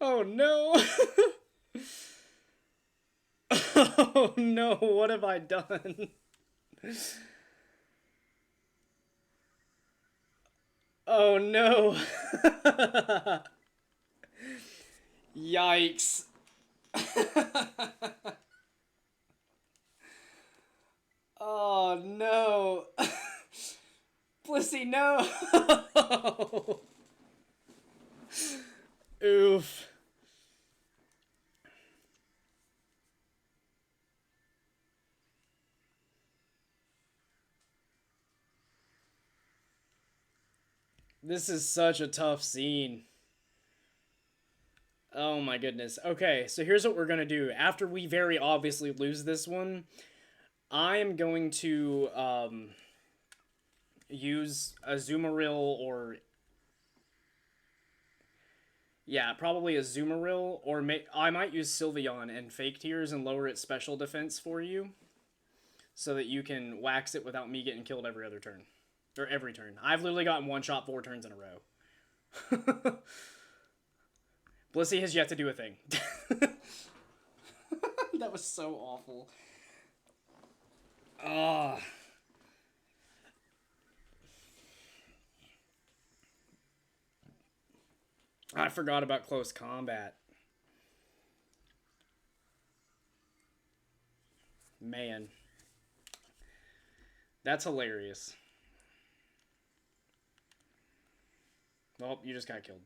Oh no. Oh no, what have I done? Oh no. Yikes. Oh no. Blissey, no. Oof. This is such a tough scene. Oh my goodness. Okay, so here's what we're gonna do. After we very obviously lose this one, I am going to use a Zoomeril or yeah, probably a Zoomeril or I might use Sylveon and Fake Tears and lower its special defense for you, so that you can wax it without me getting killed every other turn or every turn. I've literally gotten one shot 4 turns in a row. Blissey has yet to do a thing. That was so awful. Ah. I forgot about close combat. Man. That's hilarious. Well, you just got killed.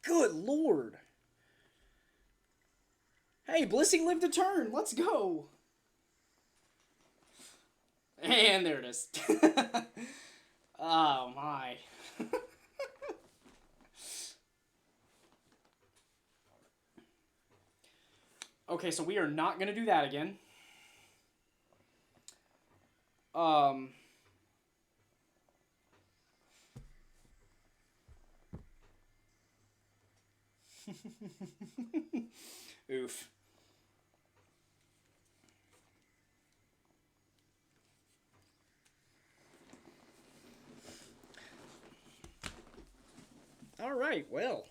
Good lord. Hey, Blissey lived a turn. Let's go. And there it is. Oh my. Okay, so we are not going to do that again. Oof. All right, well,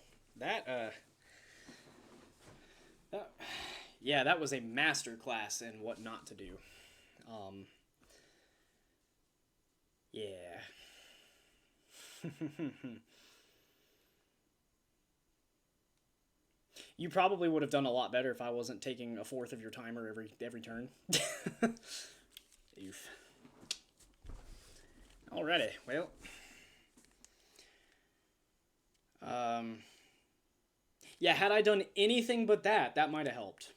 yeah, that was a master class in what not to do. Yeah. You probably would have done a lot better if I wasn't taking a fourth of your timer every turn. Oof. Alrighty, well. Yeah, had I done anything but that, that might have helped.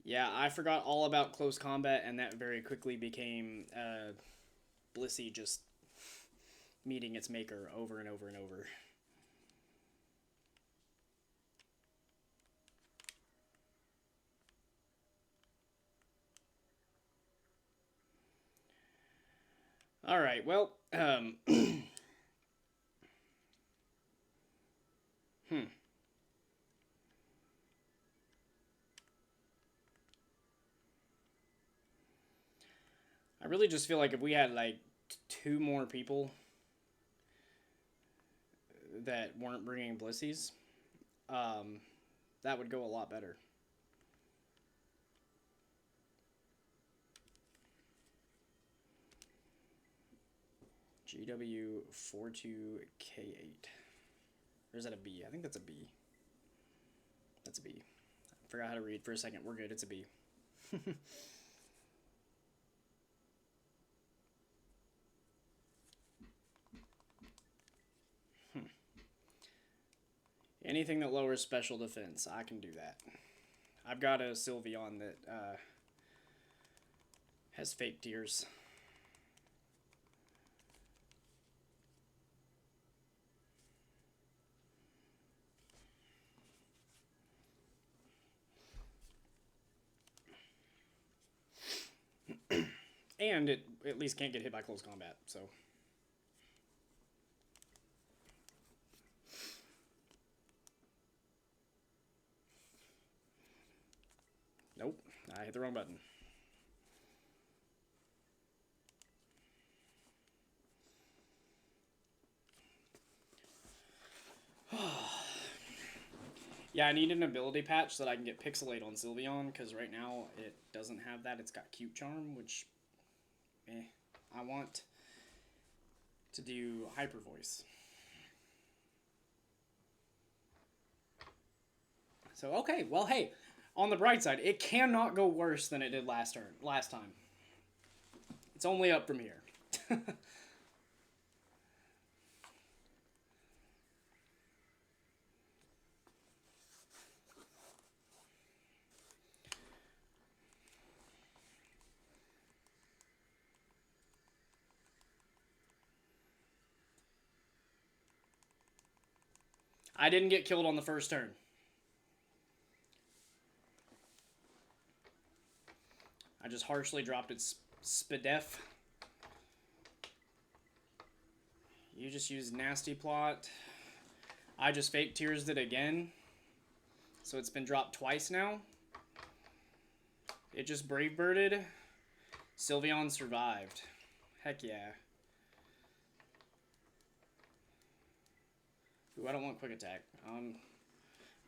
Yeah, I forgot all about close combat, and that very quickly became Blissey just meeting its maker over and over and over. All right, well, I really just feel like if we had like 2 more people that weren't bringing Blissies, that would go a lot better. GW42K8. Or is that a B? I think that's a B. That's a B. I forgot how to read for a second. We're good. It's a B. Anything that lowers special defense, I can do that. I've got a Sylveon that has Fake Tears. And it at least can't get hit by close combat, so. Nope, I hit the wrong button. Yeah, I need an ability patch so that I can get Pixelate on Sylveon, because right now it doesn't have that. It's got Cute Charm, which, I want to do Hyper Voice. So, okay, well, hey, on the bright side, it cannot go worse than it did last time. It's only up from here. I didn't get killed on the first turn. I just harshly dropped its Spadef. You just used Nasty Plot. I just Fake Tears it again. So it's been dropped twice now. It just Brave Birded. Sylveon survived. Heck yeah. Ooh, I don't want Quick Attack. I'm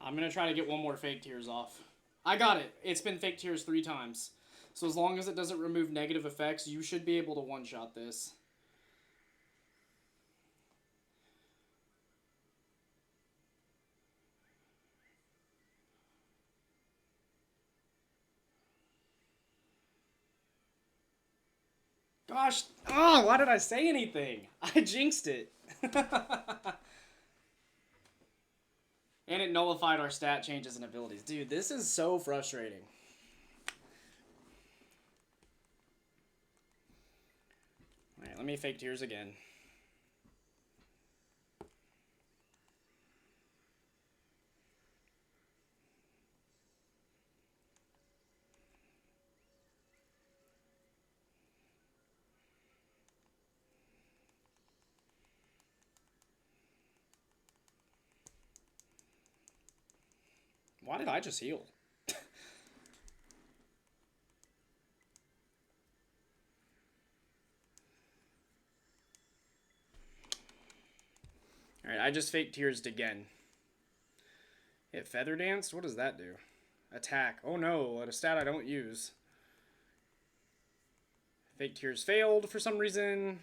going to try to get one more Fake Tears off. I got it. It's been Fake Tears 3 times. So as long as it doesn't remove negative effects, you should be able to one-shot this. Gosh, oh, why did I say anything? I jinxed it. And it nullified our stat changes and abilities. Dude, this is so frustrating. Alright, let me Fake Tears again. Why did I just heal? Alright, I just Fake Tears again. Hit Feather Dance? What does that do? Attack. Oh no, a stat I don't use. Fake Tears failed for some reason.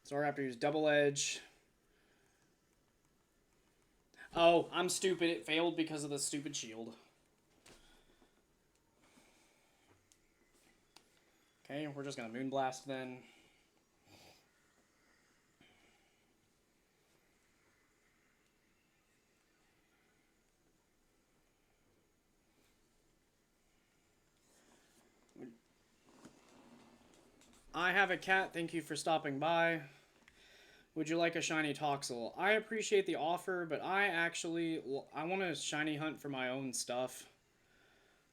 So I have to use Double Edge. Oh, I'm stupid. It failed because of the stupid shield. Okay, we're just going to Moonblast then. I have a cat. Thank you for stopping by. Would you like a shiny Toxel? I appreciate the offer, but I want to shiny hunt for my own stuff.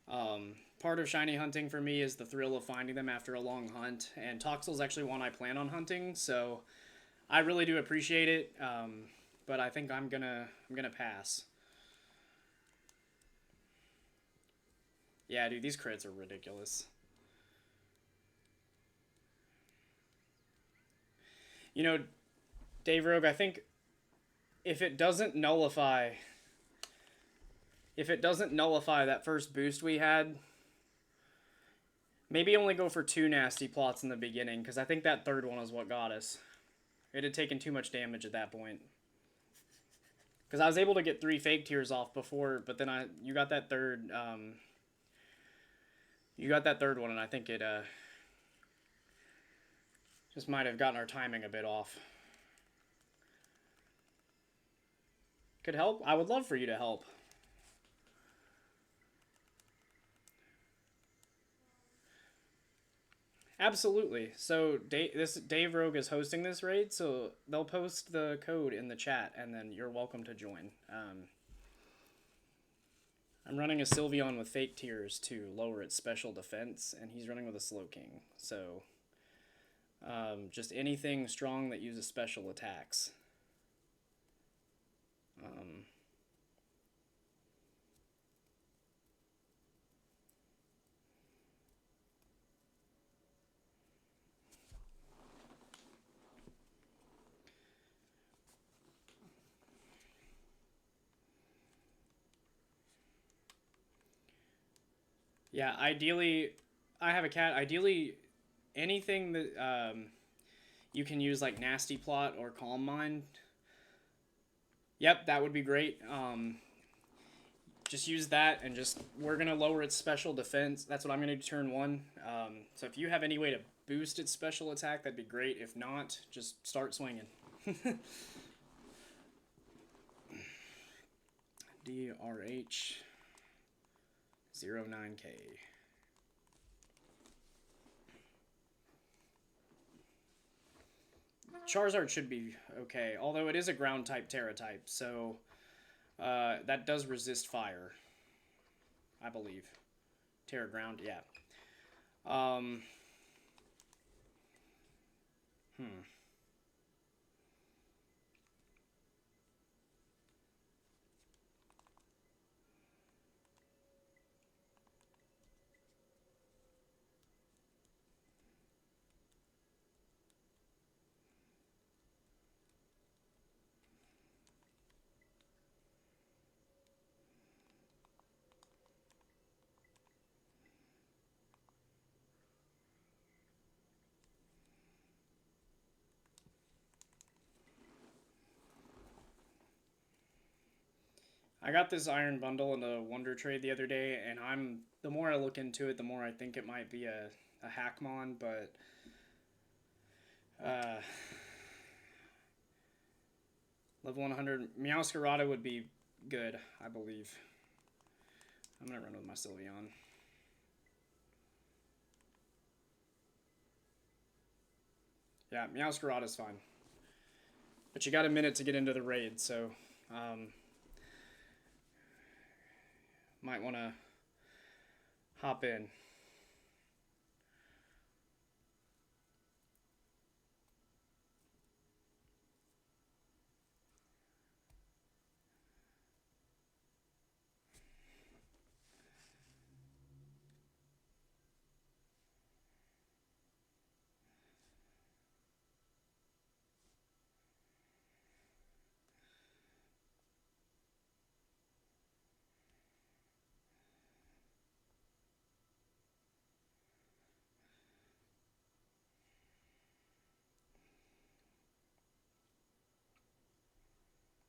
Part of shiny hunting for me is the thrill of finding them after a long hunt, and Toxel's actually one I plan on hunting, so I really do appreciate it, but I think I'm gonna pass. Yeah, dude, these crits are ridiculous. You know, Dave Rogue, I think if it doesn't nullify that first boost we had, maybe only go for 2 Nasty Plots in the beginning, because I think that third one is what got us. It had taken too much damage at that point. Because I was able to get 3 Fake Tears off before, but then you got that third one, and I think it just might have gotten our timing a bit off. Could help? I would love for you to help. Absolutely. So Dave Rogue is hosting this raid, so they'll post the code in the chat, and then you're welcome to join. I'm running a Sylveon with Fake Tears to lower its special defense, and he's running with a Slowking. So just anything strong that uses special attacks. Yeah, ideally, I have a cat. Ideally, anything that you can use like Nasty Plot or Calm Mind. Yep, that would be great. Just use that, and we're going to lower its special defense. That's what I'm going to do turn 1. So if you have any way to boost its special attack, that'd be great. If not, just start swinging. DRH 09K. Charizard should be okay, although it is a ground type Terra type, so that does resist fire, I believe. Terra ground, yeah. Um, hmm. I got this iron bundle in a Wonder Trade the other day, and the more I look into it, the more I think it might be a Hackmon, but uh, level 100 Meowscarada would be good, I believe. I'm gonna run with my Sylveon. Yeah, Meowscarada's fine, but you got a minute to get into the raid, so might want to hop in.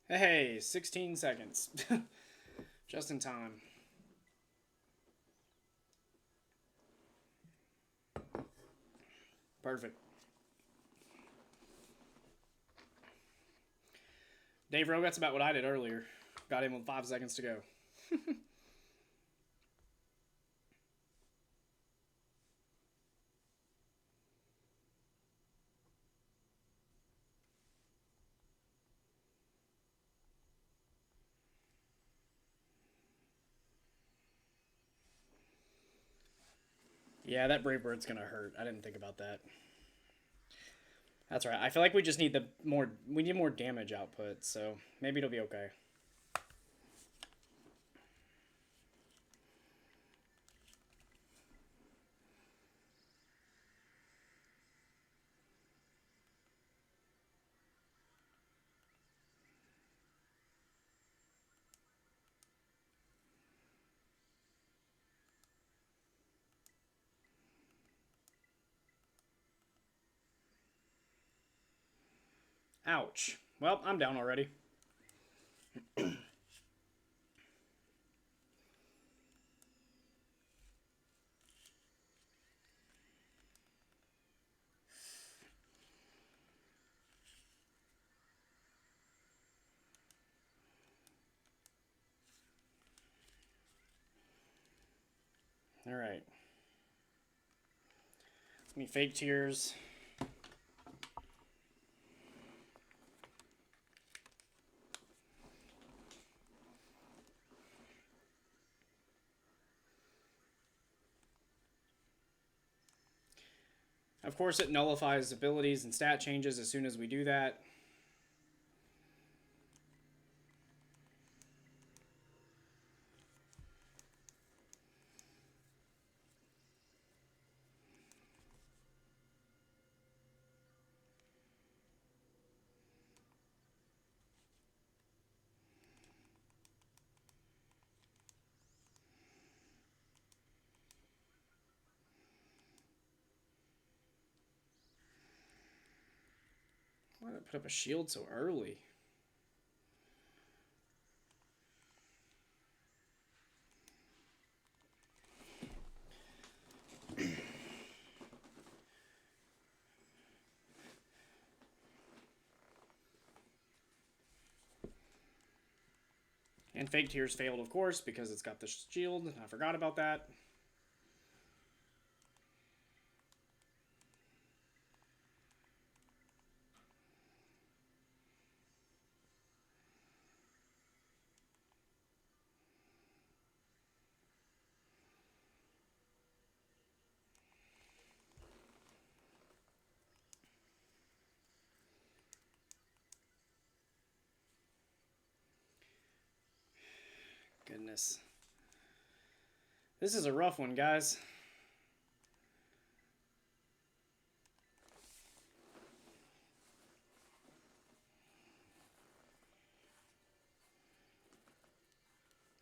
Hey, 16 seconds. Just in time. Perfect. Dave Rogat's about what I did earlier. Got him with 5 seconds to go. Yeah, that Brave Bird's gonna hurt. I didn't think about that. That's right. I feel like we just need we need more damage output, so maybe it'll be okay. Ouch. Well, I'm down already. Alright. Let me fake tears. Of course, it nullifies abilities and stat changes as soon as we do that. Why did I put up a shield so early? And Fake Tears failed, of course, because it's got the shield. I forgot about that. Goodness. This is a rough one, guys.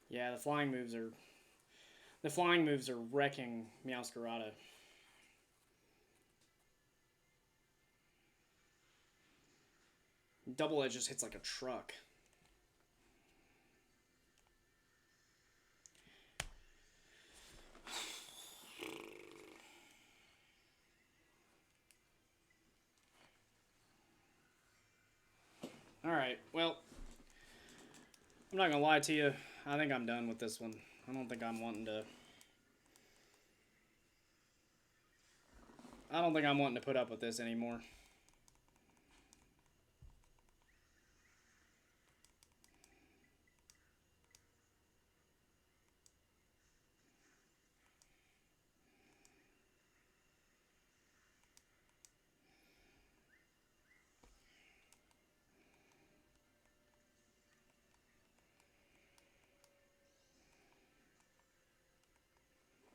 Yeah, the flying moves are wrecking Meowscarada. Double Edge just hits like a truck. Alright, well, I'm not gonna lie to you. I think I'm done with this one. I don't think I'm wanting to... I don't think I'm wanting to put up with this anymore.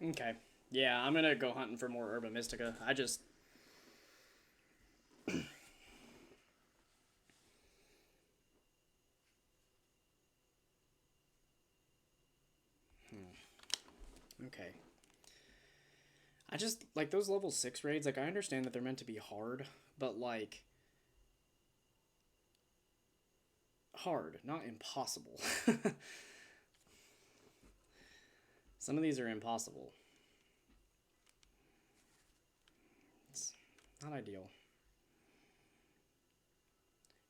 Okay. Yeah, I'm gonna go hunting for more Herba Mystica. I just... Okay. I just, like, those level 6 raids, like, I understand that they're meant to be hard, but, like... hard, not impossible. Some of these are impossible. It's not ideal.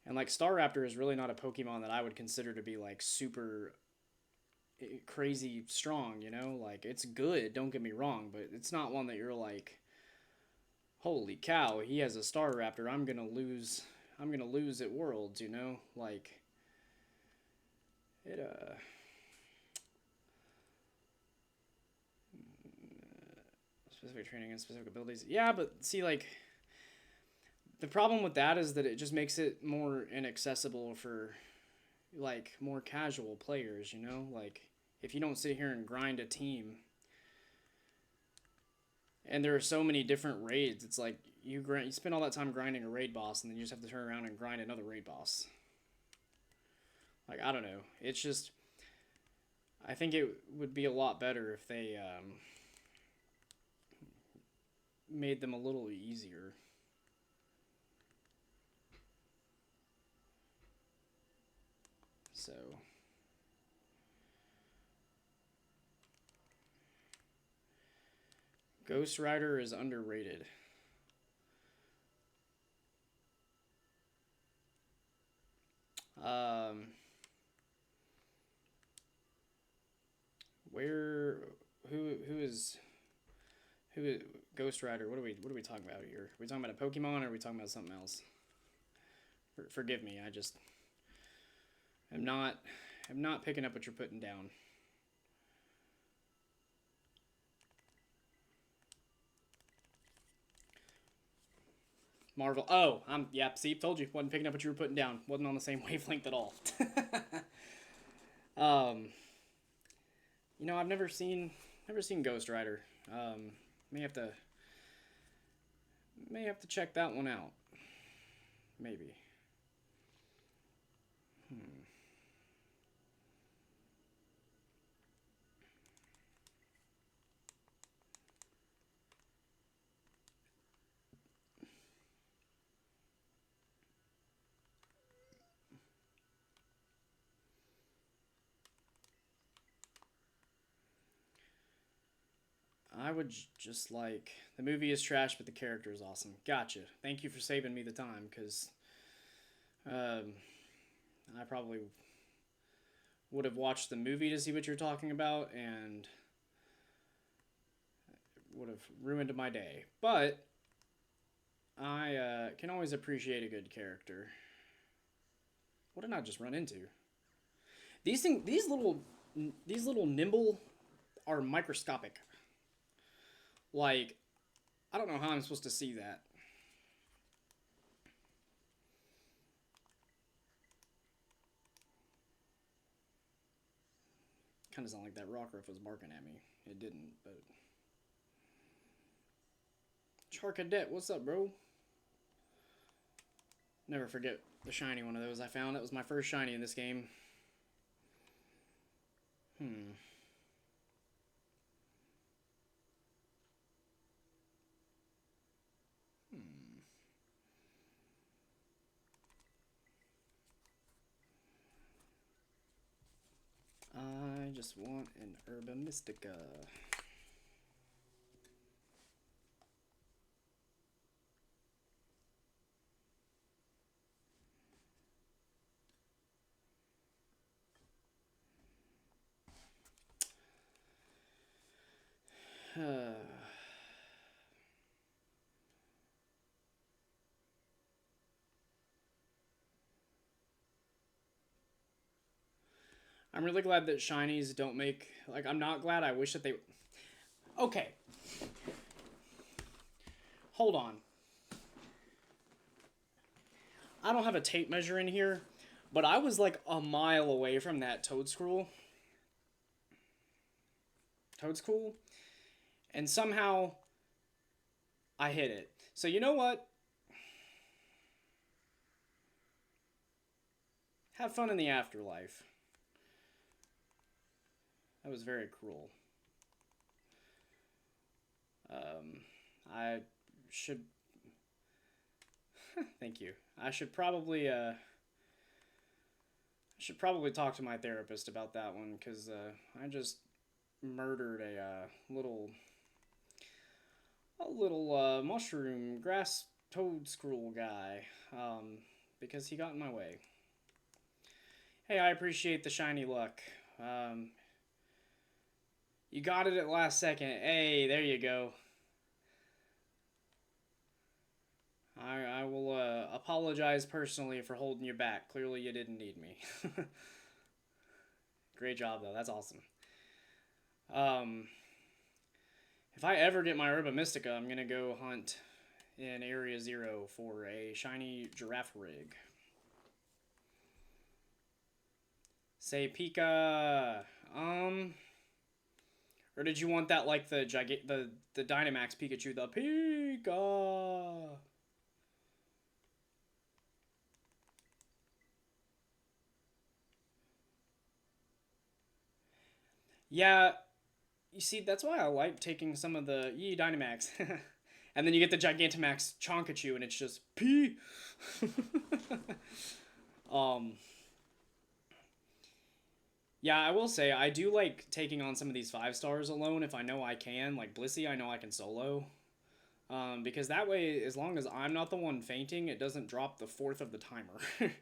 And, like, Staraptor is really not a Pokemon that I would consider to be, like, super crazy strong, you know? Like, it's good, don't get me wrong, but it's not one that you're like, holy cow, he has a Staraptor, I'm gonna lose at Worlds, you know? Like, it, specific training and specific abilities. Yeah, but see, like, the problem with that is that it just makes it more inaccessible for, like, more casual players, you know? Like, if you don't sit here and grind a team, and there are so many different raids, it's like, you spend all that time grinding a raid boss, and then you just have to turn around and grind another raid boss. Like, I don't know. It's just, I think it would be a lot better if they made them a little easier. So... Ghost Rider is underrated. Where, who is Ghost Rider? What are we talking about here? Are we talking about a Pokemon or are we talking about something else? Forgive me, I just am not picking up what you're putting down. Marvel. Oh, yeah, see, told you. Wasn't picking up what you were putting down. Wasn't on the same wavelength at all. You know, I've never seen Ghost Rider. May have to check that one out. Maybe. I would just like... The movie is trash, but the character is awesome. Gotcha. Thank you for saving me the time, because I probably would have watched the movie to see what you're talking about, and would have ruined my day. But I can always appreciate a good character. What did I just run into? These little nimble are microscopic. Like, I don't know how I'm supposed to see that. Kind of sounded like that Rockruff was barking at me. It didn't, but... Charcadet, what's up, bro? Never forget the shiny one of those I found. That was my first shiny in this game. I just want an Herba Mystica. I'm really glad that shinies don't make... Like, I'm not glad. I wish that they... Okay. Hold on. I don't have a tape measure in here, but I was like a mile away from that Toedscool. And somehow I hit it. So you know what? Have fun in the afterlife. That was very cruel. I should... Thank you. I should probably talk to my therapist about that one, because I just murdered a little mushroom grass Toedscool guy, because he got in my way. Hey, I appreciate the shiny luck. You got it at last second. Hey, there you go. I will apologize personally for holding you back. Clearly you didn't need me. Great job, though. That's awesome. If I ever get my Herba Mystica, I'm going to go hunt in Area 0 for a shiny Girafarig. Say Pika. Or did you want that like the Dynamax Pikachu? The Pika. Yeah, you see, that's why I like taking some of the Dynamax. And then you get the Gigantamax Chonkachu, and it's just P. Yeah, I will say, I do like taking on some of these 5-stars alone if I know I can. Like Blissey, I know I can solo. Because that way, as long as I'm not the one fainting, it doesn't drop the 4th of the timer.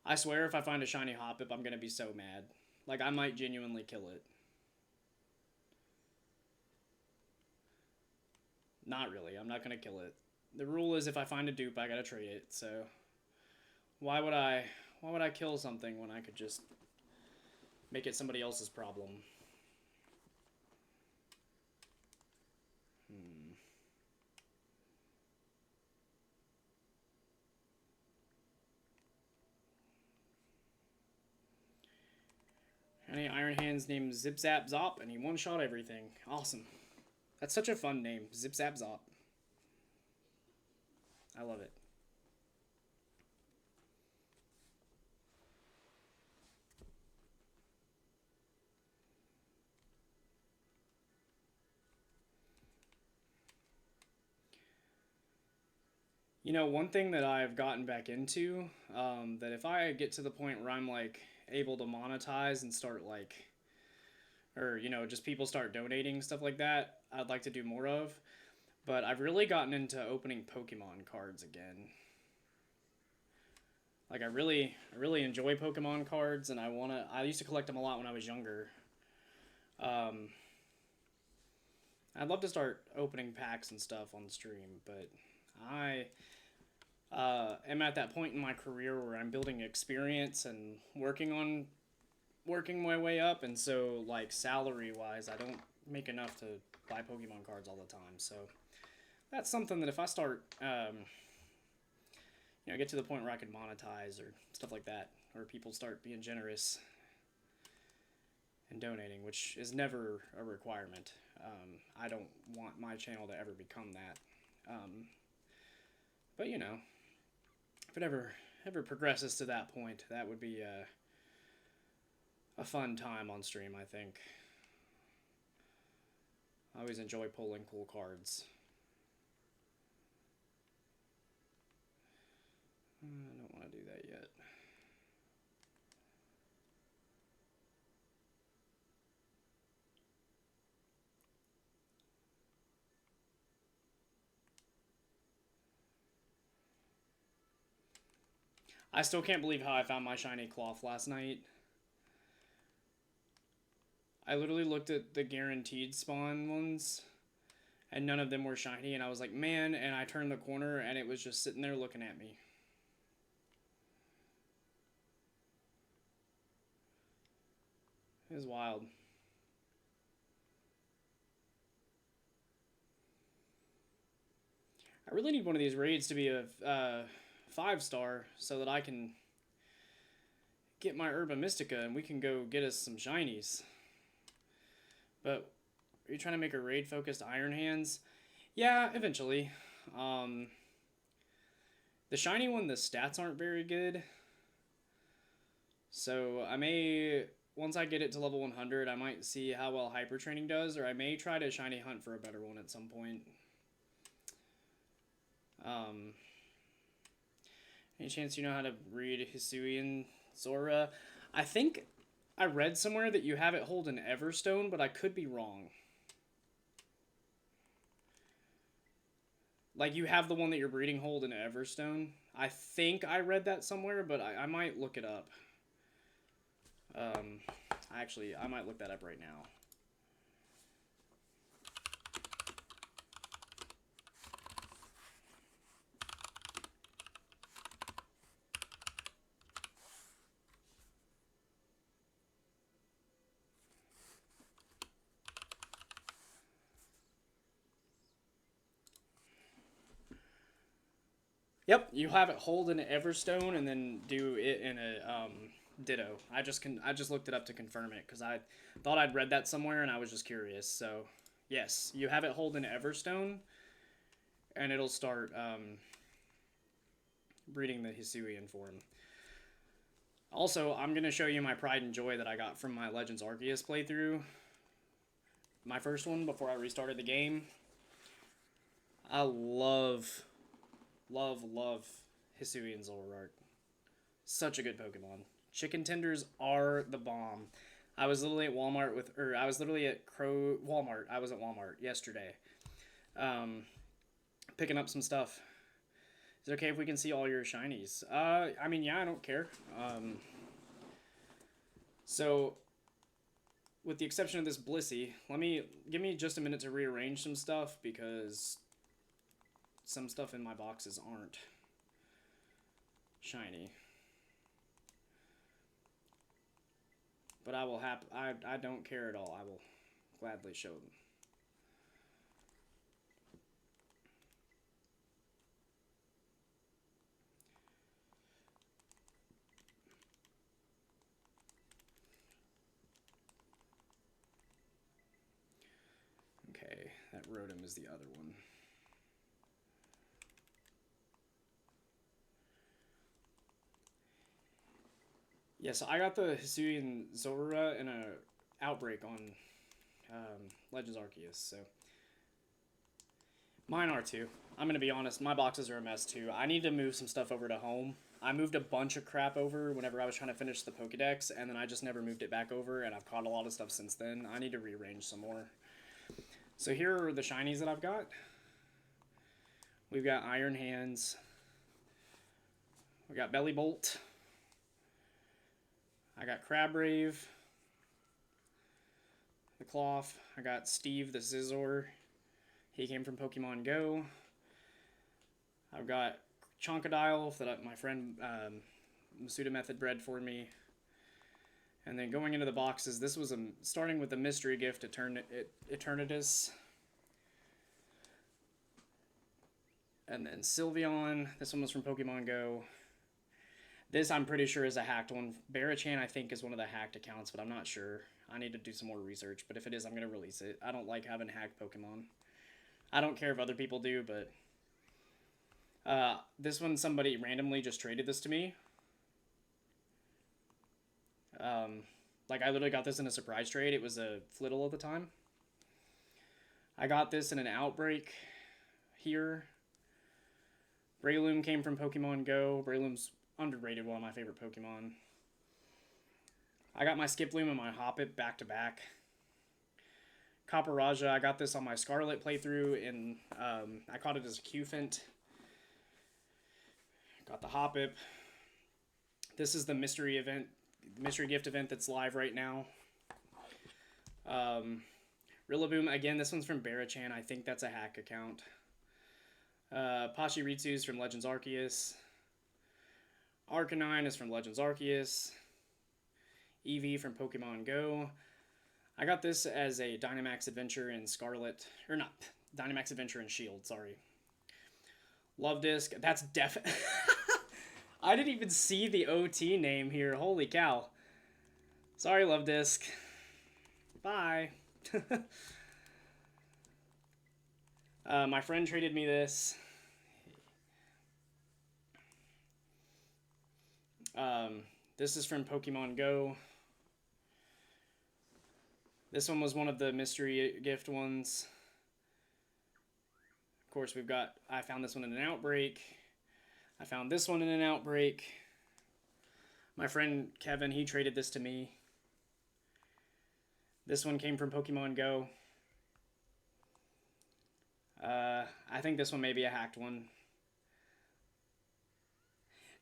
I swear if I find a shiny Hoppip, I'm going to be so mad. Like, I might genuinely kill it. Not really. I'm not going to kill it. The rule is if I find a dupe, I got to trade it. So, why would I kill something when I could just make it somebody else's problem? Any Iron Hands named Zip Zap Zop, and he one-shot everything. Awesome. That's such a fun name. Zip Zap Zop. I love it. You know, one thing that I've gotten back into, that if I get to the point where I'm, like, able to monetize and start, like, or, you know, just people start donating, stuff like that, I'd like to do more of. But I've really gotten into opening Pokemon cards again. Like, I really enjoy Pokemon cards, and I used to collect them a lot when I was younger. I'd love to start opening packs and stuff on stream, but I am at that point in my career where I'm building experience and working my way up, and so, like, salary-wise, I don't make enough to buy Pokemon cards all the time, so that's something that if I start, get to the point where I could monetize or stuff like that, or people start being generous and donating, which is never a requirement. I don't want my channel to ever become that. But if it ever progresses to that point, that would be a fun time on stream, I think. I always enjoy pulling cool cards. I don't want to do that yet. I still can't believe how I found my shiny cloth last night. I literally looked at the guaranteed spawn ones, and none of them were shiny, and I was like, man, and I turned the corner, and it was just sitting there looking at me. It was wild. I really need one of these raids to be a 5-star so that I can get my Herba Mystica and we can go get us some shinies. But are you trying to make a raid focused Iron Hands? Yeah, eventually. The shiny one, the stats aren't very good. So I may, once I get it to level 100, I might see how well Hyper Training does, or I may try to shiny hunt for a better one at some point. Any chance you know how to read Hisuian Zora? I think I read somewhere that you have it hold an Everstone, but I could be wrong. Like, you have the one that you're breeding hold in Everstone. I think I read that somewhere, but I might look it up. Actually, I might look that up right now. Yep, you have it hold in an Everstone and then do it in a Ditto. I just looked it up to confirm it because I thought I'd read that somewhere and I was just curious. So, yes, you have it hold in Everstone, and it'll start breeding the Hisuian form. Also, I'm going to show you my pride and joy that I got from my Legends Arceus playthrough. My first one before I restarted the game. I love Hisuian Zoroark. Such a good Pokemon. Chicken tenders are the bomb. I was literally at Walmart I was literally at Walmart. I was at Walmart yesterday. Picking up some stuff. Is it okay if we can see all your shinies? I mean, yeah, I don't care. So, with the exception of this Blissey, give me just a minute to rearrange some stuff because some stuff in my boxes aren't shiny. But I will I don't care at all. I will gladly show them. Okay, that Rotom is the other one. Yeah, so I got the Hisuian Zora in a outbreak on Legends Arceus, so mine are too. I'm gonna be honest, my boxes are a mess too. I need to move some stuff over to home. I moved a bunch of crap over whenever I was trying to finish the Pokedex, and then I just never moved it back over, and I've caught a lot of stuff since then. I need to rearrange some more. So here are the shinies that I've got. We've got Iron Hands. We got Bellibolt. I got Krabrave, the Cloth. I got Steve the Scizor. He came from Pokemon Go. I've got Chonkadile that my friend Masuda Method bred for me. And then going into the boxes, this was starting with a mystery gift, Eternatus. And then Sylveon. This one was from Pokemon Go. This I'm pretty sure is a hacked one. Barachan I think is one of the hacked accounts, but I'm not sure. I need to do some more research, but if it is, I'm going to release it. I don't like having hacked Pokemon. I don't care if other people do, but... this one, somebody randomly just traded this to me. Like, I literally got this in a surprise trade. It was a Flittle at the time. I got this in an Outbreak here. Breloom came from Pokemon Go. Breloom's underrated, one of my favorite Pokemon. I got my Skiploom and my Hoppip back-to-back. Copperajah, I got this on my Scarlet playthrough, and I caught it as a Cufant. Got the Hoppip. This is the mystery event, mystery gift event that's live right now. Rillaboom, again, this one's from Barachan. I think that's a hack account. Pachirizu's from Legends Arceus. Arcanine is from Legends Arceus. Eevee from Pokemon Go. I got this as a Dynamax Adventure in Scarlet. Or not, Dynamax Adventure in Shield, sorry. Luvdisc, that's I didn't even see the OT name here. Holy cow. Sorry, Luvdisc. Bye. My friend traded me this. This is from Pokemon Go. This one was one of the mystery gift ones. Of course, I found this one in an Outbreak. I found this one in an Outbreak. My friend Kevin, he traded this to me. This one came from Pokemon Go. I think this one may be a hacked one.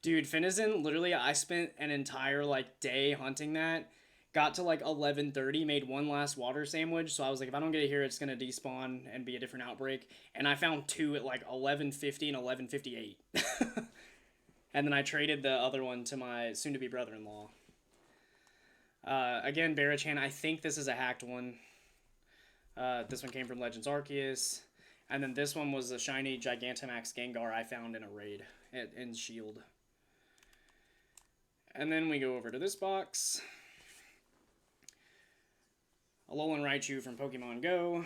Dude, Finizen, literally, I spent an entire, day hunting that. Got to, 11:30, made one last water sandwich, so I was like, if I don't get it here, it's going to despawn and be a different Outbreak. And I found two at, 11:50 and 11:58. And then I traded the other one to my soon-to-be brother-in-law. Again, Barachan, I think this is a hacked one. This one came from Legends Arceus. And then this one was a shiny Gigantamax Gengar I found in a raid in Shield. And then we go over to this box. Alolan Raichu from Pokemon Go.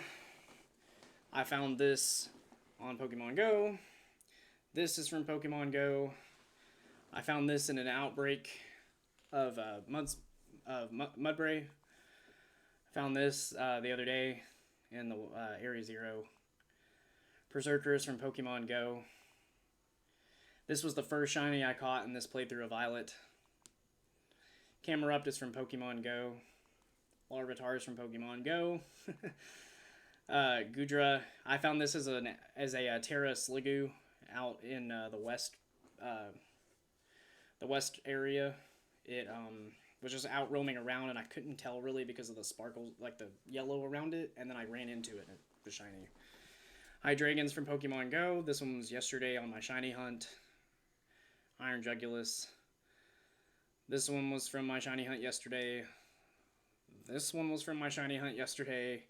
I found this on Pokemon Go. This is from Pokemon Go. I found this in an Outbreak of Mudbray. Found this the other day in the Area Zero. Berserkers from Pokemon Go. This was the first shiny I caught in this playthrough of Violet. Camerupt is from Pokemon Go. Larvitar is from Pokemon Go. Goodra, I found this as a Terra Sliggoo out in the west area. It was just out roaming around, and I couldn't tell really because of the sparkles, the yellow around it, and then I ran into it and it was shiny. Hydreigon's from Pokemon Go. This one was yesterday on my shiny hunt. Iron Jugulus. This one was from my shiny hunt yesterday. This one was from my shiny hunt yesterday.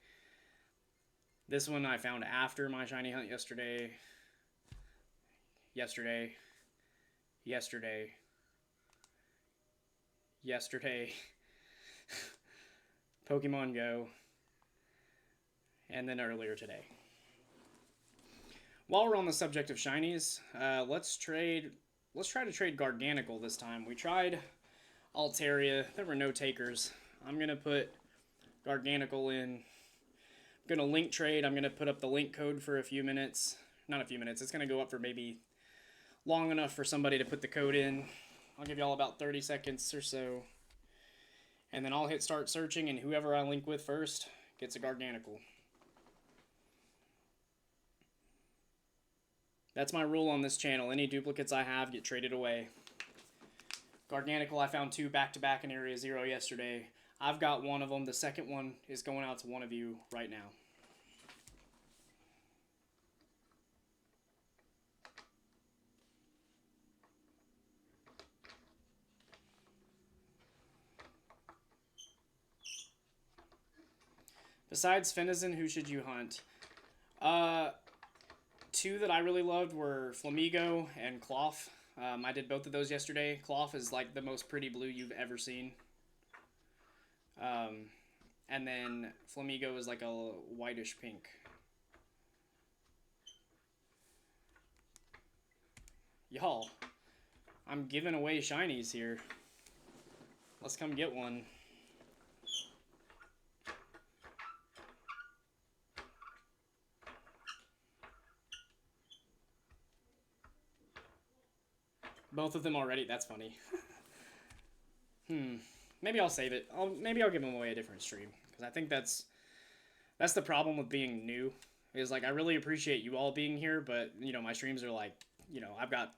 This one I found after my shiny hunt yesterday. Yesterday. Pokemon Go. And then earlier today. While we're on the subject of shinies, let's try to trade Garganacl this time. We tried Altaria. There were no takers. I'm going to put Garganacl in. I'm going to link trade. I'm going to put up the link code for a few minutes. Not a few minutes. It's going to go up for maybe long enough for somebody to put the code in. I'll give y'all about 30 seconds or so. And then I'll hit start searching, and whoever I link with first gets a Garganacl. That's my rule on this channel. Any duplicates I have get traded away. Garganacl, I found two back-to-back in Area Zero yesterday. I've got one of them. The second one is going out to one of you right now. Besides Finizen, who should you hunt? two that I really loved were Flamigo and Cloth. I did both of those yesterday. Cloth is like the most pretty blue you've ever seen. And then Flamigo is like a whitish pink. Y'all, I'm giving away shinies here. Let's come get one. Both of them already? That's funny. Maybe I'll save it. Maybe I'll give them away a different stream. Because I think that's the problem with being new. Is like, I really appreciate you all being here, but, you know, my streams are like, you know, I've got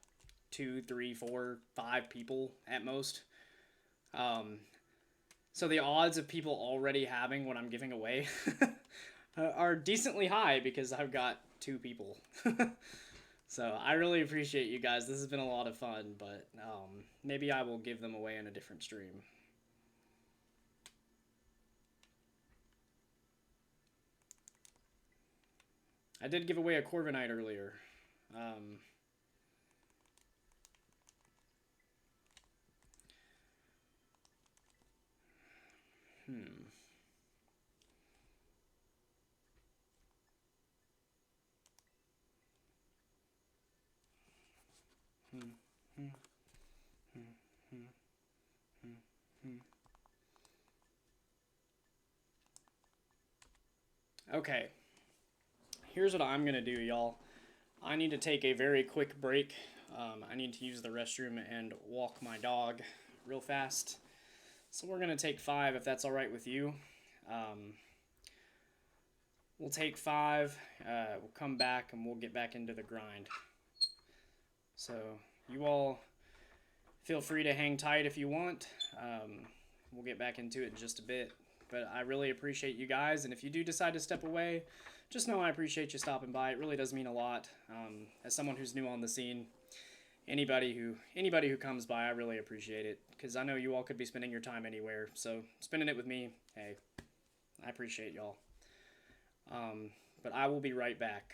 2, 3, 4, 5 people at most. So the odds of people already having what I'm giving away are decently high because I've got 2 people. So I really appreciate you guys. This has been a lot of fun, but maybe I will give them away in a different stream. I did give away a Corviknight earlier. Okay. Here's what I'm going to do, y'all. I need to take a very quick break. I need to use the restroom and walk my dog real fast. So we're going to take 5 if that's all right with you. We'll take 5. We'll come back and we'll get back into the grind. So you all feel free to hang tight if you want. We'll get back into it in just a bit. But I really appreciate you guys. And if you do decide to step away, just know I appreciate you stopping by. It really does mean a lot. As someone who's new on the scene, anybody who comes by, I really appreciate it. Because I know you all could be spending your time anywhere. So spending it with me, hey, I appreciate y'all. But I will be right back.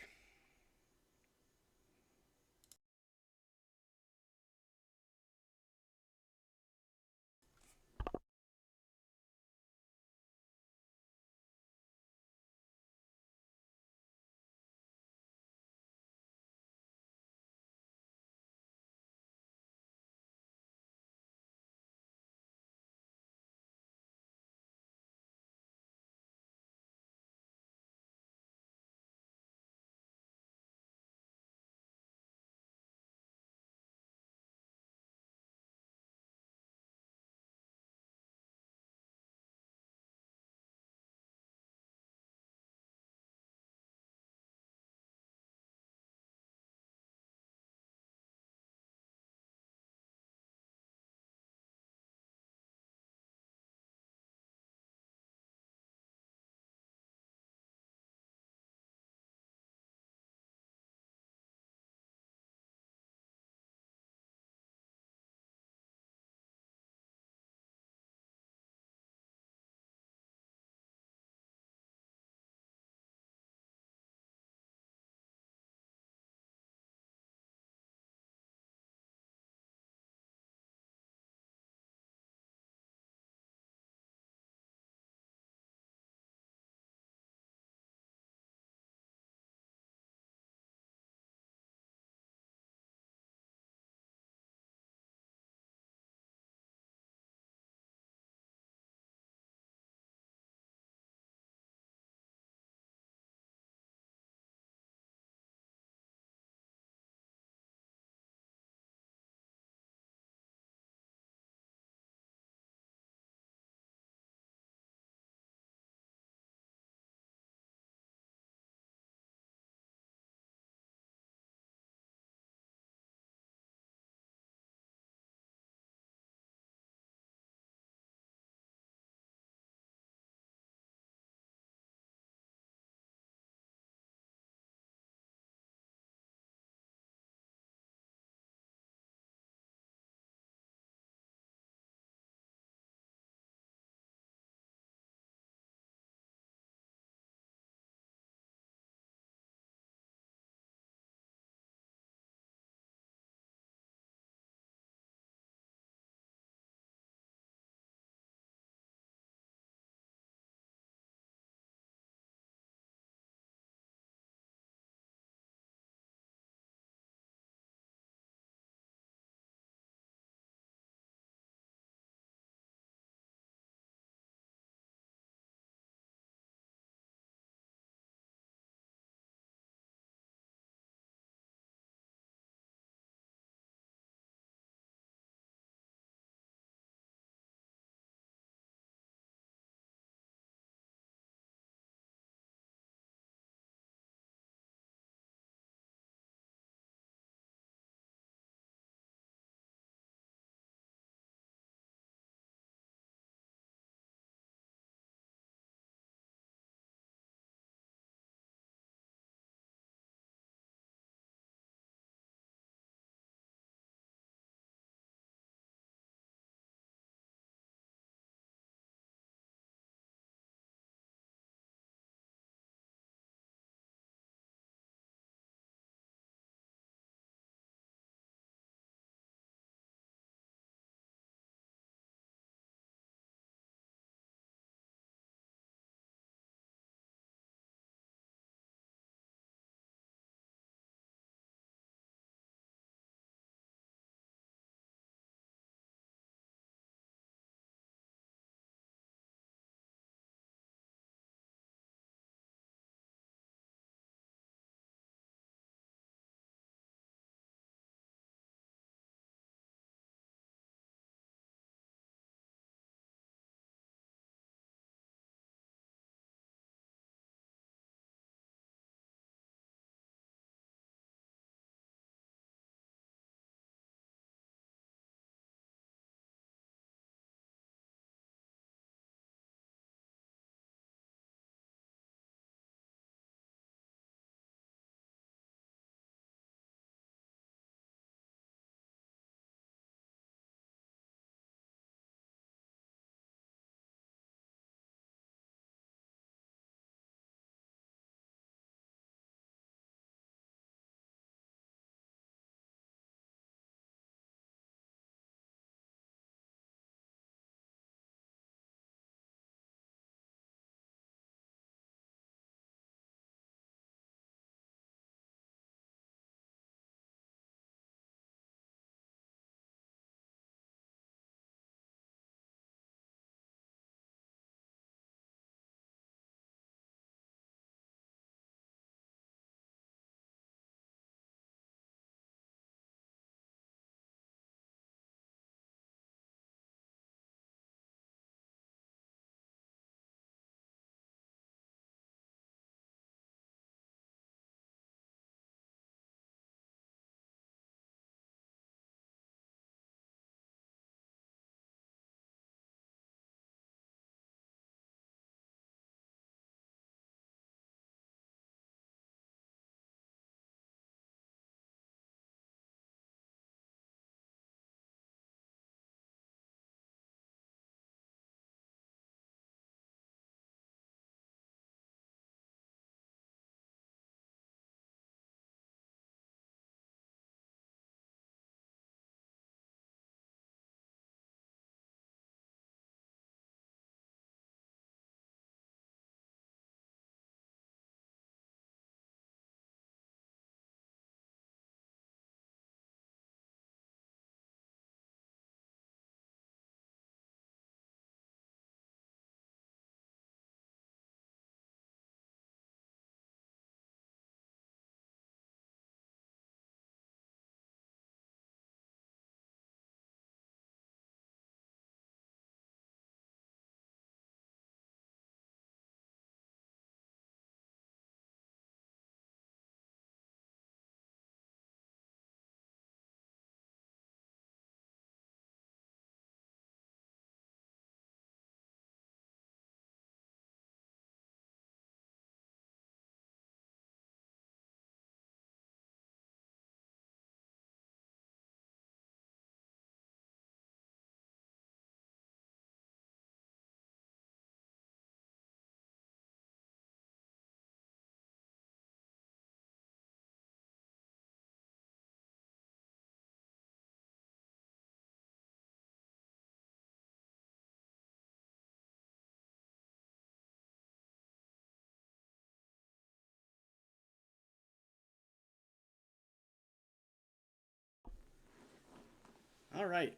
All right,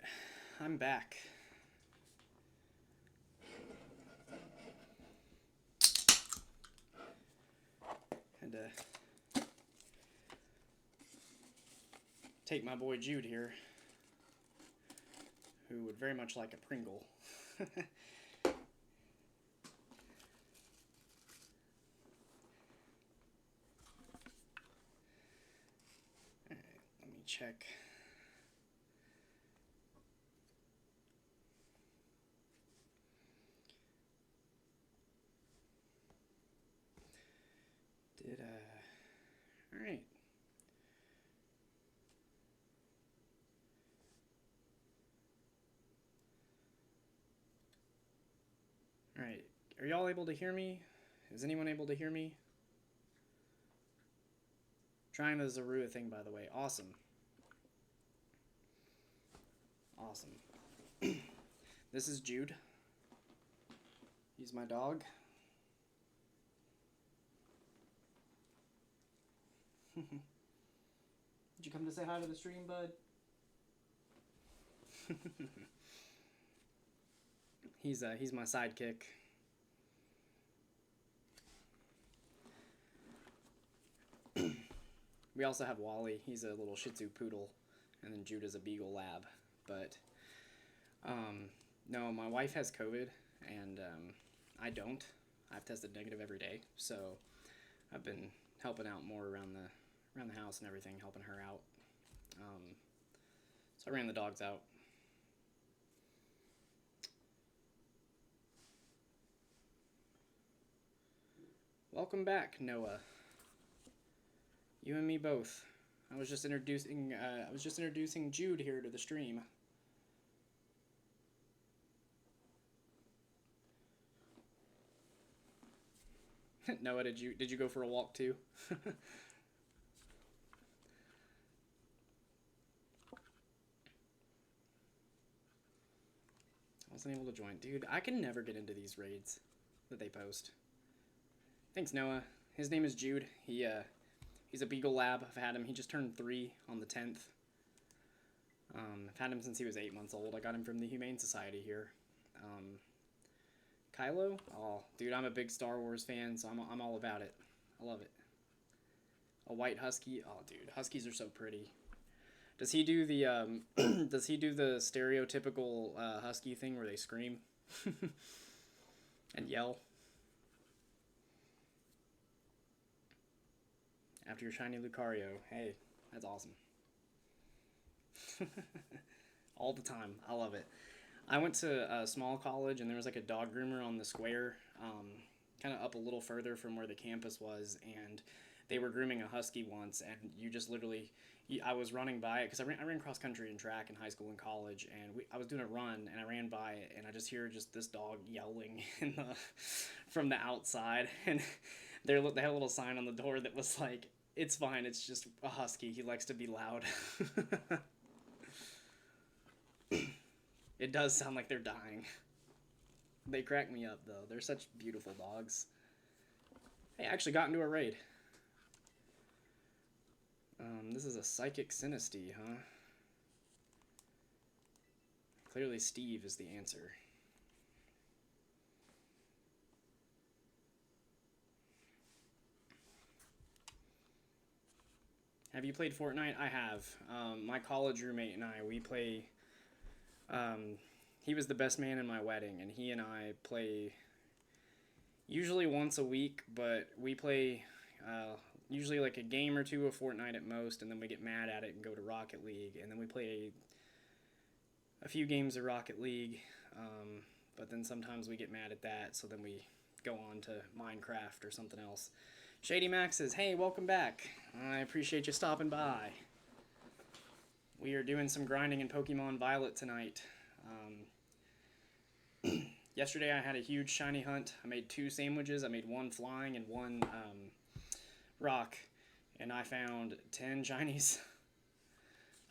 I'm back. Had to take my boy Jude here, who would very much like a Pringle. Alright, let me check. Alright. Alright, are y'all able to hear me? Is anyone able to hear me? Trying the Zorua thing, by the way. Awesome. Awesome. This is Jude. He's my dog. Did you come to say hi to the stream, bud? He's my sidekick. We also have Wally. He's a little Shih Tzu poodle, and then Jude is a Beagle Lab. But no, my wife has COVID, and I don't. I've tested negative every day, so I've been helping out more around the house and everything, helping her out. So I ran the dogs out. Welcome back, Noah. You and me both. I was just introducing Jude here to the stream. Noah, did you go for a walk too? I wasn't able to join. Dude, I can never get into these raids that they post. Thanks, Noah. His name is Jude. He's a Beagle Lab. I've had him. He just turned 3 on the 10th. I've had him since he was 8 months old. I got him from the Humane Society here. Kylo? Oh, dude, I'm a big Star Wars fan, so I'm all about it. I love it. A white husky? Oh, dude, huskies are so pretty. Does he do the does he do the stereotypical husky thing where they scream and yell after your shiny Lucario? Hey, that's awesome. All the time. I love it. I went to a small college, and there was like a dog groomer on the square, kind of up a little further from where the campus was, and they were grooming a husky once, and you just literally, I was running by it, because I ran cross country and track in high school and college, and I was doing a run, and I ran by it, and I just hear just this dog yelling from the outside, and they had a little sign on the door that was like, "It's fine, it's just a husky, he likes to be loud." It does sound like they're dying. They crack me up, though. They're such beautiful dogs. Hey, I actually got into a raid. This is a Psychic Sinisty, huh? Clearly Steve is the answer. Have you played Fortnite? I have. My college roommate and I, we play... he was the best man in my wedding, and he and I play usually once a week, but we play usually like a game or two of Fortnite at most, and then we get mad at it and go to Rocket League, and then we play a few games of Rocket League, but then sometimes we get mad at that, so then we go on to Minecraft or something else. Shady Max says, "Hey, welcome back. I appreciate you stopping by. We are doing some grinding in Pokemon Violet tonight. Yesterday I had a huge shiny hunt. I made 2 sandwiches. I made 1 flying and 1 rock, and I found 10 shinies.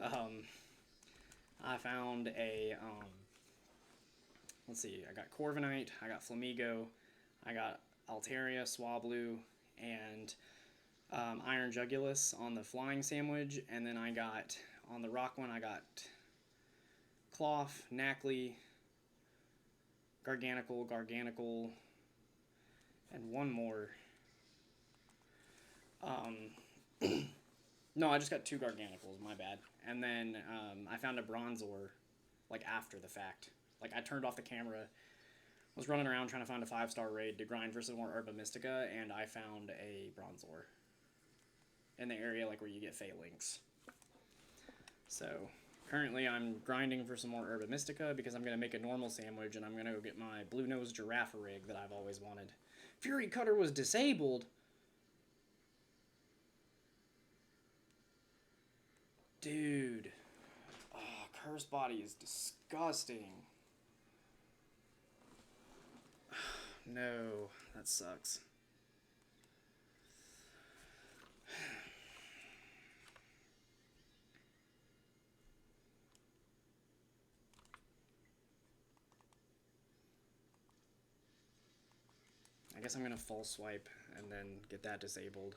I found a, let's see, I got Corviknight, I got Flamigo, I got Altaria, Swablu, and Iron Jugulus on the flying sandwich, and then I got, on the rock one, I got Cloth, Knackley, Garganical, and one more. No, I just got 2 Garganicals, my bad. And then I found a Bronzor, like, after the fact. Like, I turned off the camera, was running around trying to find a 5-star raid to grind for some more Herba Mystica, and I found a Bronzor in the area, like, where you get Phalanx. So, currently I'm grinding for some more Herba Mystica because I'm going to make a normal sandwich, and I'm going to go get my Blue-Nosed Girafarig that I've always wanted. Fury Cutter was disabled! Dude. Oh, Curse Body is disgusting. No, that sucks. I guess I'm gonna false swipe and then get that disabled.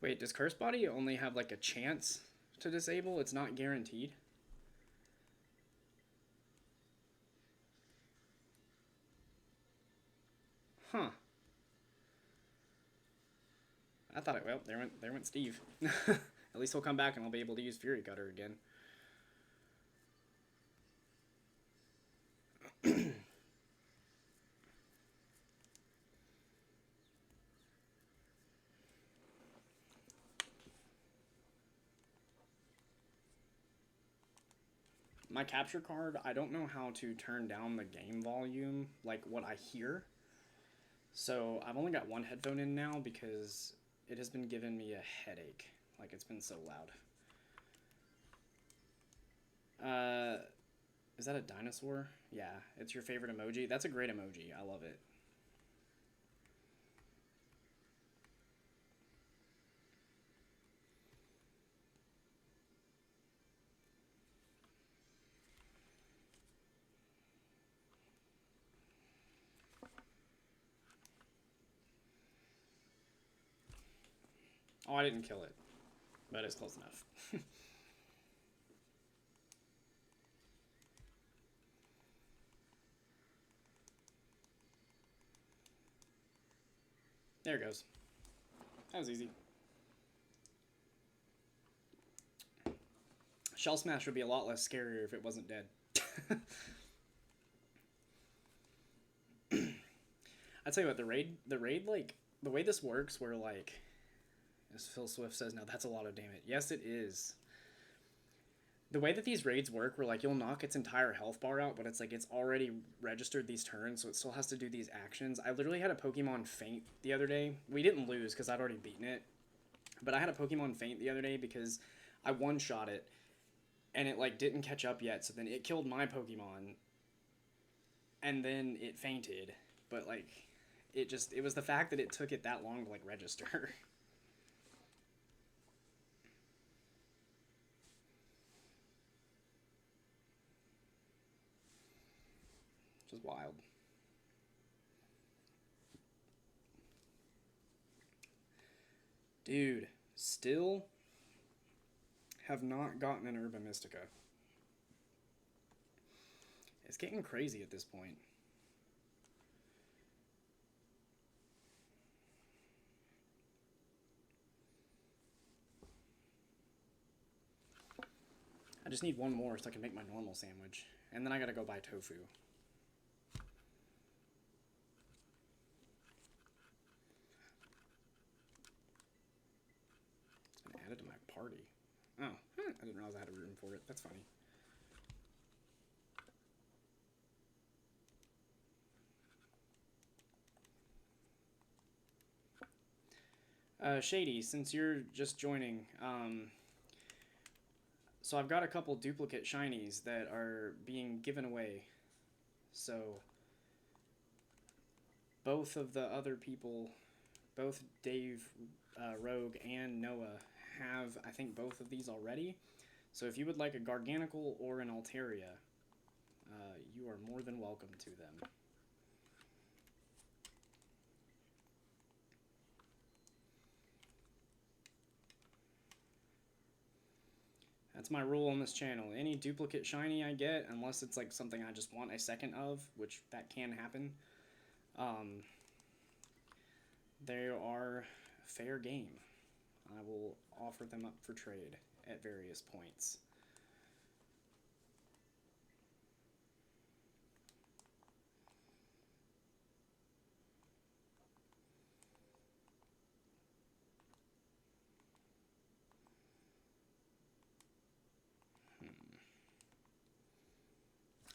Wait, does Curse Body only have like a chance to disable? It's not guaranteed? Huh. I thought it, well, there went Steve. At least he'll come back and I'll be able to use Fury Cutter again. My capture card, I don't know how to turn down the game volume, like what I hear. So I've only got one headphone in now because it has been giving me a headache. Like, it's been so loud. Is that a dinosaur? Yeah, it's your favorite emoji. That's a great emoji. I love it. Oh, I didn't kill it, but it's close enough. There it goes. That was easy. Shell Smash would be a lot less scarier if it wasn't dead. I tell you what, the raid, like, the way this works, where, like, as Phil Swift says, now that's a lot of damage. Yes, it is. The way that these raids work, where, like, you'll knock its entire health bar out, but it's like it's already registered these turns, so it still has to do these actions. I literally had a Pokemon faint the other day. We didn't lose because I'd already beaten it, but I had a Pokemon faint the other day because I one-shot it, and it, like, didn't catch up yet, so then it killed my Pokemon, and then it fainted, but, like, it was the fact that it took it that long to, like, register. Which is wild. Dude, still have not gotten an Herba Mystica. It's getting crazy at this point. I just need one more so I can make my normal sandwich. And then I gotta go buy tofu. It's been added to my party. Oh, I didn't realize I had a room for it. That's funny. Shady, since you're just joining, so I've got a couple duplicate shinies that are being given away. So both of the other people, both Dave, Rogue, and Noah have, I think, both of these already. So if you would like a Garganical or an Altaria, you are more than welcome to them. That's my rule on this channel. Any duplicate shiny I get, unless it's like something I just want a second of, which that can happen, they are fair game. I will offer them up for trade at various points.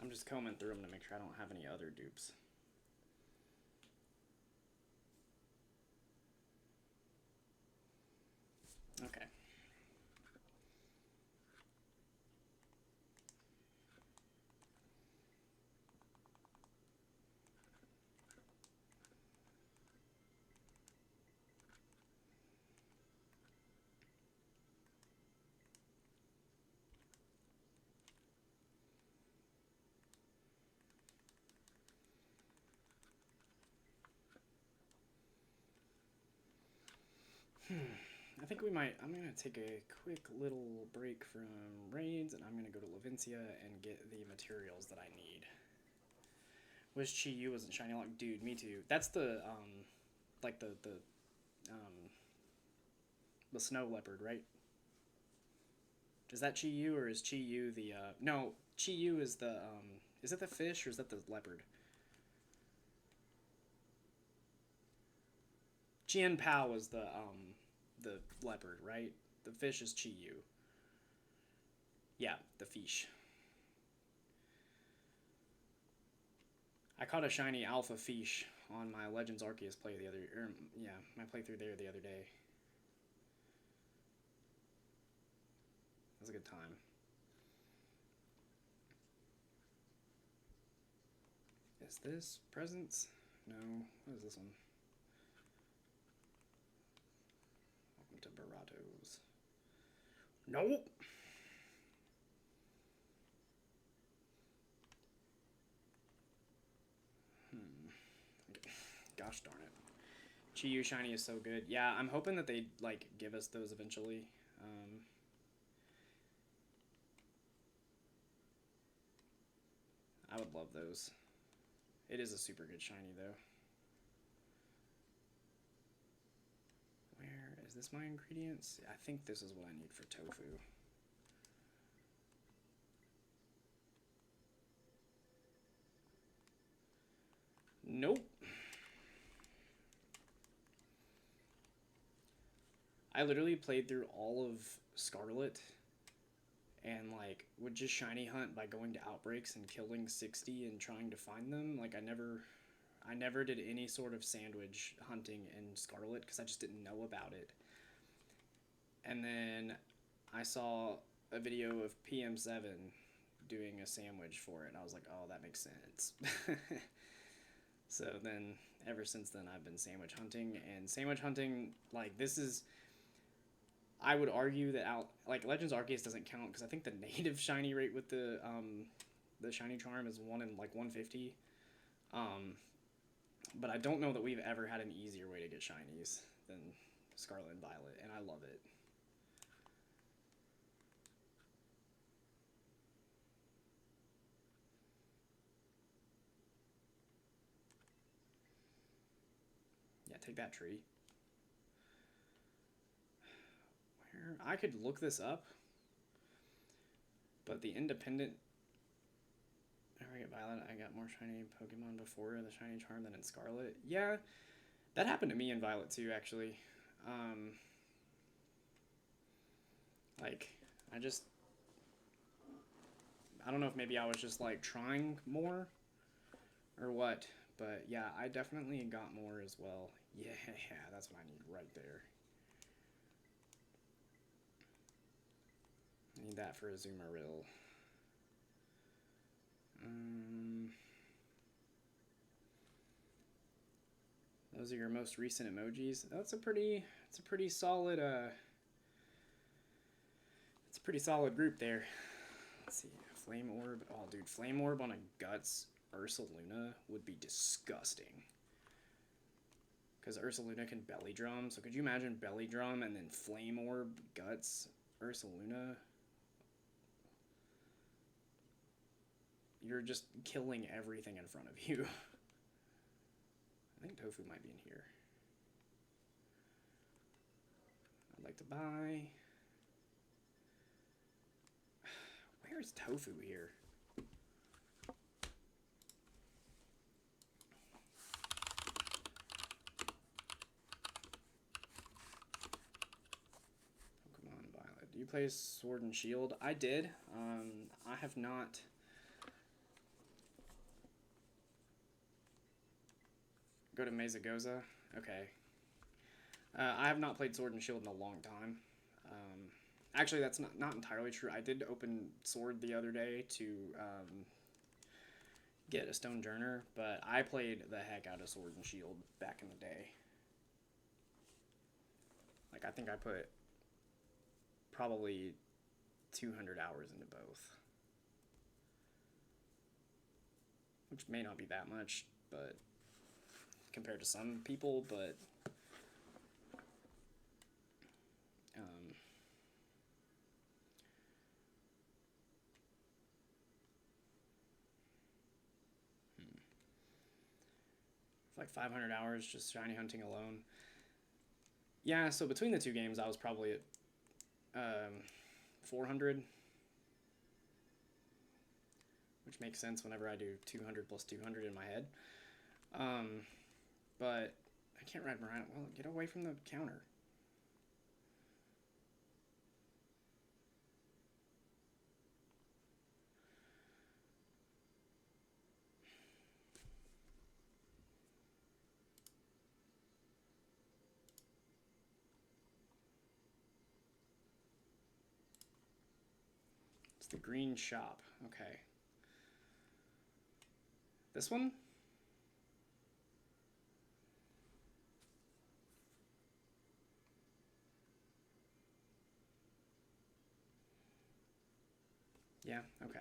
I'm just combing through them to make sure I don't have any other dupes. Okay. I think we might. I'm going to take a quick little break from raids, and I'm going to go to Levincia and get the materials that I need. Wish Chi-Yu wasn't shiny lock. Dude, me too. That's the, like the snow leopard, right? Is that Chi-Yu, or is Chi-Yu the, no, Chi-Yu is the, is it the fish, or is that the leopard? Chien-Pao is the leopard, right? The fish is Chi-Yu. Yeah, the fish. I caught a shiny alpha fish on my Legends Arceus play the other, my playthrough there the other day. It was a good time. Is this Presents? No. What is this one? Welcome to Baratos. Nope. Gosh darn it. Chi-Yu shiny is so good. Yeah, I'm hoping that they like give us those eventually. I would love those. It is a super good shiny though. Where is this my ingredients? I think this is what I need for tofu. Nope. I literally played through all of Scarlet and like would just shiny hunt by going to outbreaks and killing 60 and trying to find them. Like I never did any sort of sandwich hunting in Scarlet because I just didn't know about it. And then I saw a video of PM7 doing a sandwich for it and I was like, oh, that makes sense. So then ever since then I've been sandwich hunting, and sandwich hunting, like, this is, I would argue that like Legends Arceus doesn't count because I think the native shiny rate with the shiny charm is 1 in like 150. But I don't know that we've ever had an easier way to get shinies than Scarlet and Violet, and I love it. Yeah, take that tree. Where I could look this up, but the independent. I get Violet. I got more shiny Pokemon before the shiny charm than in Scarlet. Yeah, that happened to me in Violet too, actually. Like, I don't know if maybe I was just like trying more or what, but yeah, I definitely got more as well. Yeah, that's what I need right there. I need that for Azumarill. Those are your most recent emojis. It's a pretty solid it's a pretty solid group there. Let's see, Flame Orb. Oh, dude, Flame Orb on a Guts Ursaluna would be disgusting. Because Ursaluna can Belly Drum. So could you imagine Belly Drum and then Flame Orb Guts Ursaluna? you're just killing everything in front of you. I think tofu might be in here. I'd like to buy... Where's tofu here? Pokemon Violet. Do you play Sword and Shield? I did. I have not... Go to Mesagoza? Okay. I have not played Sword and Shield in a long time. Actually, that's not entirely true. I did open Sword the other day to get a Stonejourner, but I played the heck out of Sword and Shield back in the day. Like, I think I put probably 200 hours into both. Which may not be that much, but compared to some people, but like 500 hours just shiny hunting alone. Yeah, so between the two games, I was probably at 400, which makes sense whenever I do 200 plus 200 in my head. But I can't ride Mirana. Well, get away from the counter. The green shop. Okay. This one? Yeah, okay.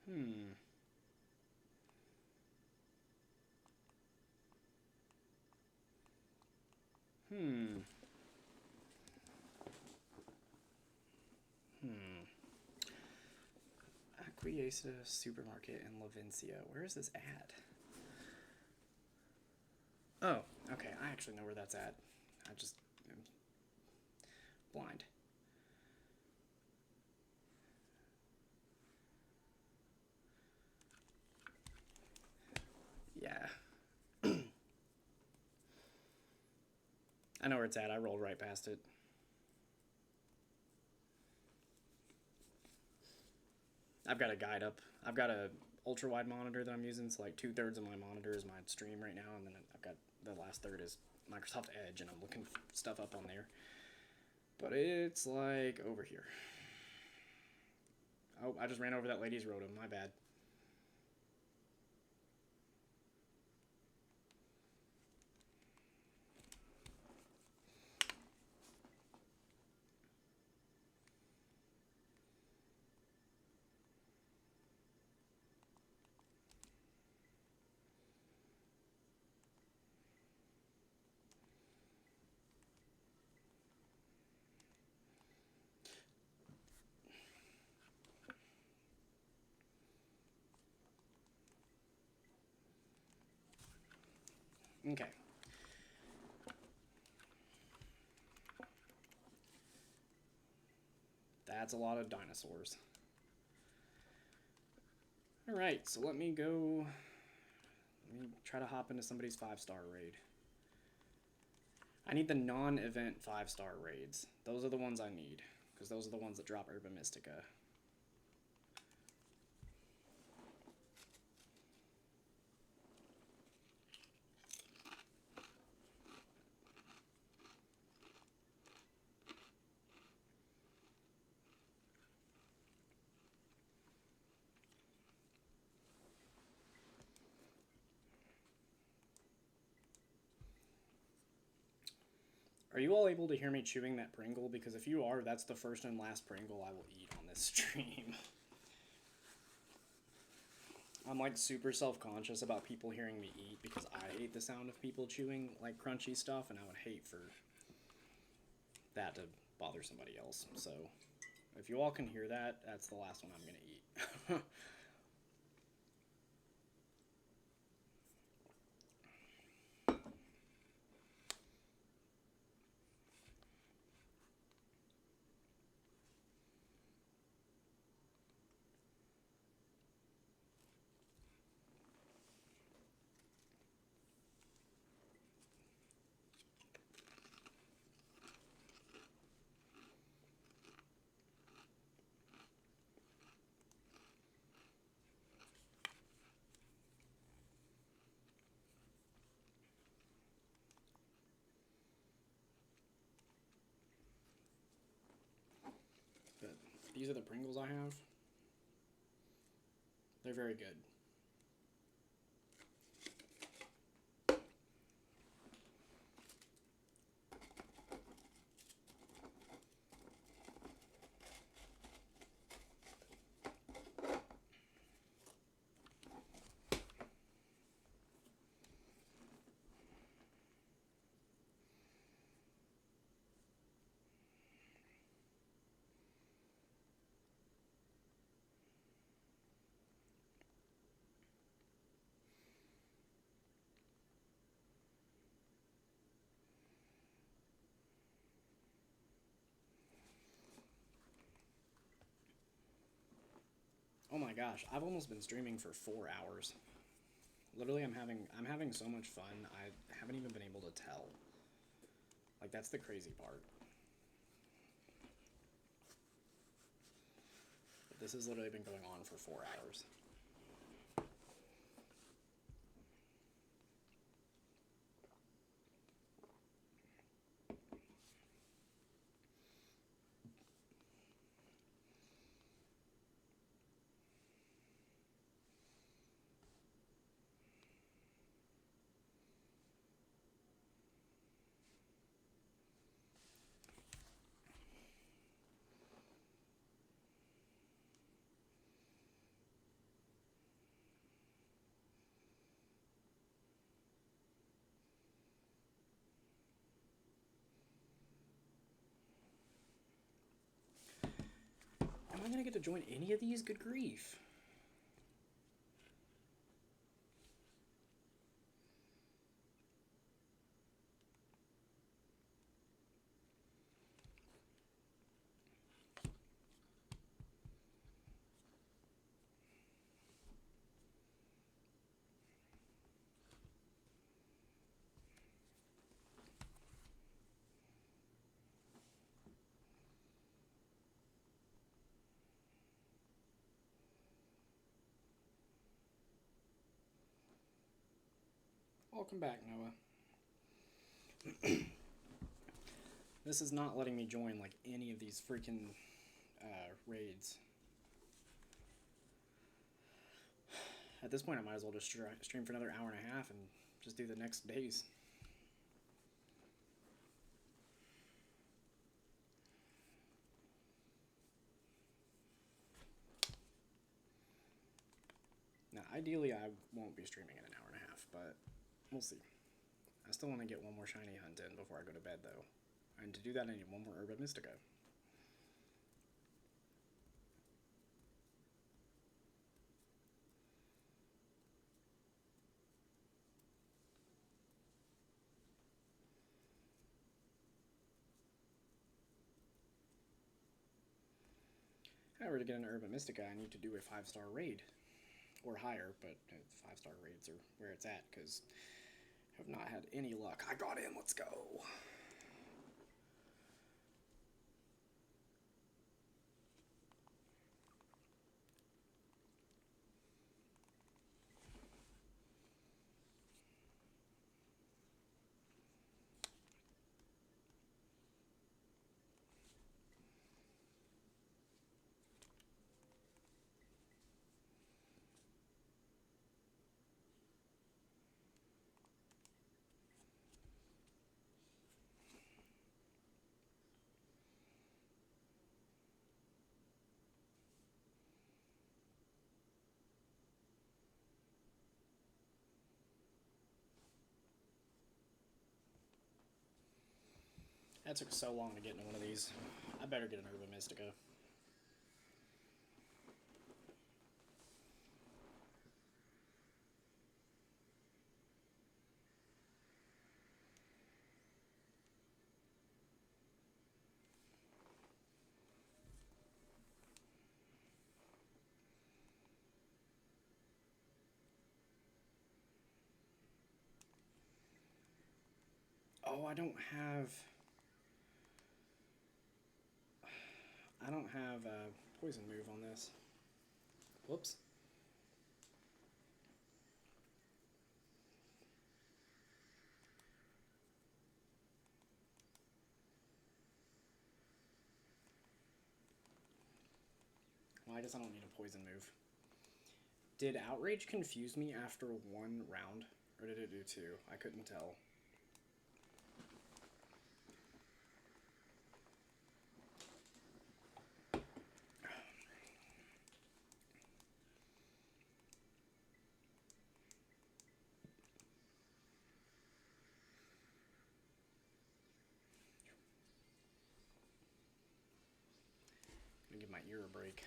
Hmm. Acquiesce Supermarket in Levincia. Where is this at? Oh, okay. I actually know where that's at. I just am blind. Yeah. I know where it's at. I rolled right past it. I've got a guide up. I've got a ultra wide monitor that I'm using. So like 2/3 of my monitor is my stream right now, and then I've got the last third is Microsoft Edge, and I'm looking stuff up on there. But it's like over here. Oh, I just ran over that lady's rotom. My bad. Okay. That's a lot of dinosaurs. Alright, so let me go... Let me try to hop into somebody's 5-star raid. I need the non-event 5-star raids. Those are the ones I need, because those are the ones that drop Herba Mystica. Are you all able to hear me chewing that Pringle? Because if you are, that's the first and last Pringle I will eat on this stream. I'm like super self-conscious about people hearing me eat because I hate the sound of people chewing like crunchy stuff, and I would hate for that to bother somebody else. So if you all can hear that, that's the last one I'm gonna eat. But these are the Pringles I have. They're very good. Oh my gosh, I've almost been streaming for 4 hours. Literally, I'm having so much fun. I haven't even been able to tell. Like that's the crazy part. But this has literally been going on for 4 hours. Am I gonna get to join any of these? Good grief. Welcome back, Noah. This is not letting me join like any of these freaking raids. At this point, I might as well just stream for another hour and a half and just do the next days. Now, ideally, I won't be streaming in an hour and a half, but we'll see. I still want to get one more shiny hunt in before I go to bed, though. And to do that, I need one more Herba Mystica. However, to get an Herba Mystica, I need to do a 5-star raid. Or higher, but 5-star raids are where it's at, because I have not had any luck. I got in, let's go! That took so long to get into one of these. I better get an Herba Mystica. Oh, I don't have a poison move on this. Whoops. Well, I guess I don't need a poison move. Did Outrage confuse me after one round? Or did it do two? I couldn't tell. I'm gonna give my ear a break.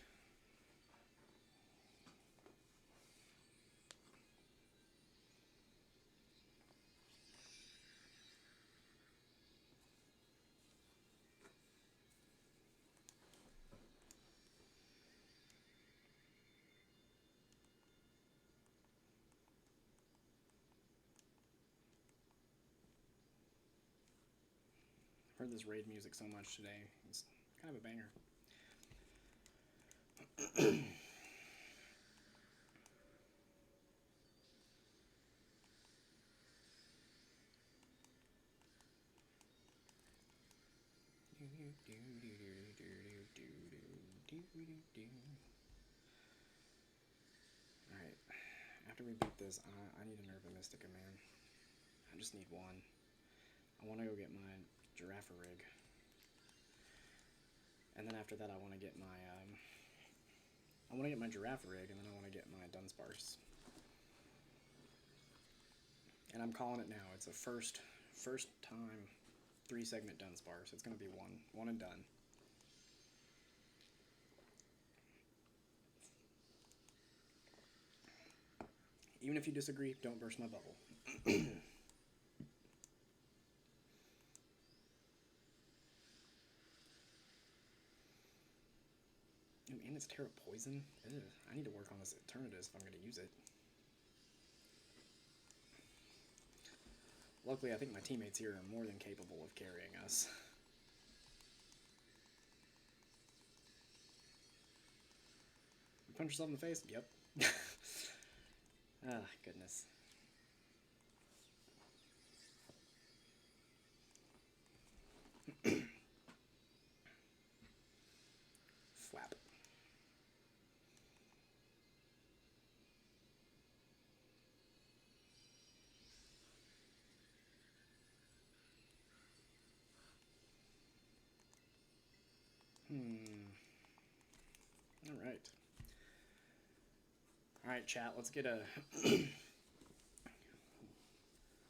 I've heard this raid music so much today. It's kind of a banger. Alright, after we beat this, I need an Herba Mystica, man. I just need one. I want to go get my Girafarig. And then after that I want to get my Girafarig, and then I want to get my Dunsparce. And I'm calling it now. It's a first time 3-segment Dunsparce. It's gonna be one and done. Even if you disagree, don't burst my bubble. And it's Terra Poison? Ugh, I need to work on this Eternatus if I'm going to use it. Luckily, I think my teammates here are more than capable of carrying us. You punch yourself in the face? Yep. Ah, goodness. Flap. Alright. Alright, chat, let's get a...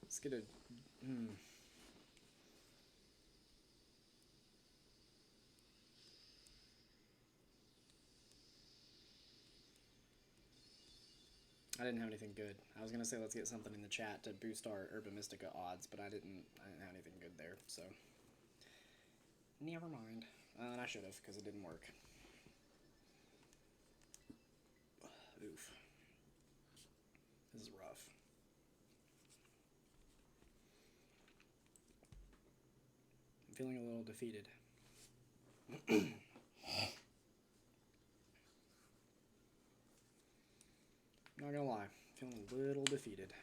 let's get a... I didn't have anything good. I was gonna say let's get something in the chat to boost our Herba Mystica odds, but I didn't have anything good there, so... Never mind. And I should have, because it didn't work. Oof. This is rough. I'm feeling a little defeated. Not gonna lie, feeling a little defeated.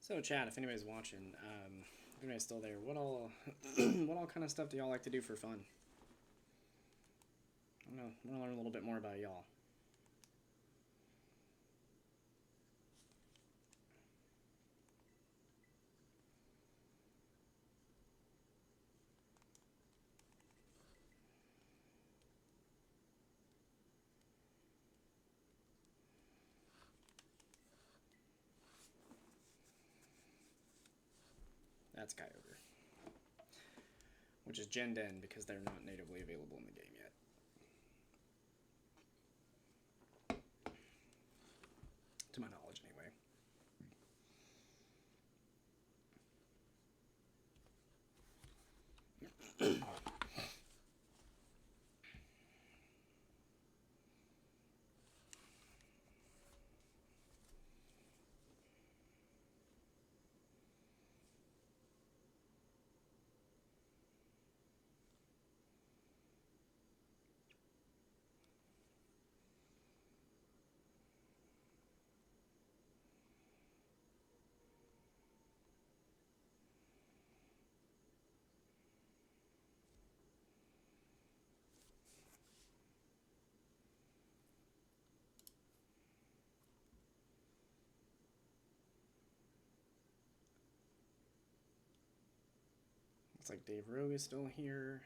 So chat, if anybody's watching, if anybody's still there, what all kind of stuff do y'all like to do for fun? I want to learn a little bit more about y'all. That's Kyogre. Which is Gen Den because they're not natively available in the game yet. To my knowledge, anyway. Looks like Dave Rogue is still here.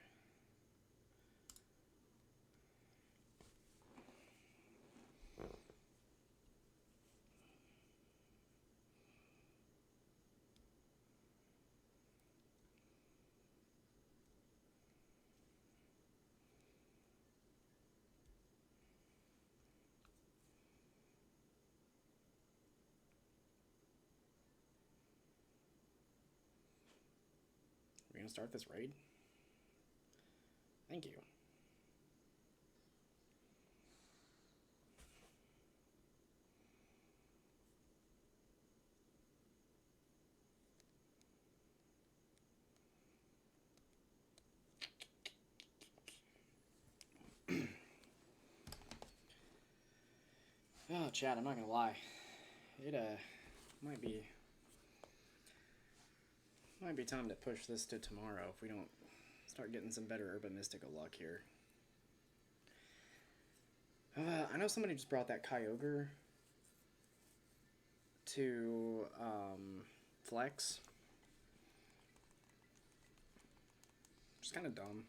We're gonna start this raid. Thank you. Oh, Chad, I'm not gonna lie. It might be time to push this to tomorrow if we don't start getting some better Urban Mystical luck here. I know somebody just brought that Kyogre to Flex. Which is kind of dumb.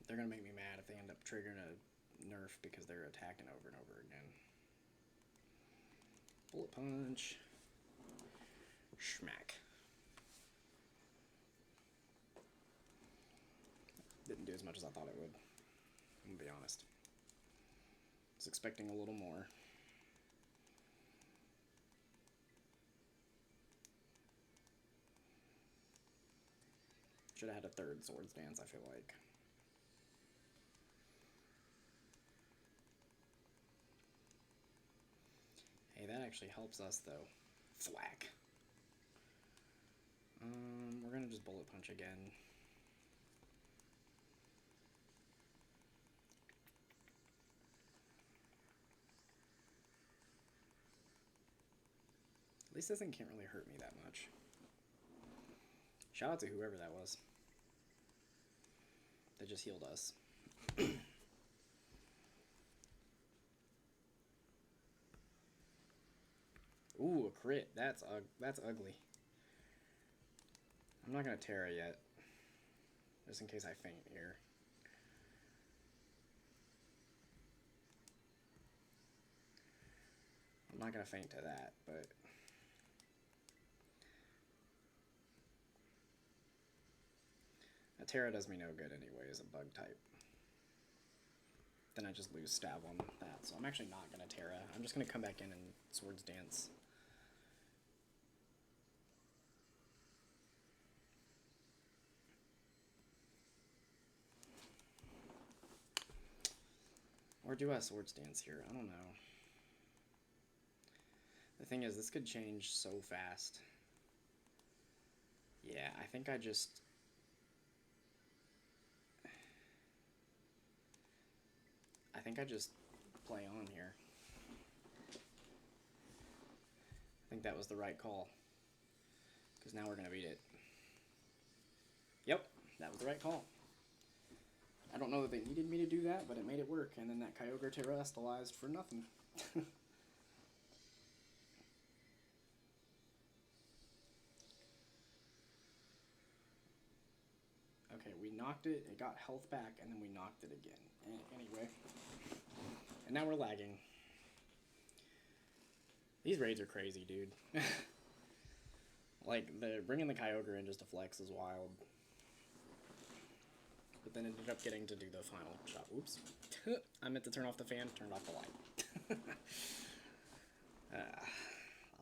They're gonna make me mad if they end up triggering a nerf because they're attacking over and over again. Bullet Punch. Schmack. Didn't do as much as I thought it would. I'm gonna be honest. Was expecting a little more. Should have had a third Swords Dance, I feel like. Hey, that actually helps us, though. Thwack. We're gonna just Bullet Punch again. At least this thing can't really hurt me that much. Shout out to whoever that was. That just healed us. Ooh, a crit. That's ugly. I'm not gonna Terra yet. Just in case I faint here. I'm not gonna faint to that, but... a Terra does me no good anyway as a bug type. Then I just lose stab on that, so I'm actually not gonna Terra. I'm just gonna come back in and Swords Dance. Or do I Swords Dance here? I don't know. The thing is, this could change so fast. Yeah, I think I just... play on here. I think that was the right call. Because now we're going to beat it. Yep, that was the right call. I don't know that they needed me to do that, but it made it work, and then that Kyogre terrestrialized for nothing. Okay, we knocked it, it got health back, and then we knocked it again. Anyway. And now we're lagging. These raids are crazy, dude. Like, bringing the Kyogre in just to flex is wild. But then ended up getting to do the final shot. Oops. I meant to turn off the fan, turned off the light.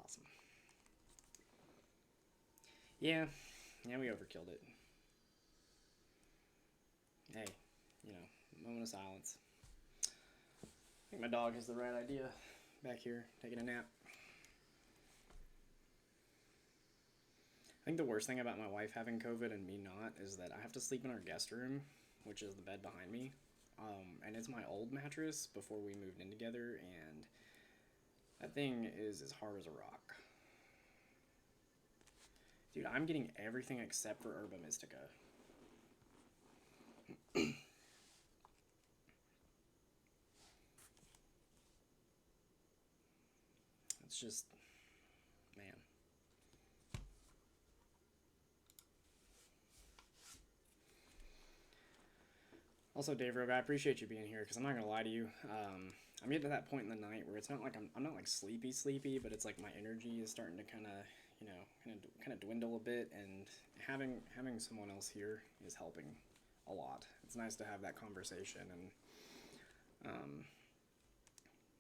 Awesome. Yeah, we overkilled it. Hey, you know, moment of silence. I think my dog has the right idea back here, taking a nap. I think the worst thing about my wife having COVID and me not is that I have to sleep in our guest room, which is the bed behind me. And it's my old mattress before we moved in together, and that thing is as hard as a rock. Dude, I'm getting everything except for Herba Mystica. It's just, man. Also, Dave Rogue, I appreciate you being here, because I'm not gonna lie to you. I'm getting to that point in the night where it's not like I'm not like sleepy, but it's like my energy is starting to kind of dwindle a bit, and having someone else here is helping a lot. It's nice to have that conversation, and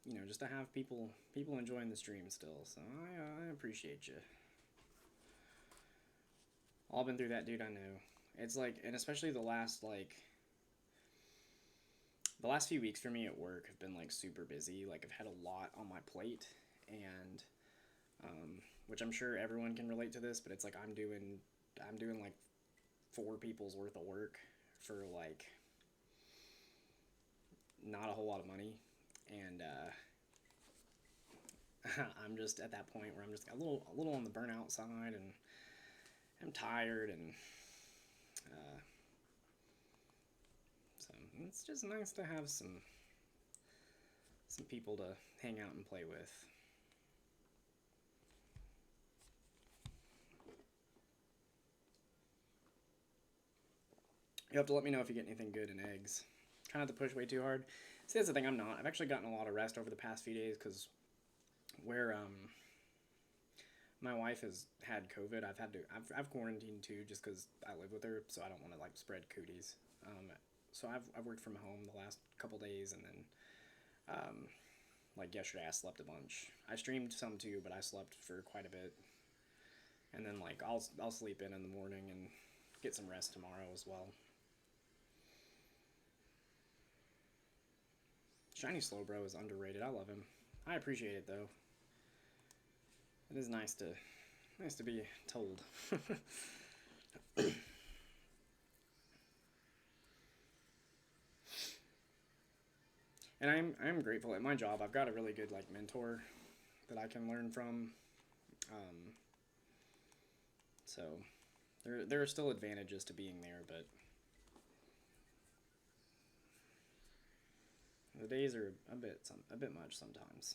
you know, just to have people enjoying the stream still. So I appreciate you. All been through that, dude. I know. It's like, and especially the last few weeks for me at work have been like super busy. Like, I've had a lot on my plate, and which I'm sure everyone can relate to this, but it's like I'm doing like 4 people's worth of work for like not a whole lot of money, and I'm just at that point where I'm just a little on the burnout side, and I'm tired, and so it's just nice to have some people to hang out and play with. You have to let me know if you get anything good in eggs. Try not to push way too hard. See, that's the thing, I'm not. I've actually gotten a lot of rest over the past few days, because where my wife has had COVID, I've quarantined too, just because I live with her, so I don't want to like spread cooties. So I've worked from home the last couple days, and then like yesterday I slept a bunch. I streamed some too, but I slept for quite a bit. And then like I'll sleep in the morning and get some rest tomorrow as well. Shiny Slowbro is underrated. I love him. I appreciate it though. It is nice to be told. And I'm grateful at my job. I've got a really good like mentor that I can learn from. So there are still advantages to being there, but the days are a bit much sometimes.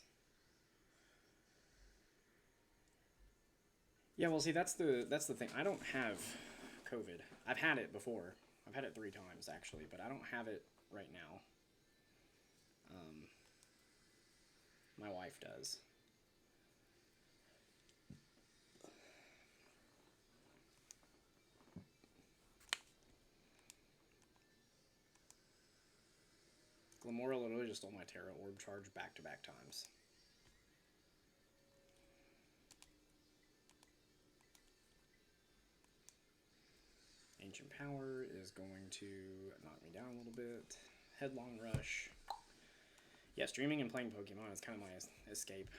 Yeah, well, see, that's the thing. I don't have COVID. I've had it before. I've had it 3 times actually, but I don't have it right now. My wife does. Glamora literally just stole my Terra Orb charge back-to-back times. Ancient Power is going to knock me down a little bit. Headlong Rush. Yeah, streaming and playing Pokemon is kind of my escape.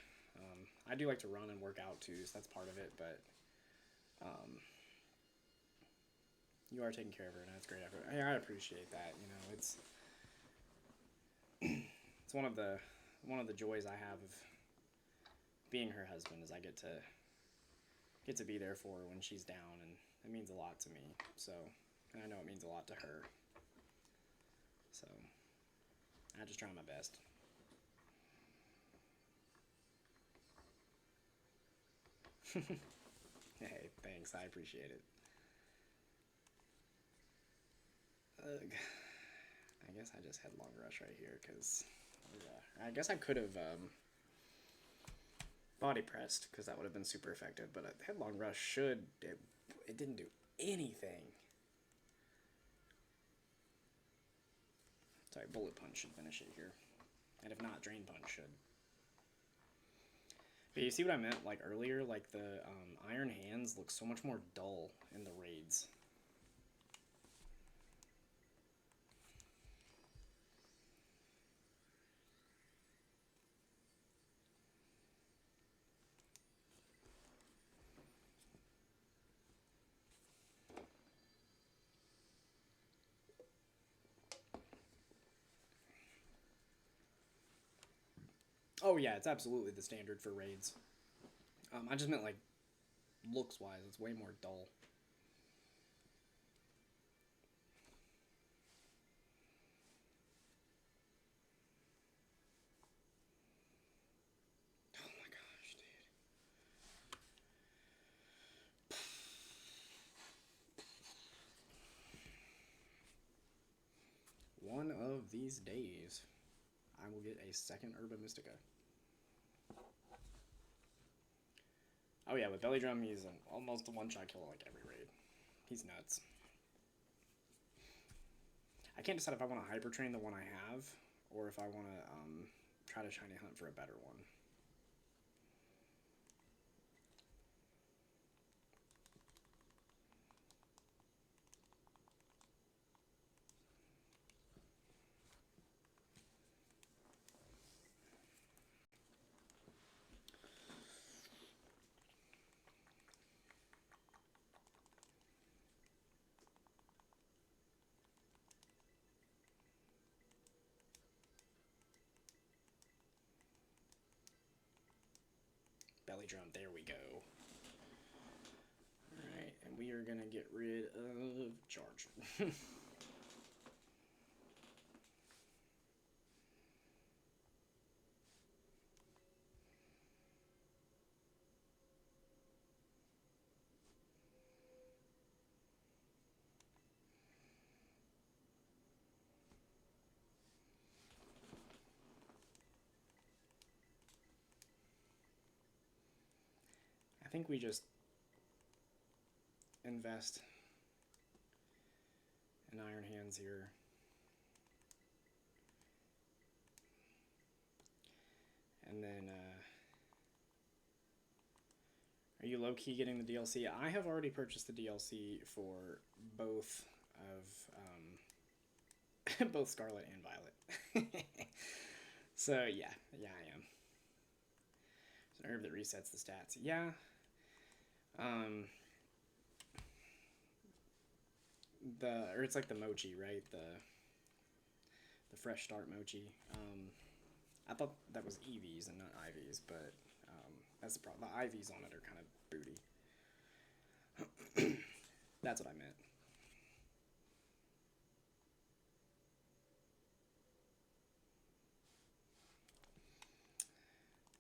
I do like to run and work out too, so that's part of it, but you are taking care of her, and that's great effort. I appreciate that. You know, it's one of the joys I have of being her husband, is I get to be there for her when she's down, and it means a lot to me. So, and I know it means a lot to her. So I just try my best. Hey, thanks. I appreciate it. Ugh. I guess I just Headlong Rush right here because I guess I could have body pressed because that would have been super effective. But a Headlong Rush it didn't do anything. Sorry, Bullet Punch should finish it here, and if not, Drain Punch should. But you see what I meant like earlier? Like the Iron Hands look so much more dull in the raids. Oh yeah, it's absolutely the standard for raids. I just meant like looks wise, it's way more dull. Oh my gosh, dude. One of these days, I will get a second Herba Mystica. Oh yeah, with Belly Drum, he's almost a one-shot kill like every raid. He's nuts. I can't decide if I want to Hyper Train the one I have, or if I want to try to shiny hunt for a better one. Belly Drum, there we go. Alright, and we are going to get rid of Charge. I think we just invest in Iron Hands here. And then, are you low-key getting the DLC? I have already purchased the DLC for both of, both Scarlet and Violet. So, yeah, I am. It's an herb that resets the stats. Yeah. Or it's like the mochi, right? The fresh start mochi. I thought that was EVs and not IVs, but that's the problem. The IVs on it are kind of booty. That's what I meant.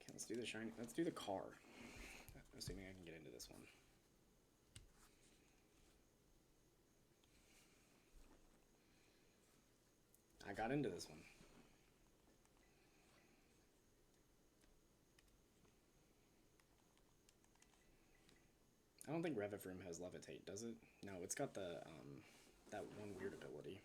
Okay, let's do the shiny. Let's do the car. Assuming I can get into this one. I got into this one. I don't think Revivroom has Levitate, does it? No, it's got the that one weird ability.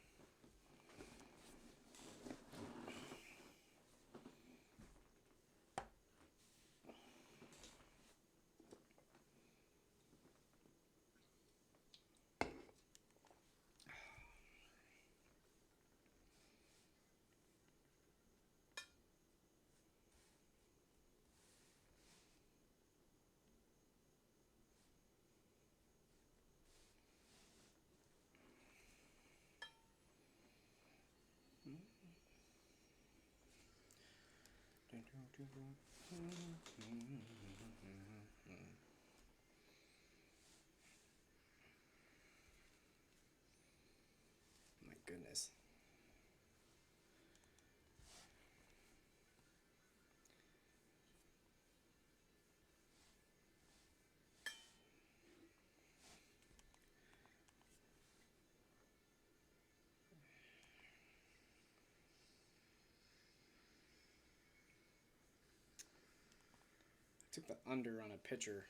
My goodness. Took the under on a pitcher.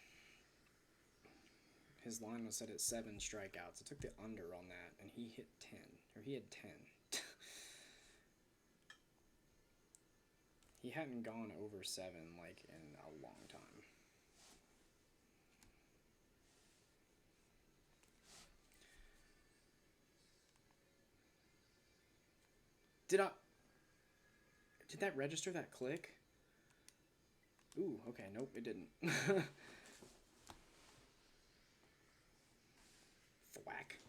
His line was set at 7 strikeouts. I took the under on that, and he hit 10. Or he had 10. He hadn't gone over 7, like, in a long time. Did that register that click? Ooh, okay, nope, it didn't. Thwack.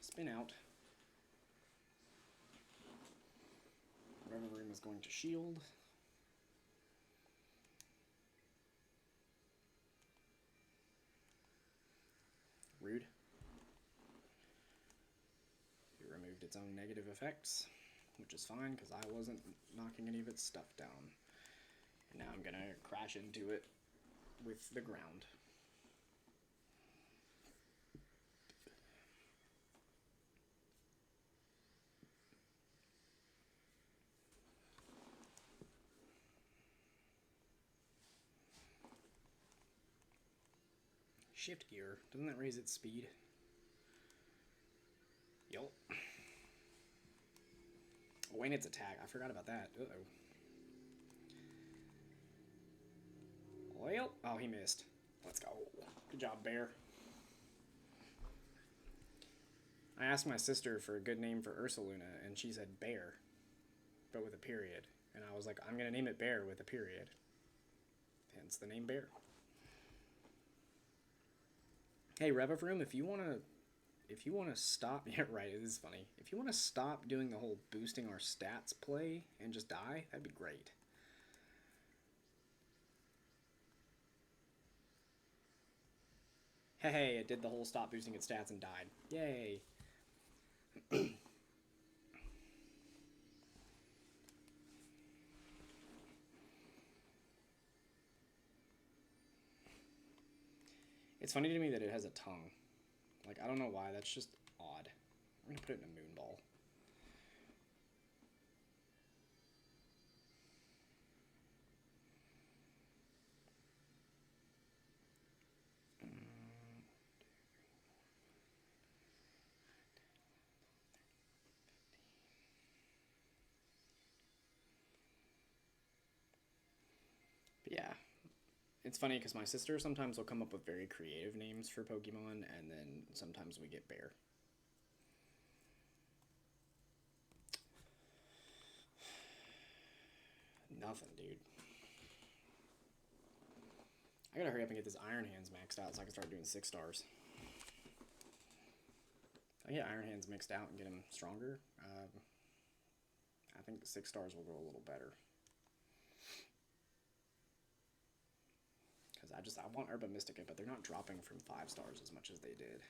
Spin out. Reverie is going to shield. Rude. It removed its own negative effects, which is fine because I wasn't knocking any of its stuff down. And now I'm going to crash into it with the ground. Shift gear. Doesn't that raise its speed? Yup. Oh, and its attack. I forgot about that. Uh-oh. Well, oh, he missed. Let's go. Good job, Bear. I asked my sister for a good name for Ursaluna, and she said Bear, but with a period. And I was like, I'm going to name it Bear with a period. Hence the name Bear. Hey, Revavroom, if you want to stop, yeah, right, it is funny. If you want to stop doing the whole boosting our stats play and just die, that'd be great. Hey, it did the whole stop boosting its stats and died. Yay. It's funny to me that it has a tongue. Like, I don't know why, that's just odd. I'm gonna put it in a moon ball. But yeah, it's funny because my sister sometimes will come up with very creative names for Pokemon, and then sometimes we get Bear. Nothing, dude. I gotta hurry up and get this Iron Hands maxed out so I can start doing 6 stars. If I get Iron Hands mixed out and get him stronger, I think the 6 stars will go a little better. Because I want Herba Mystica, but they're not dropping from 5 stars as much as they did.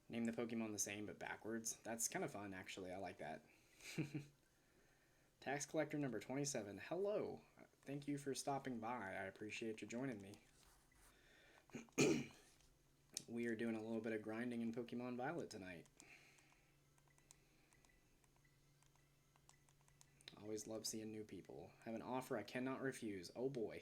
Name the Pokemon the same but backwards. That's kind of fun, actually. I like that. Tax Collector number 27. Hello. Thank you for stopping by. I appreciate you joining me. We are doing a little bit of grinding in Pokemon Violet tonight. Always love seeing new people. Have an offer I cannot refuse. Oh boy.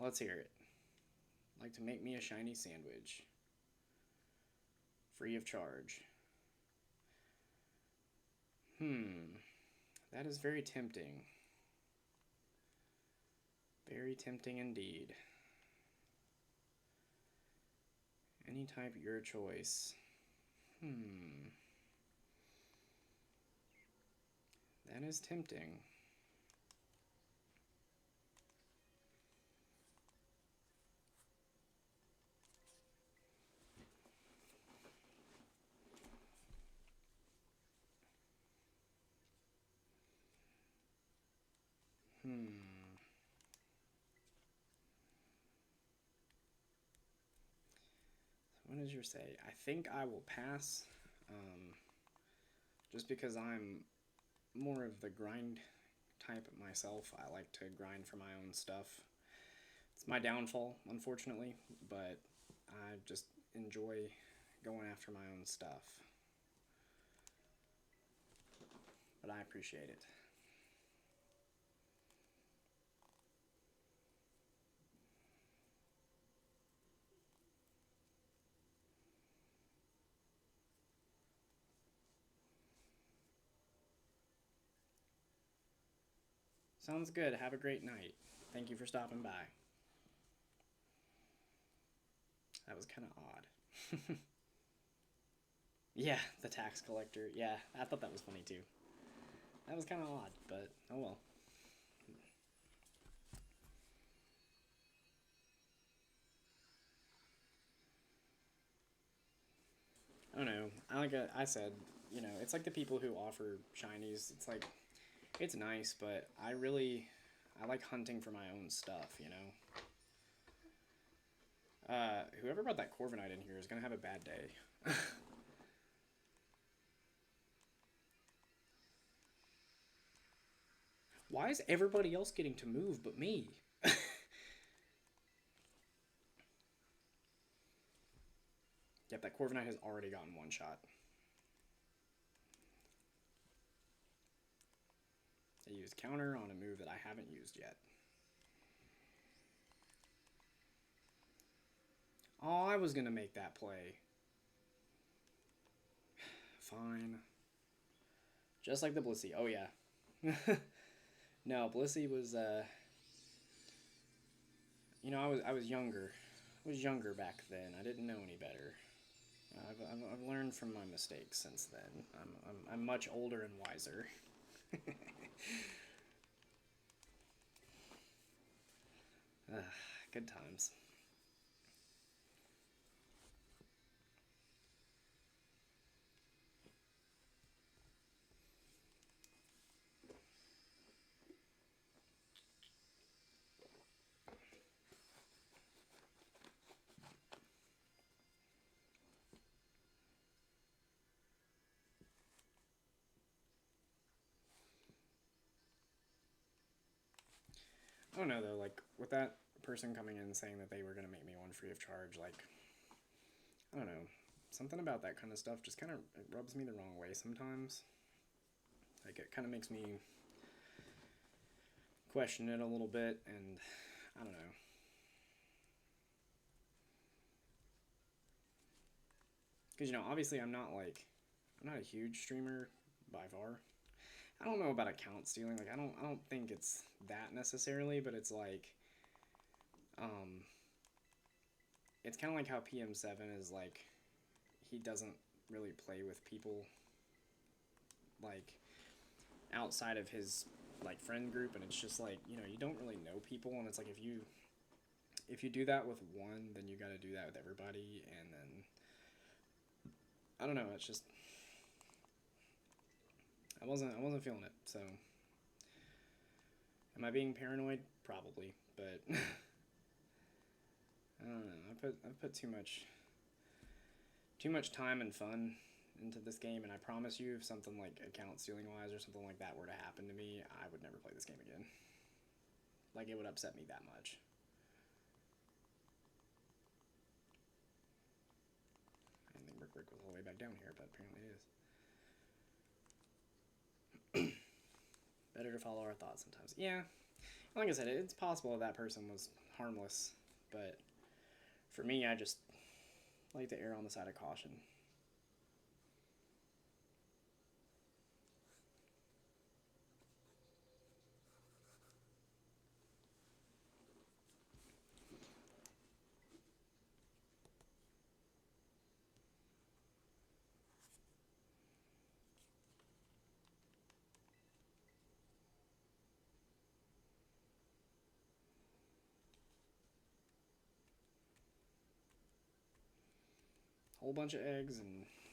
Let's hear it. Like to make me a shiny sandwich. Free of charge. That is very tempting. Very tempting indeed. Any type, your choice. That is tempting. What does your say? I think I will pass, just because I'm more of the grind type myself. I like to grind for my own stuff. It's my downfall, unfortunately, but I just enjoy going after my own stuff. But I appreciate it. Sounds good. Have a great night. Thank you for stopping by. That was kind of odd. Yeah, the tax collector. Yeah, I thought that was funny too. That was kind of odd, but oh well. I don't know. I said, it's like the people who offer shinies. It's like it's nice, but I like hunting for my own stuff. Whoever brought that Corviknight in here is gonna have a bad day. Why is everybody else getting to move but me? Yep, that Corviknight has already gotten one shot. I used counter on a move that I haven't used yet. Oh, I was gonna make that play. Fine. Just like the Blissey. Oh yeah. No, Blissey was I was younger. I was younger back then. I didn't know any better. I've learned from my mistakes since then. I'm much older and wiser. Good times. I don't know though, like with that person coming in saying that they were gonna make me one free of charge, like I don't know, something about that kind of stuff just kind of rubs me the wrong way sometimes. Like it kind of makes me question it a little bit, and I don't know. Because obviously I'm not a huge streamer by far. I don't know about account stealing. Like I don't think it's that necessarily, but it's like um it's kind of like how PM7 is like he doesn't really play with people like outside of his like friend group, and it's just like you don't really know people, and it's like if you do that with one, then you got to do that with everybody, and then I don't know, it's just I wasn't feeling it. So am I being paranoid? Probably, but I don't know. I put too much time and fun into this game, and I promise you, if something like account stealing wise or something like that were to happen to me, I would never play this game again. Like it would upset me that much. I didn't think Rick was all the way back down here, but apparently it is. Better to follow our thoughts sometimes. Yeah, like I said, it's possible that person was harmless, but for me, I just like to err on the side of caution. Whole bunch of eggs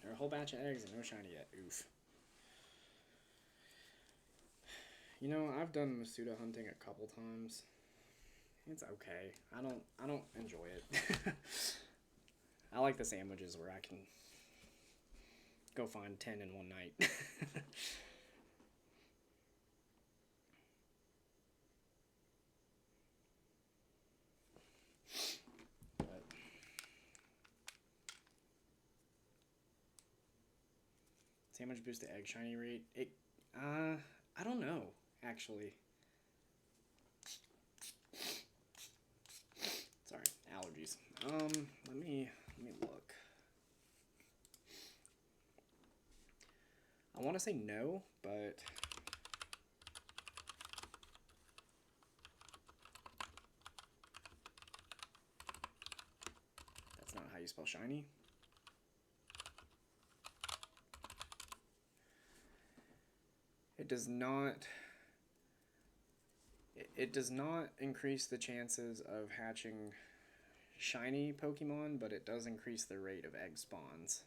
or a whole batch of eggs and no shiny yet. Oof. I've done Masuda hunting a couple times. It's okay. I don't enjoy it. I like the sandwiches where I can go find 10 in one night. Sandwich boost the egg shiny rate. I don't know, actually. Sorry, allergies. Let me look. I want to say no, but that's not how you spell shiny. It does not increase the chances of hatching shiny Pokemon, but it does increase the rate of egg spawns.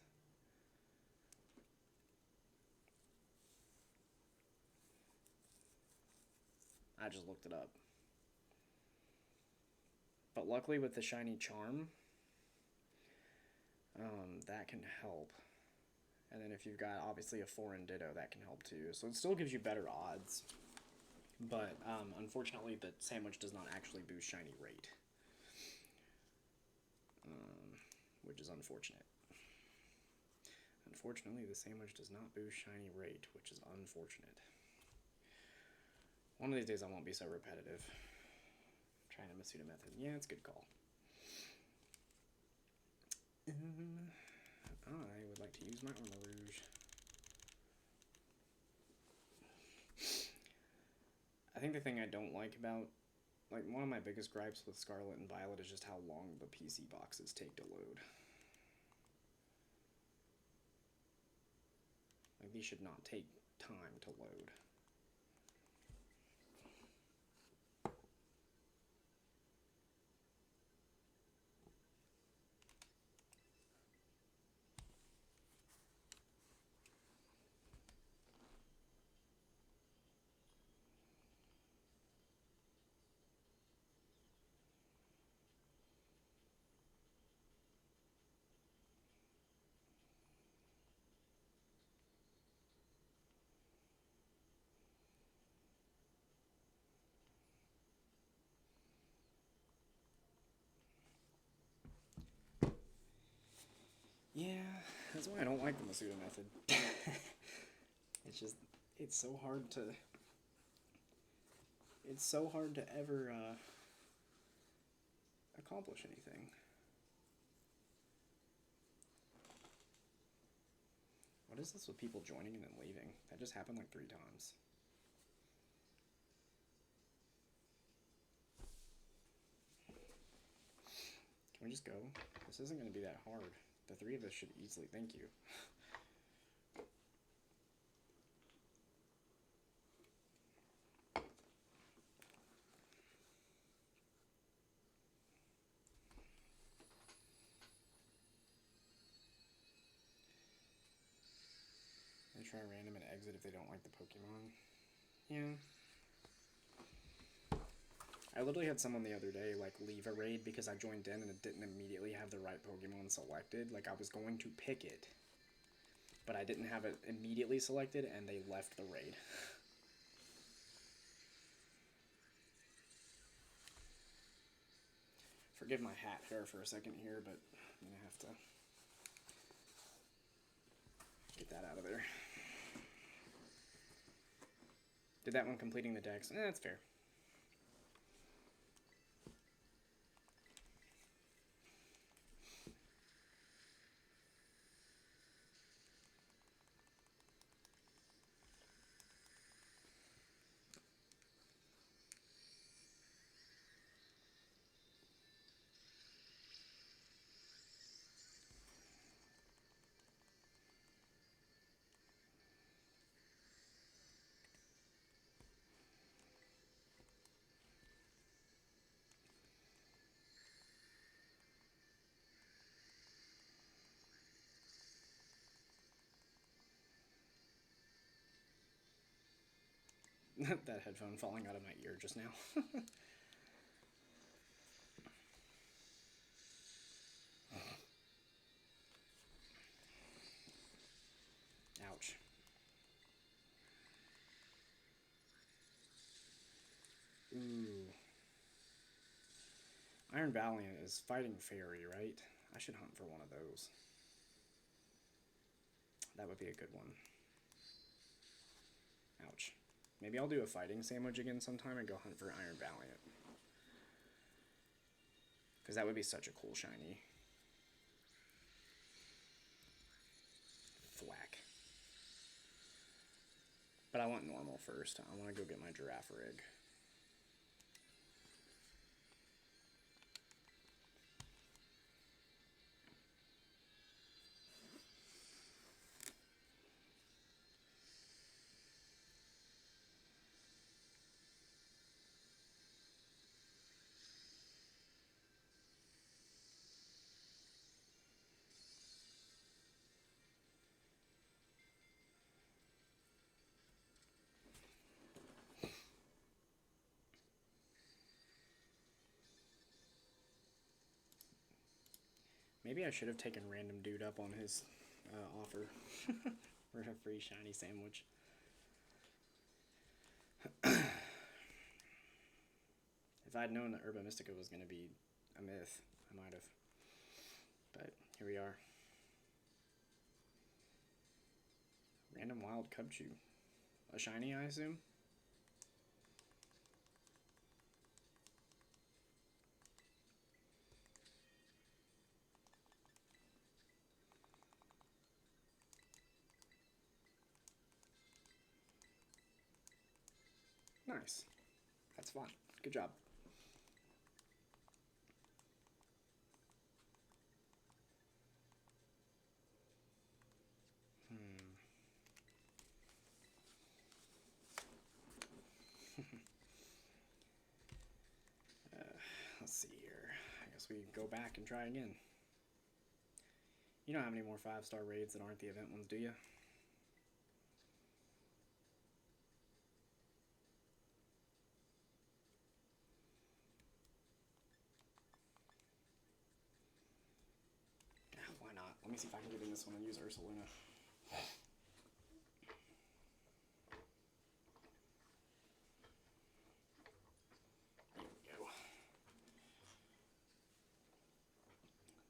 I just looked it up. But luckily with the shiny charm, that can help. And then if you've got obviously a foreign Ditto, that can help too. So it still gives you better odds. But unfortunately, the sandwich does not actually boost shiny rate. Which is unfortunate. Unfortunately, the sandwich does not boost shiny rate, which is unfortunate. One of these days I won't be so repetitive. Trying a Masuda method. Yeah, it's a good call. I would like to use my Armarouge. I think the thing I don't like about, like, one of my biggest gripes with Scarlet and Violet is just how long the PC boxes take to load. Like, these should not take time to load. Yeah, that's why I don't like the Masuda method. It's so hard to ever accomplish anything. What is this with people joining and then leaving? That just happened like 3 times. Can we just go? This isn't going to be that hard. The 3 of us should easily... Thank you. They try random and exit if they don't like the Pokemon. Yeah. I literally had someone the other day, like, leave a raid because I joined in and it didn't immediately have the right Pokemon selected. Like, I was going to pick it, but I didn't have it immediately selected, and they left the raid. Forgive my hat hair for a second here, but I'm going to have to get that out of there. Did that one completing the dex? That's fair. That headphone falling out of my ear just now. Ouch. Ooh. Iron Valiant is fighting Fairy, right? I should hunt for one of those. That would be a good one. Ouch. Maybe I'll do a fighting sandwich again sometime and go hunt for Iron Valiant. Because that would be such a cool shiny. Thwack. But I want normal first. I want to go get my Girafarig. Maybe I should have taken Random Dude up on his offer for a free shiny sandwich. If I'd known that Herba Mystica was going to be a myth, I might have. But here we are. Random Wild Cubchoo. A shiny, I assume? Nice. That's fun. Good job. Let's see here. I guess we go back and try again. You don't have any more 5-star raids that aren't the event ones, do you? Why not? Let me see if I can get in this one and use Ursaluna. There we go.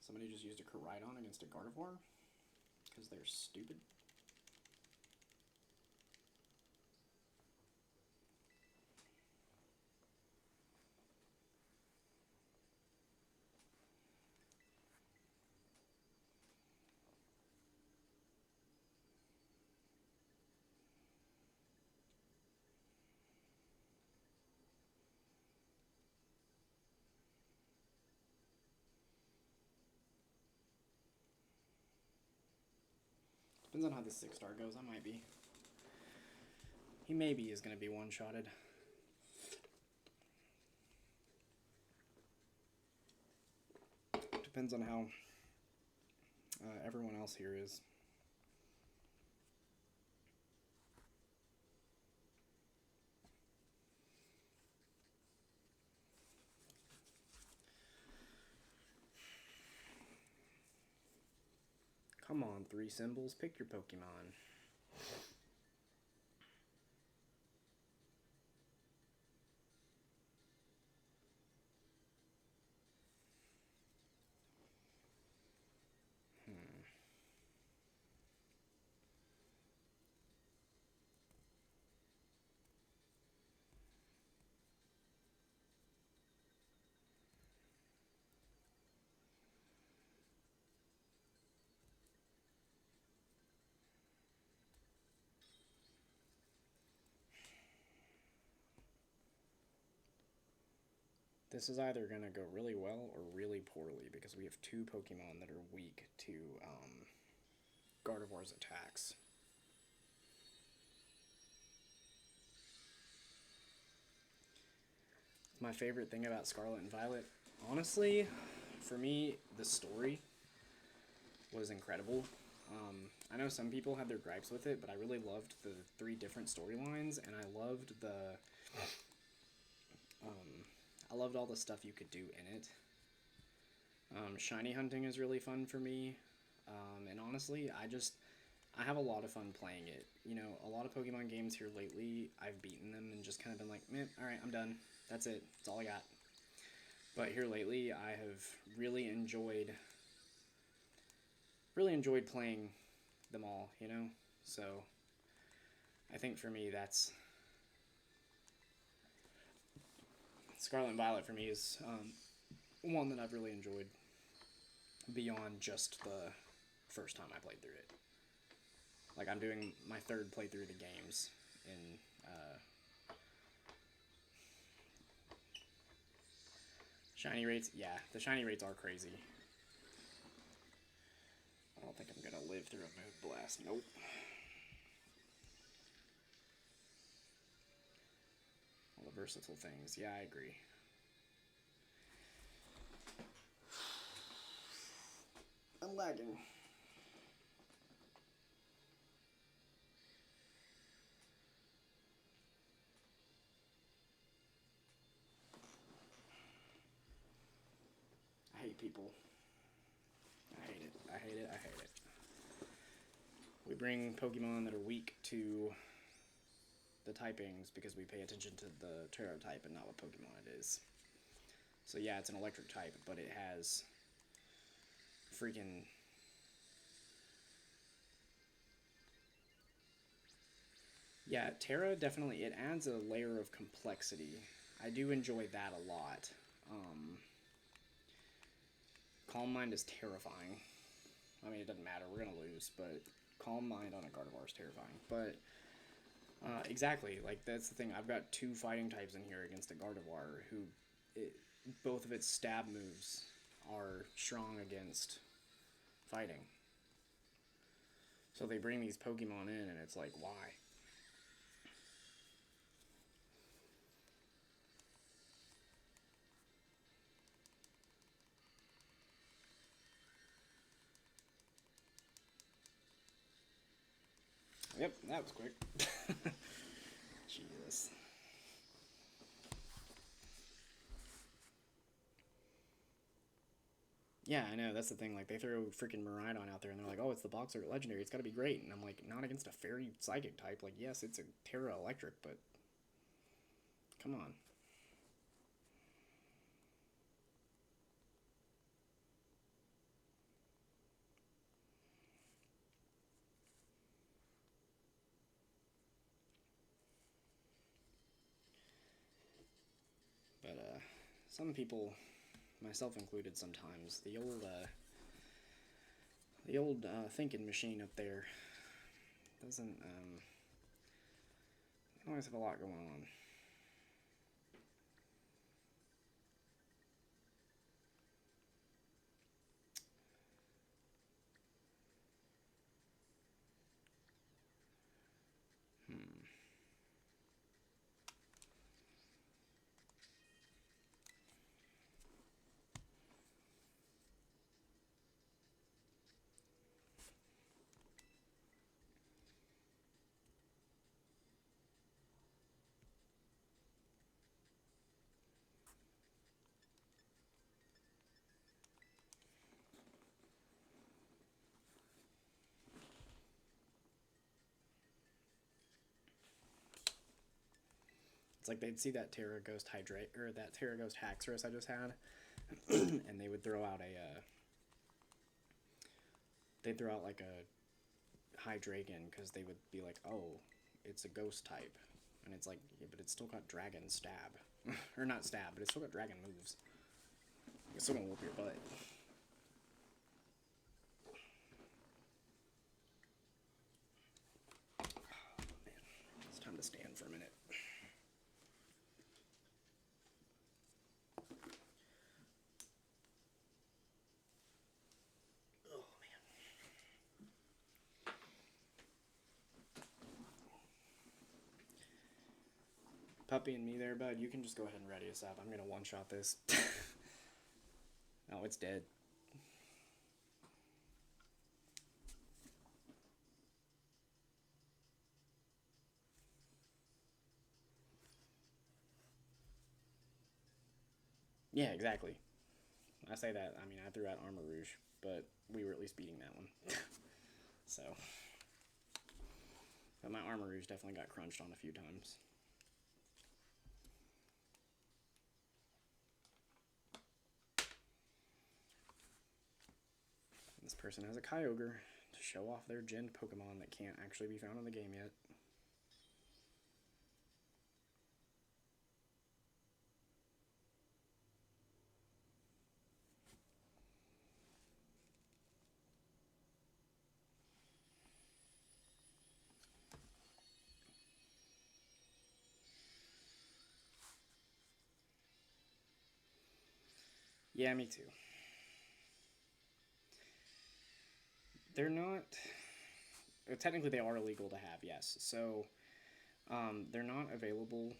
Somebody just used a Koraidon against a Gardevoir because they're stupid. Depends on how this 6-star goes. I might be. He maybe is going to be one-shotted. Depends on how everyone else here is. Come on, 3 symbols. Pick your Pokemon. This is either going to go really well or really poorly because we have 2 Pokemon that are weak to Gardevoir's attacks. My favorite thing about Scarlet and Violet, honestly, for me, the story was incredible. I know some people had their gripes with it, but I really loved the 3 different storylines, and I loved I loved all the stuff you could do in it. Shiny hunting is really fun for me, and honestly, I have a lot of fun playing it. You know, a lot of Pokemon games here lately, I've beaten them and just kind of been like, meh, alright, I'm done. That's it. That's all I got. But here lately, I have really enjoyed playing them all, you know? So, I think for me that's Scarlet and Violet for me is one that I've really enjoyed beyond just the first time I played through it. Like, I'm doing my third playthrough of the games in shiny rates. Yeah, the shiny rates are crazy. I don't think I'm gonna live through a Moon Blast. Nope. All the versatile things. Yeah, I agree. I'm lagging. I hate people. I hate it. I hate it. I hate it. We bring Pokemon that are weak to the typings because we pay attention to the Tera type and not what Pokemon it is. So yeah, it's an electric type, but it has freaking... Yeah, Tera definitely, it adds a layer of complexity. I do enjoy that a lot. Calm Mind is terrifying. I mean, it doesn't matter, we're going to lose, but Calm Mind on a Gardevoir is terrifying. But, exactly, like, that's the thing. I've got two fighting types in here against a Gardevoir who, both of its stab moves are strong against fighting. So they bring these Pokemon in, and it's like, why? Yep, that was quick. Jesus. Yeah, I know, that's the thing. Like, they throw freaking Miraidon out there, and they're like, oh, it's the Boxer Legendary, it's gotta be great. And I'm like, not against a Fairy Psychic type. Like, yes, it's a Tera Electric, but... come on. But, some people, myself included sometimes, the old thinking machine up there doesn't, always have a lot going on. It's like they'd see that Tera Ghost Hydrate, or that Tera Ghost Haxorus I just had, and they would throw out they'd throw out like a Hydreigon, because they would be like, oh, it's a ghost type. And it's like, yeah, but it's still got Dragon Stab. Or not Stab, but it's still got Dragon moves. It's still gonna whoop your butt. Oh, man. It's time to stand for a minute. Oh, man. Puppy and me there, bud. You can just go ahead and ready us up. I'm gonna one-shot this. Oh, it's dead. Yeah, exactly. I say that. I mean, I threw out Armarouge, but we were at least beating that one. So. But my Armarouge definitely got crunched on a few times. This person has a Kyogre to show off their gen Pokemon that can't actually be found in the game yet. Yeah, me too. They're not. Technically, they are illegal to have, yes. So, they're not available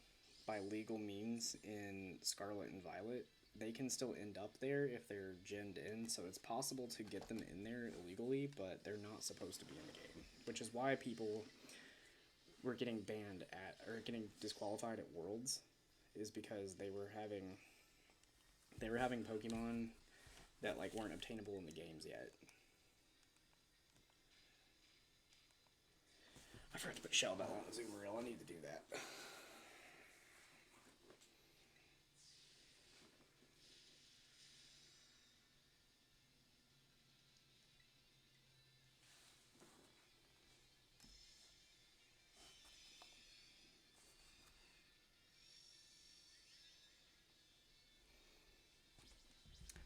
by legal means in Scarlet and Violet. They can still end up there if they're genned in, so it's possible to get them in there illegally, but they're not supposed to be in the game, which is why people were getting banned at or getting disqualified at Worlds, is because they were having Pokemon that like weren't obtainable in the games yet. I forgot to put Shell Bell on the Azumarill. I need to do that.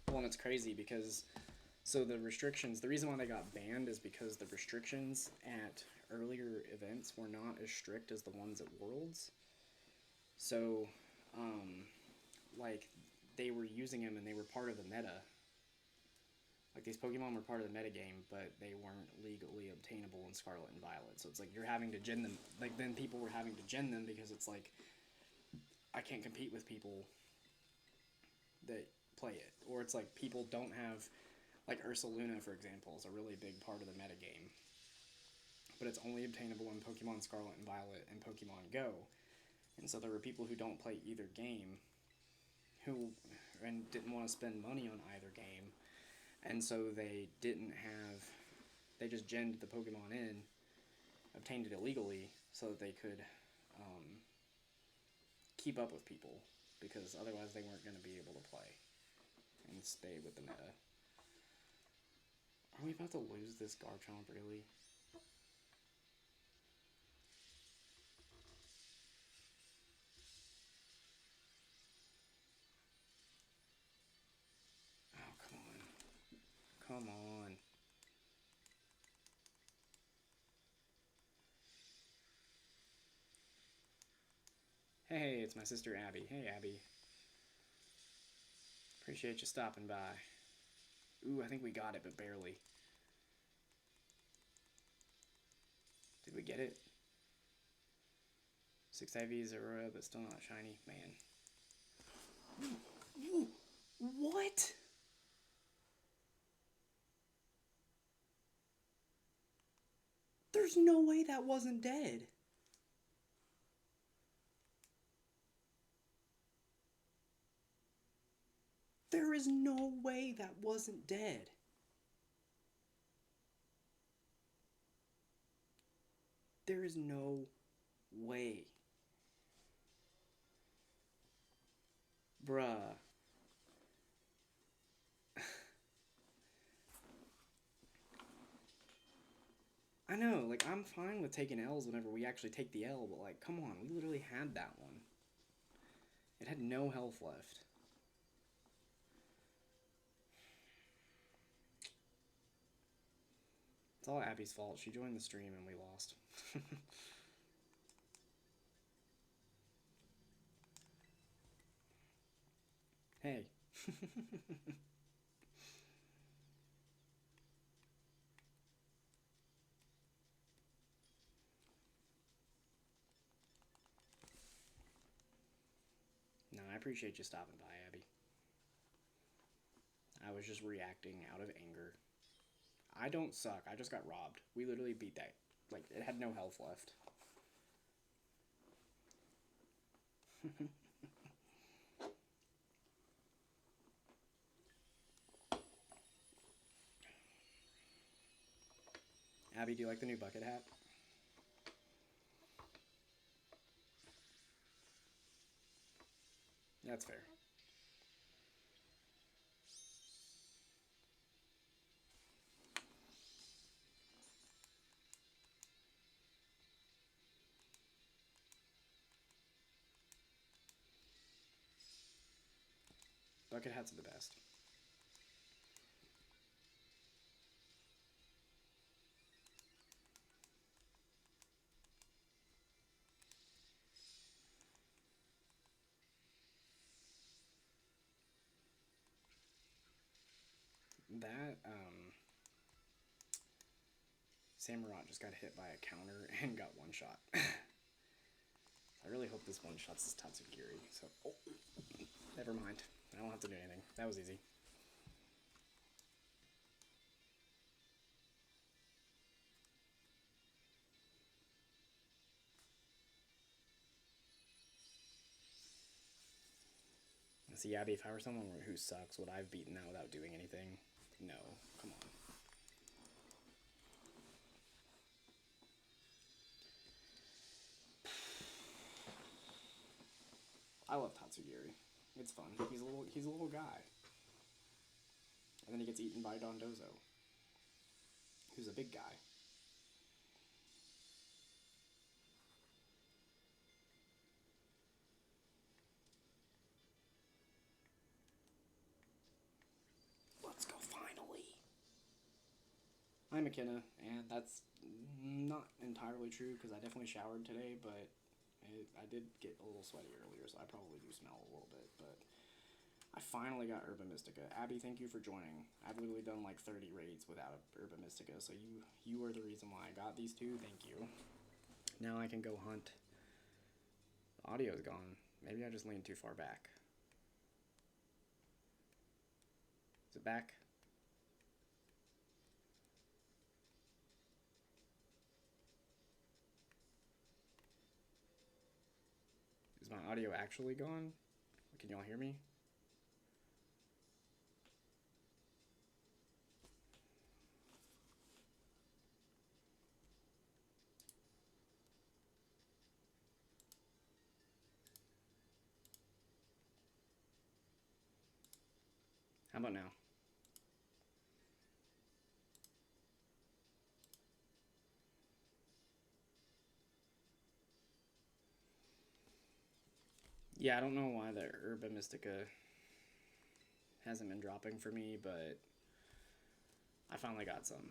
Well, and it's crazy because the restrictions, the reason why they got banned is because the restrictions at earlier events were not as strict as the ones at Worlds. So, um, like, they were using them and they were part of the meta. Like, these Pokemon were part of the meta game, but they weren't legally obtainable in Scarlet and Violet. So it's like you're having to gen them. Like, then people were having to gen them because it's like, I can't compete with people that play it. Or it's like people don't have, like Ursaluna, for example, is a really big part of the meta game. But it's only obtainable in Pokemon Scarlet and Violet and Pokemon Go. And so there were people who don't play either game who and didn't want to spend money on either game. And so they just genned the Pokemon in, obtained it illegally so that they could keep up with people, because otherwise they weren't going to be able to play and stay with the meta. Are we about to lose this Garchomp, really? Oh, come on. Come on. Hey, it's my sister Abby. Hey, Abby. Appreciate you stopping by. Ooh, I think we got it, but barely. Did we get it? 6 IVs Aurora, but still not shiny. Man. What? There's no way that wasn't dead. There is no way that wasn't dead. There is no way. Bruh. I know, like, I'm fine with taking L's whenever we actually take the L, but, like, come on, we literally had that one. It had no health left. It's all Abby's fault. She joined the stream and we lost. Hey. No, I appreciate you stopping by, Abby. I was just reacting out of anger. I don't suck. I just got robbed. We literally beat that. Like, it had no health left. Abby, do you like the new bucket hat? That's fair. Bucket hats are the best. that, Samurott just got hit by a counter and got one shot. I really hope this one shots this Tatsugiri. So, oh, never mind. I don't have to do anything. That was easy. See, Abby, if I were someone who sucks, would I have beaten that without doing anything? No. Come on. I love Tatsugiri. It's fun. He's a little guy. And then he gets eaten by Dondozo, who's a big guy. Let's go finally. I'm McKenna, and that's not entirely true because I definitely showered today, but I did get a little sweaty earlier, so I probably do smell a little bit, but I finally got Herba Mystica. Abby, thank you for joining. I've literally done like 30 raids without Herba Mystica, so you are the reason why I got these two. Thank you. Now I can go hunt. The audio's gone. Maybe I just leaned too far back. Is it back? Is my audio actually gone? Can y'all hear me? How about now? Yeah, I don't know why the Herba Mystica hasn't been dropping for me, but I finally got some.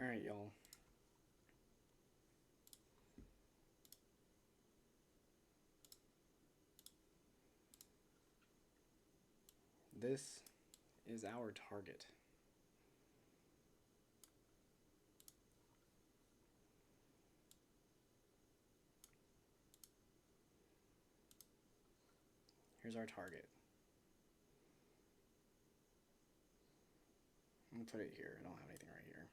Alright, y'all. This is our target. Here's our target. I'm gonna put it here. I don't have anything right here.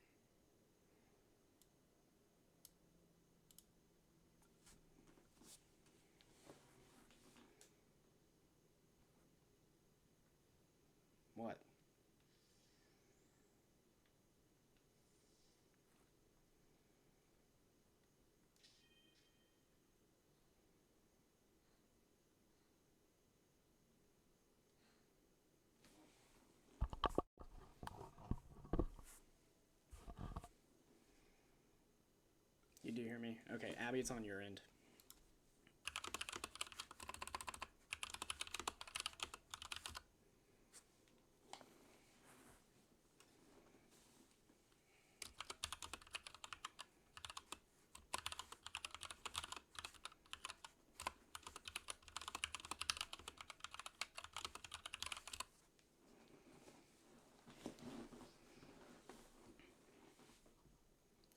What? You do hear me? Okay, Abby, it's on your end.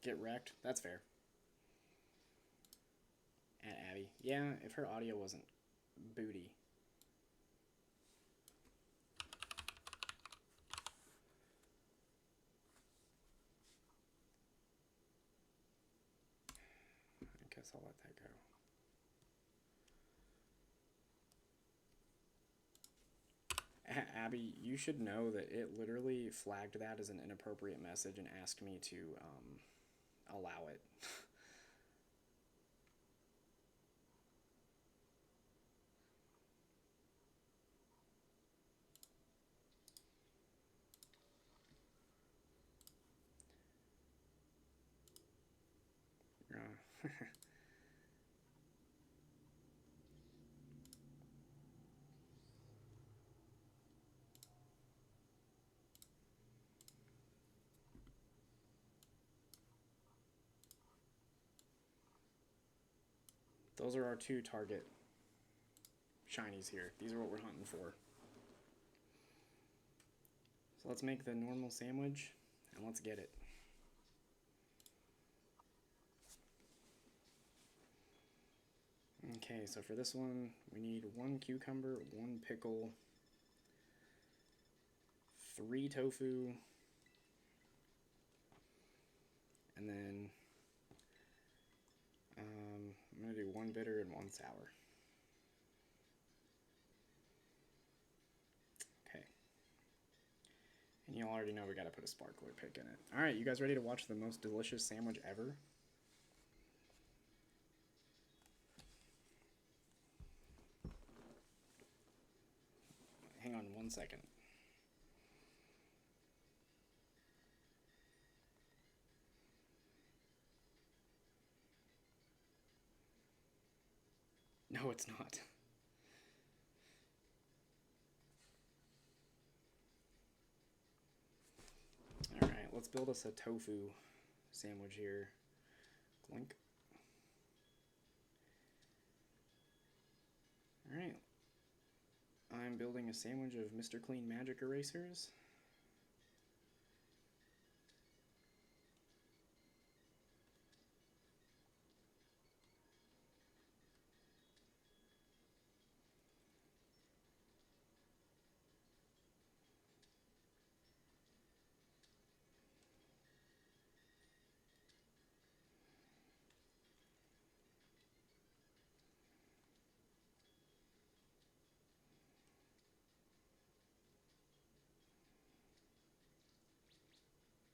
Get wrecked? That's fair. At Abby. Yeah, if her audio wasn't booty. Okay. Abby, you should know that it literally flagged that as an inappropriate message and asked me to allow it. Those are our two target shinies here. These are what we're hunting for. So let's make the normal sandwich and let's get it. Okay, so for this one, we need 1 cucumber, 1 pickle, 3 tofu, and then I'm going to do 1 bitter and 1 sour. Okay. And you already know we got to put a sparkler pick in it. Alright, you guys ready to watch the most delicious sandwich ever? Hang on 1 second. No, it's not. Alright, let's build us a tofu sandwich here. Clink. Alright. I'm building a sandwich of Mr. Clean Magic erasers.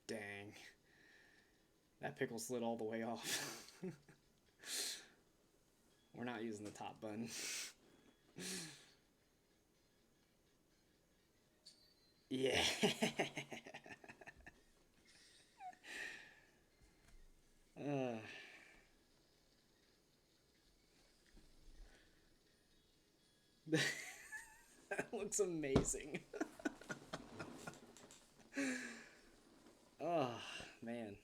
Dang. That pickle slid all the way off. We're not using the top bun. Yeah. That looks amazing. Oh, man.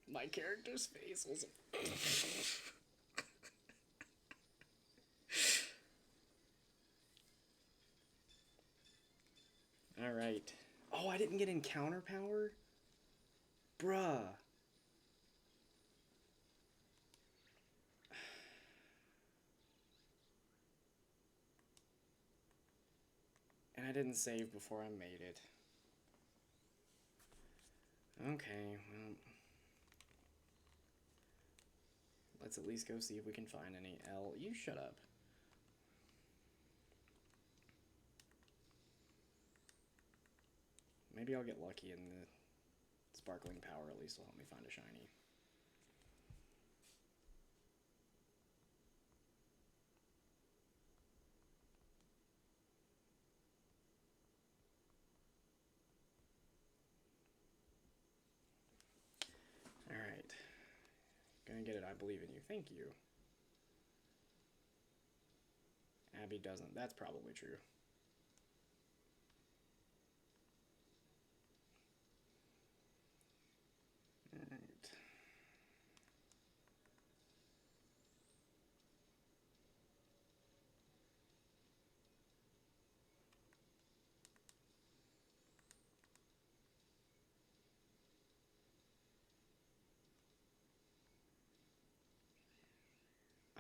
My character's face was... Alright. Oh, I didn't get encounter power? Bruh. And I didn't save before I made it. Okay, well... Let's at least go see if we can find any L. You shut up. Maybe I'll get lucky and the sparkling power at least will help me find a shiny. Alright. Gonna get it, I believe in you. Thank you. Abby doesn't. That's probably true. Alright.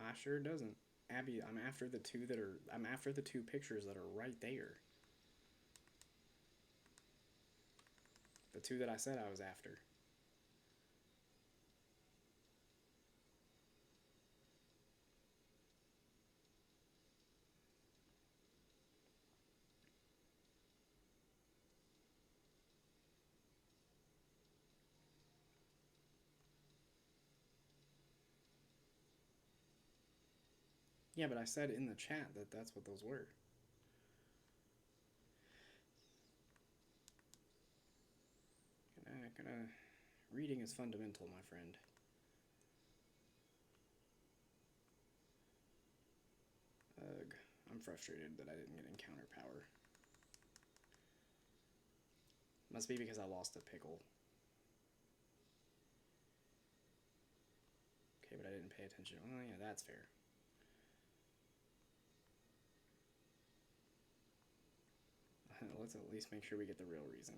I sure doesn't. Abby, I'm after the two that are... I'm after the 2 pictures that are right there. The 2 that I said I was after. Yeah, but I said in the chat that that's what those were. Reading is fundamental, my friend. Ugh, I'm frustrated that I didn't get encounter power. Must be because I lost a pickle. Okay, but I didn't pay attention. Oh yeah, that's fair. Let's at least make sure we get the real reason.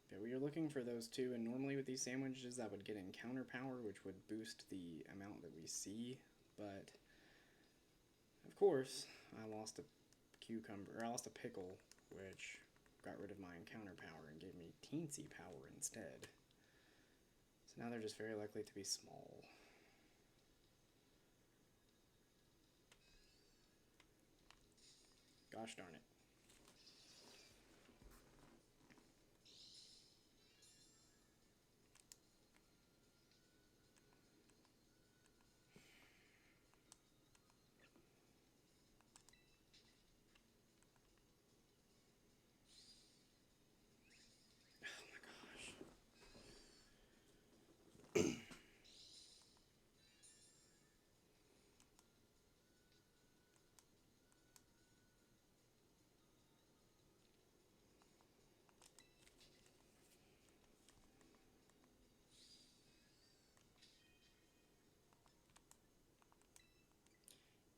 Okay, we are looking for those two, and normally with these sandwiches I would get encounter power, which would boost the amount that we see, but of course I lost a pickle, which got rid of my encounter power and gave me teensy power instead. So now they're just very likely to be small. Gosh darn it.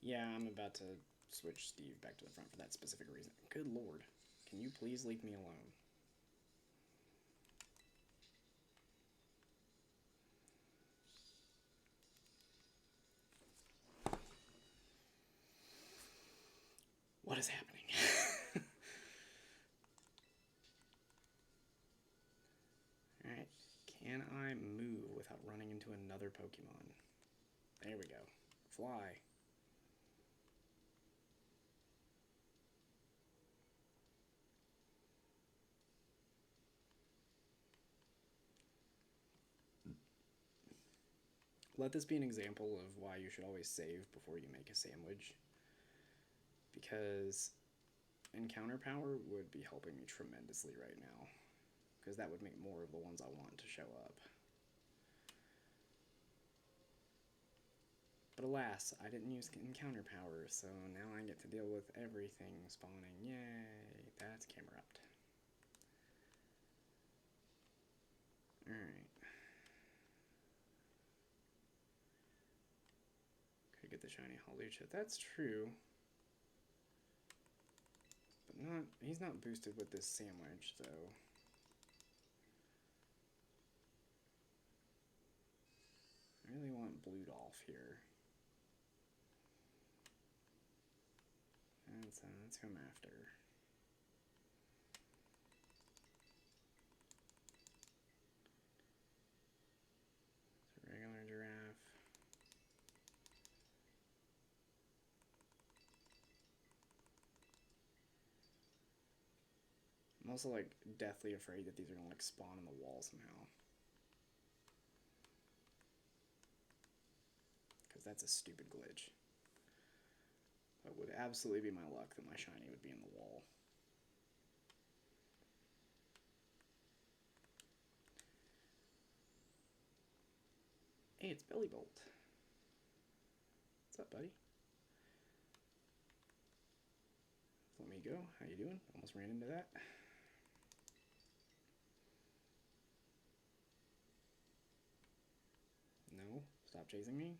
Yeah, I'm about to switch Steve back to the front for that specific reason. Good lord. Can you please leave me alone? What is happening? Alright, can I move without running into another Pokemon? There we go. Fly. Let this be an example of why you should always save before you make a sandwich. Because encounter power would be helping me tremendously right now. Because that would make more of the ones I want to show up. But alas, I didn't use encounter power, so now I get to deal with everything spawning. Yay, that's Camerupt. Alright. Could get the shiny Hawlucha. That's true. But he's not boosted with this sandwich, though. I really want Bluedolph here. That's who I'm after. It's a regular giraffe. I'm also like deathly afraid that these are gonna like spawn in the wall somehow. Because that's a stupid glitch. It would absolutely be my luck that my shiny would be in the wall. Hey, it's Bellibolt. What's up, buddy? Let me go. How you doing? Almost ran into that. No, stop chasing me.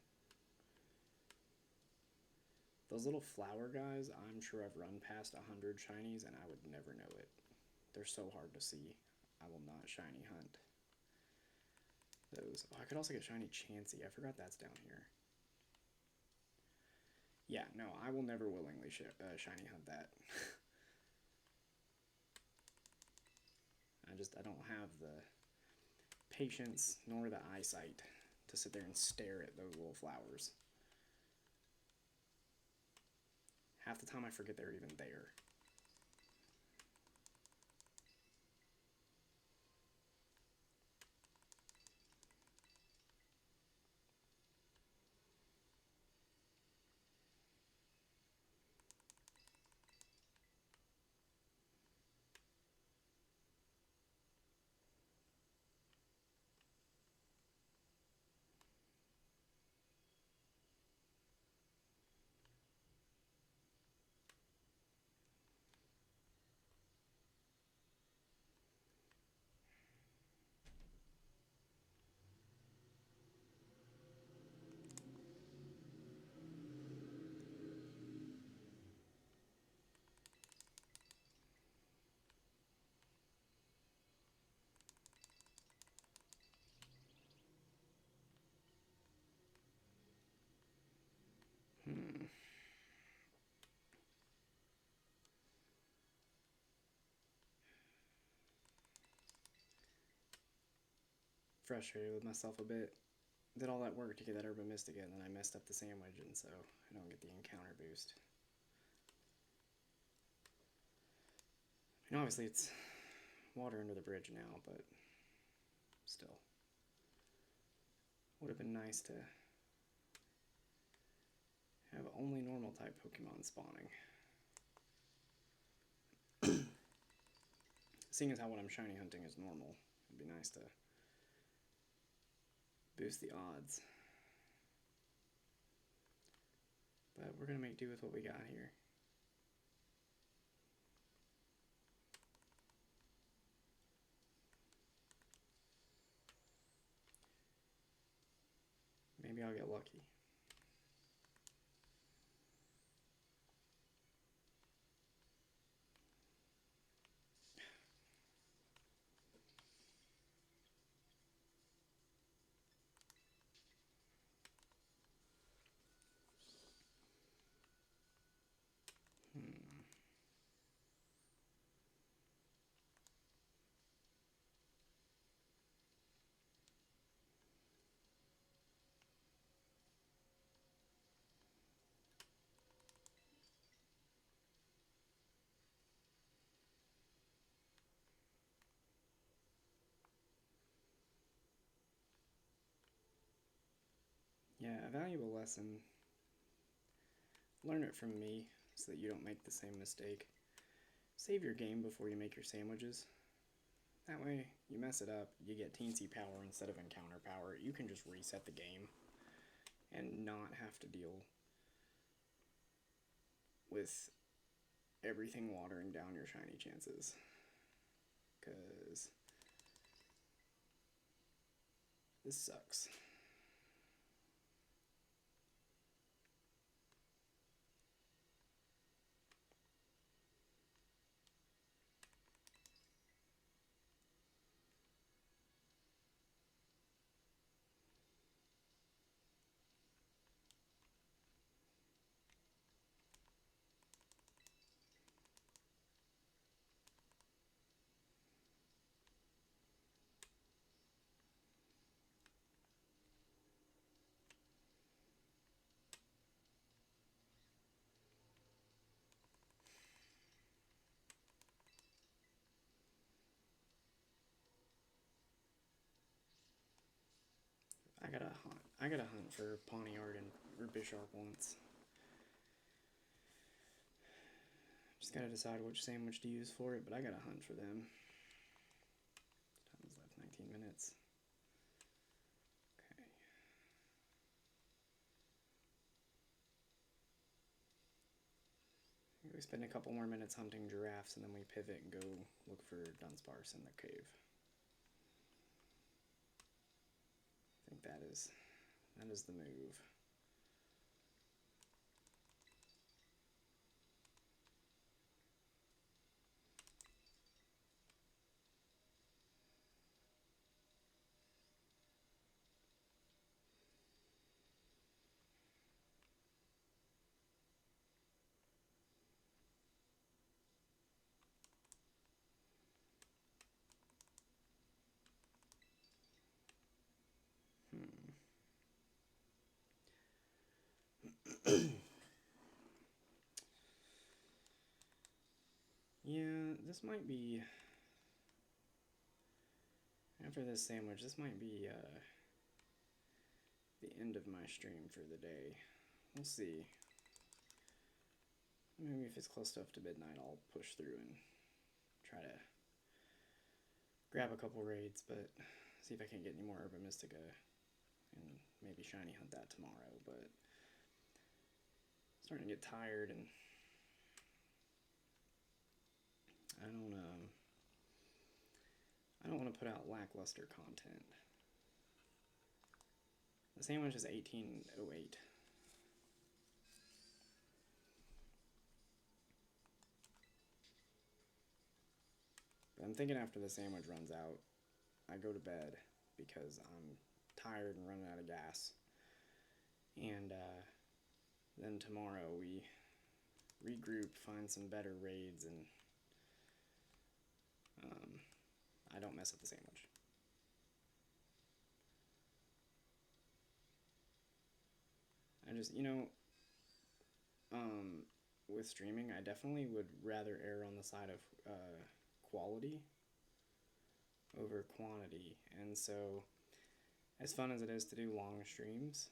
Those little flower guys, I'm sure I've run past 100 shinies and I would never know it. They're so hard to see. I will not shiny hunt those. Oh, I could also get shiny Chansey. I forgot that's down here. Yeah, no, I will never willingly shiny hunt that. I don't have patience nor the eyesight to sit there and stare at those little flowers. Half the time I forget they're even there. Frustrated with myself a bit. Did all that work to get that Urban Mystic in, and then I messed up the sandwich, and so I don't get the encounter boost. And obviously it's water under the bridge now, but still. Would have been nice to have only normal type Pokemon spawning. Seeing as how what I'm shiny hunting is normal, it'd be nice to boost the odds. But we're going to make do with what we got here. Maybe I'll get lucky. Yeah, a valuable lesson. Learn it from me so that you don't make the same mistake. Save your game before you make your sandwiches. That way, you mess it up, you get teensy power instead of encounter power. You can just reset the game and not have to deal with everything watering down your shiny chances. Because this sucks. I gotta hunt for Pawniard and or Bisharp once. Just gotta decide which sandwich to use for it, but I gotta hunt for them. Time is left 19 minutes. Okay. We spend a couple more minutes hunting giraffes and then we pivot and go look for Dunsparce in the cave. I think that is the move. this might be, after this sandwich, this might be the end of my stream for the day. We'll see. Maybe if it's close enough to midnight, I'll push through and try to grab a couple raids, but see if I can get any more Herba Mystica and maybe shiny hunt that tomorrow. But I'm starting to get tired, and I don't want to put out lackluster content. The sandwich is 1808. I'm thinking after the sandwich runs out, I go to bed because I'm tired and running out of gas. And then tomorrow we regroup, find some better raids, and I don't mess up the sandwich. I just, with streaming, I definitely would rather err on the side of quality over quantity. And so, as fun as it is to do long streams,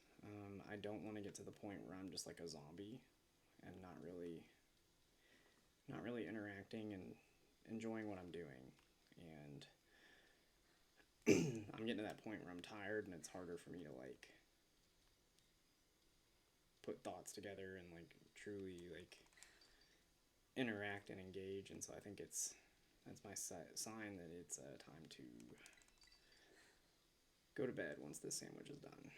I don't want to get to the point where I'm just like a zombie and not really interacting and enjoying what I'm doing. And I'm getting to that point where I'm tired and it's harder for me to like put thoughts together and like truly like interact and engage. And so I think that's my sign that it's time to go to bed once this sandwich is done.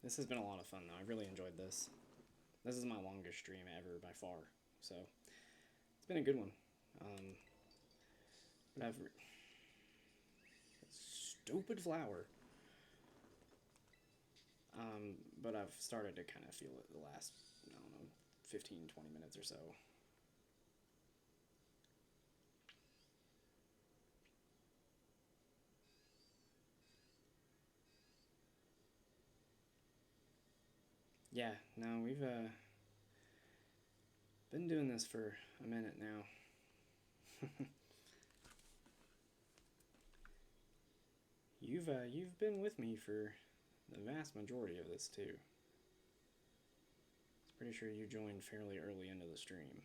This has been a lot of fun though. I've really enjoyed this. This is my longest stream ever by far, so it's been a good one. But stupid flower. But I've started to kind of feel it the last, I don't know, 15, 20 minutes or so. Yeah, no, we've been doing this for a minute now. You've been with me for the vast majority of this too. I'm pretty sure you joined fairly early into the stream.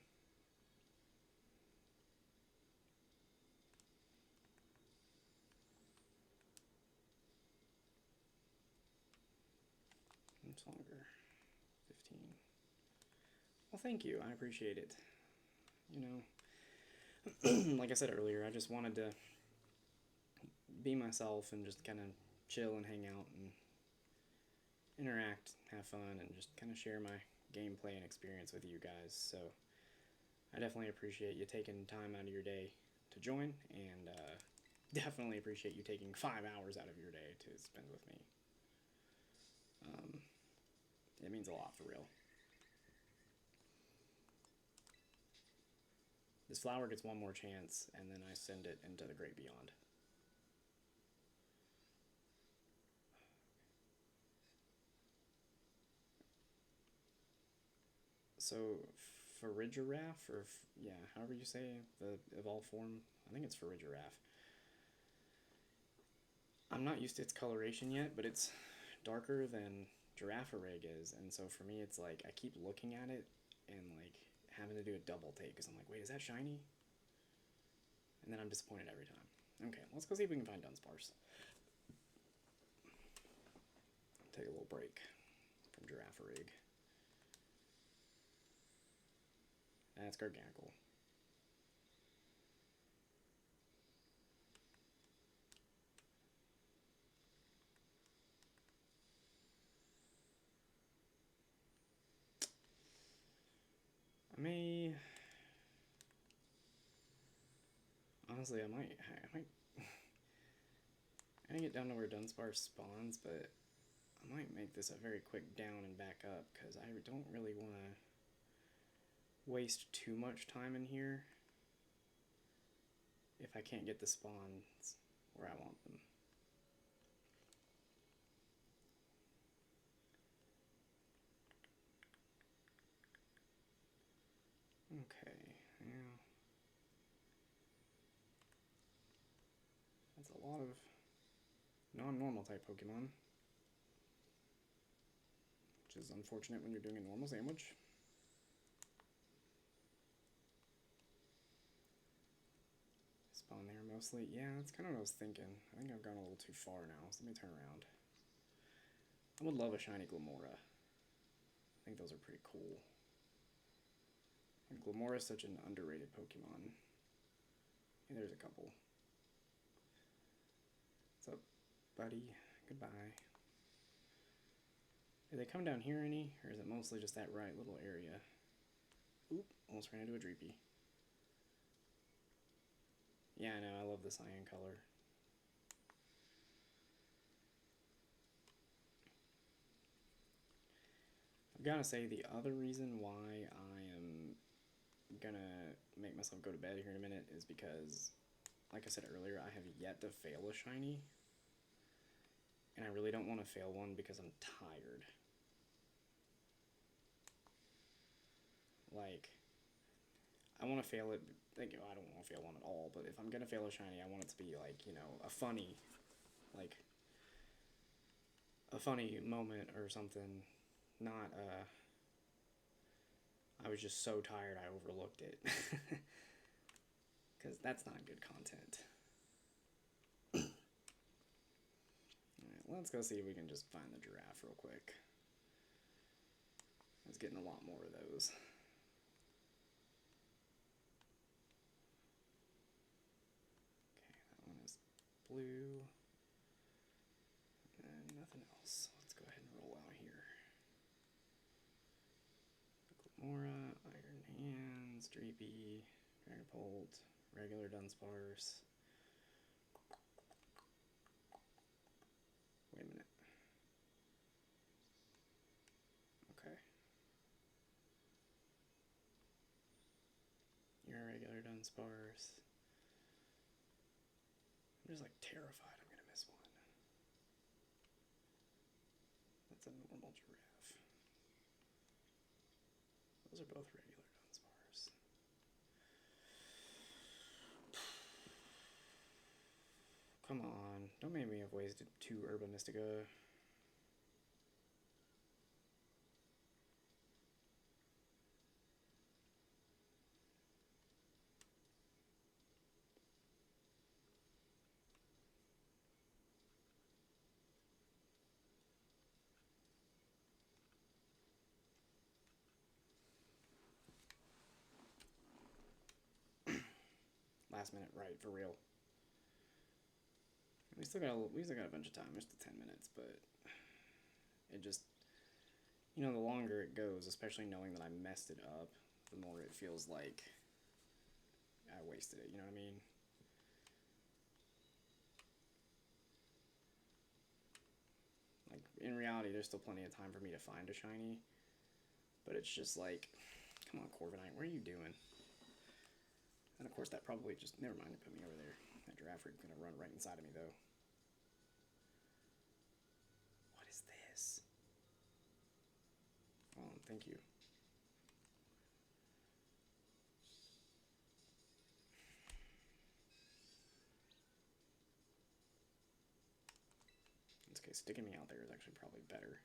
It's longer. 15. Well, thank you. I appreciate it. Like I said earlier, I just wanted to be myself and just kind of chill and hang out and interact, have fun, and just kind of share my gameplay and experience with you guys. So I definitely appreciate you taking time out of your day to join, and definitely appreciate you taking 5 hours out of your day to spend with me. It means a lot for real. This flower gets one more chance, and then I send it into the great beyond. So, Farigiraf, or yeah, however you say the evolved form, I think it's Farigiraf. I'm not used to its coloration yet, but it's darker than Girafarig is, and so for me it's like I keep looking at it and like having to do a double take because I'm like, wait, is that shiny? And then I'm disappointed every time. Okay, let's go see if we can find Dunsparce. Take a little break from Girafarig. That's Garganacl. Honestly, I might I didn't get down to where Dunsparce spawns, but I might make this a very quick down and back up, because I don't really want to waste too much time in here. if I can't get the spawns where I want them. Okay, yeah. That's a lot of non-normal type Pokemon. Which is unfortunate when you're doing a normal sandwich. Spawn there mostly. Yeah, that's kind of what I was thinking. I think I've gone a little too far now, so let me turn around. I would love a shiny Glimmora. I think those are pretty cool. And Glimmora is such an underrated Pokemon. And there's a couple. What's up, buddy? Goodbye. Do they come down here any? Or is it mostly just that right little area? Oop, almost ran into a Dreepy. Yeah, I know, I love the cyan color. I've got to say, the other reason why I am gonna make myself go to bed here in a minute is because, like I said earlier, I have yet to fail a shiny. And I really don't want to fail one because I'm tired. Like, I want to fail it, like, I don't want to fail one at all, but if I'm going to fail a shiny, I want it to be, like, you know, a funny moment or something, not, I was just so tired I overlooked it, because that's not good content. Alright, let's go see if we can just find the giraffe real quick. I was getting a lot more of those. Blue, and nothing else. Let's go ahead and roll out here. Glimmora, Iron Hands, Dreepy, Dragapult, regular Dunsparce. Wait a minute. Okay. You're a regular Dunsparce. I'm just like terrified I'm gonna miss one. That's a normal giraffe. Those are both regular Dunsparce. Come on, don't make me have wasted 2 Herba Mystica. Last minute, right, for real. We still got a bunch of time. There's still 10 minutes, but it just, you know, the longer it goes, especially knowing that I messed it up, the more it feels like I wasted it, you know what I mean? Like, in reality, there's still plenty of time for me to find a shiny, but it's just like, come on, Corviknight, what are you doing? And of course, that probably just, never mind, it put me over there. That giraffe is gonna run right inside of me, though. What is this? Oh, thank you. Okay, sticking me out there is actually probably better.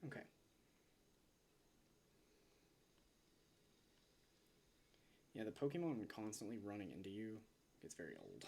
Okay. Yeah, the Pokemon constantly running into you gets very old.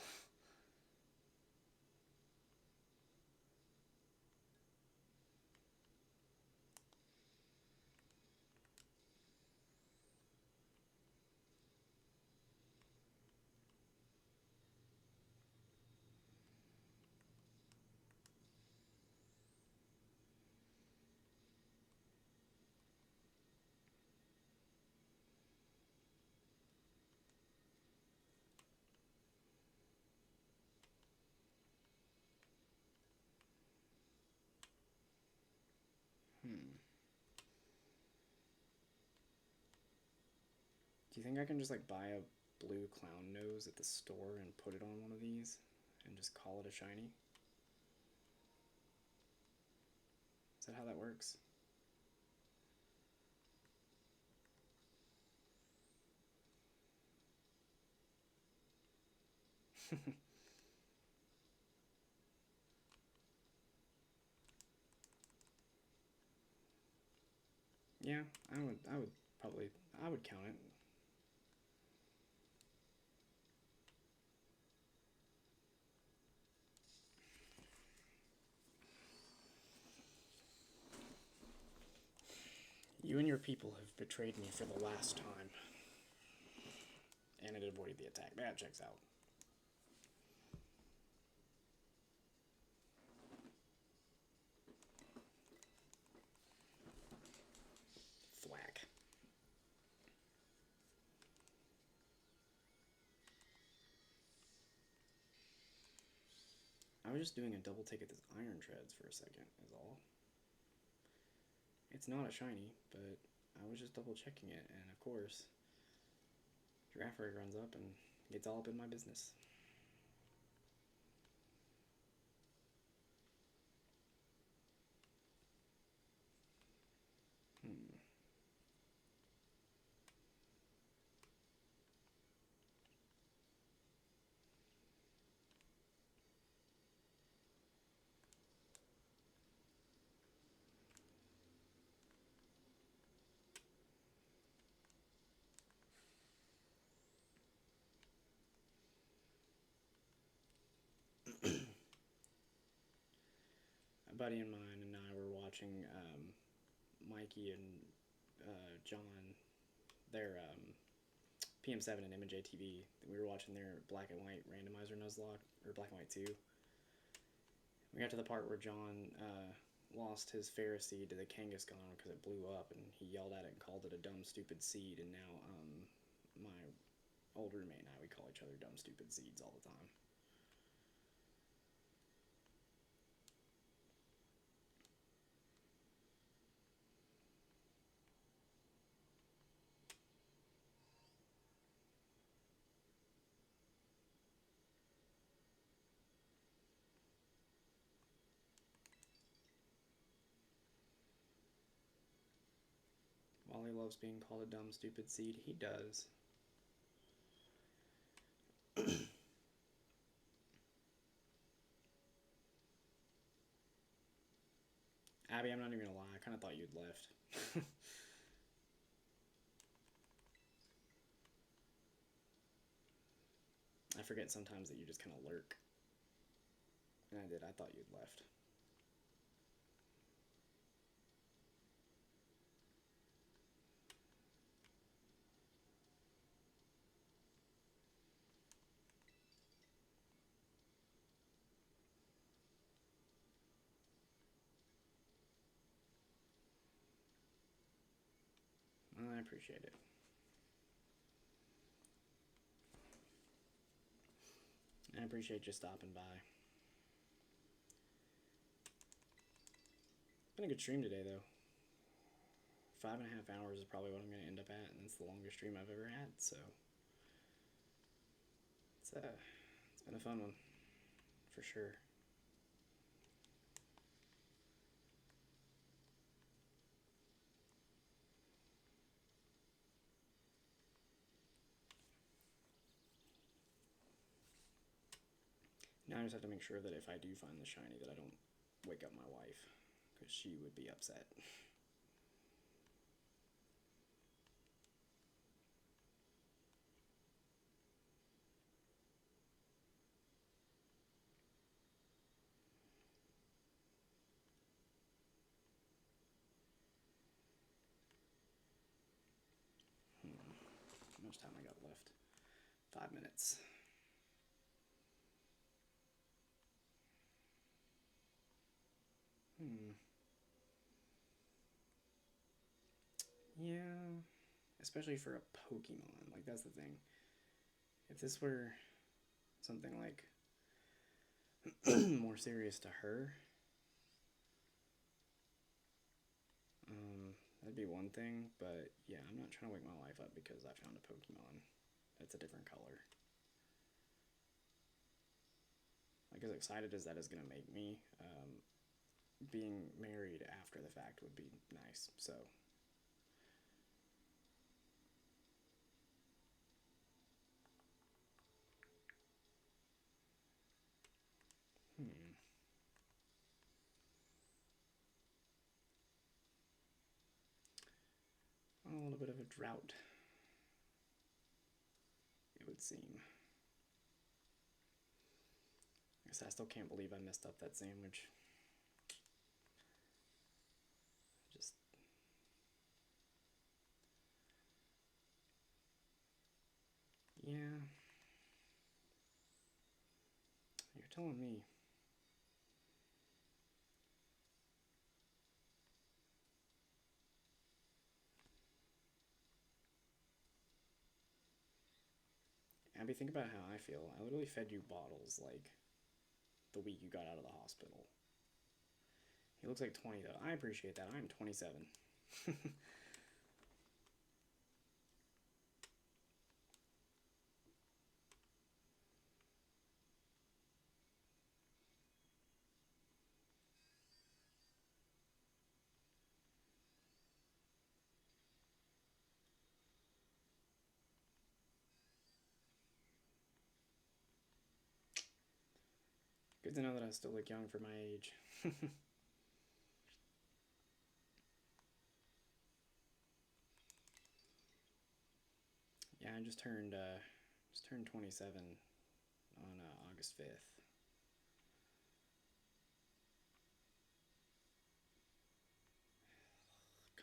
Do you think I can just like buy a blue clown nose at the store and put it on one of these and just call it a shiny? Is that how that works? Yeah, I would probably, I would count it. You and your people have betrayed me for the last time. And it avoided the attack. That checks out. Thwack. I was just doing a double take at this Iron Treads for a second, is all. It's not a shiny, but I was just double checking it, and of course, Girafarig runs up and gets all up in my business. A buddy of mine and I were watching Mikey and John, their PM7 and MJ TV. We were watching their black and white randomizer Nuzlocke, or black and white 2. We got to the part where John lost his Ferroseed to the Kangaskhan because it blew up, and he yelled at it and called it a dumb, stupid seed, and now my old roommate and I, we call each other dumb, stupid seeds all the time. While he loves being called a dumb, stupid seed, he does. Abby, I'm not even gonna lie, I kind of thought you'd left. I forget sometimes that you just kind of lurk. And I did, I thought you'd left. Well, I appreciate it. I appreciate you stopping by. It's been a good stream today, though. 5.5 hours is probably what I'm going to end up at, and it's the longest stream I've ever had, so it's been a fun one, for sure. Now I just have to make sure that if I do find the shiny that I don't wake up my wife, because she would be upset. How much time I got left? 5 minutes. Yeah, especially for a Pokemon. Like, that's the thing. If this were something like more serious to her, that'd be one thing, but yeah, I'm not trying to wake my wife up because I found a Pokemon that's a different color. Like, as excited as that is going to make me, being married after the fact would be nice, so. A little bit of a drought, it would seem. I guess I still can't believe I messed up that sandwich. Just. Yeah. You're telling me. Abby, think about how I feel. I literally fed you bottles like the week you got out of the hospital. He looks like 20 though. I appreciate that. I'm 27. Good to know that I still look young for my age. Yeah, I just turned 27 on August 5th.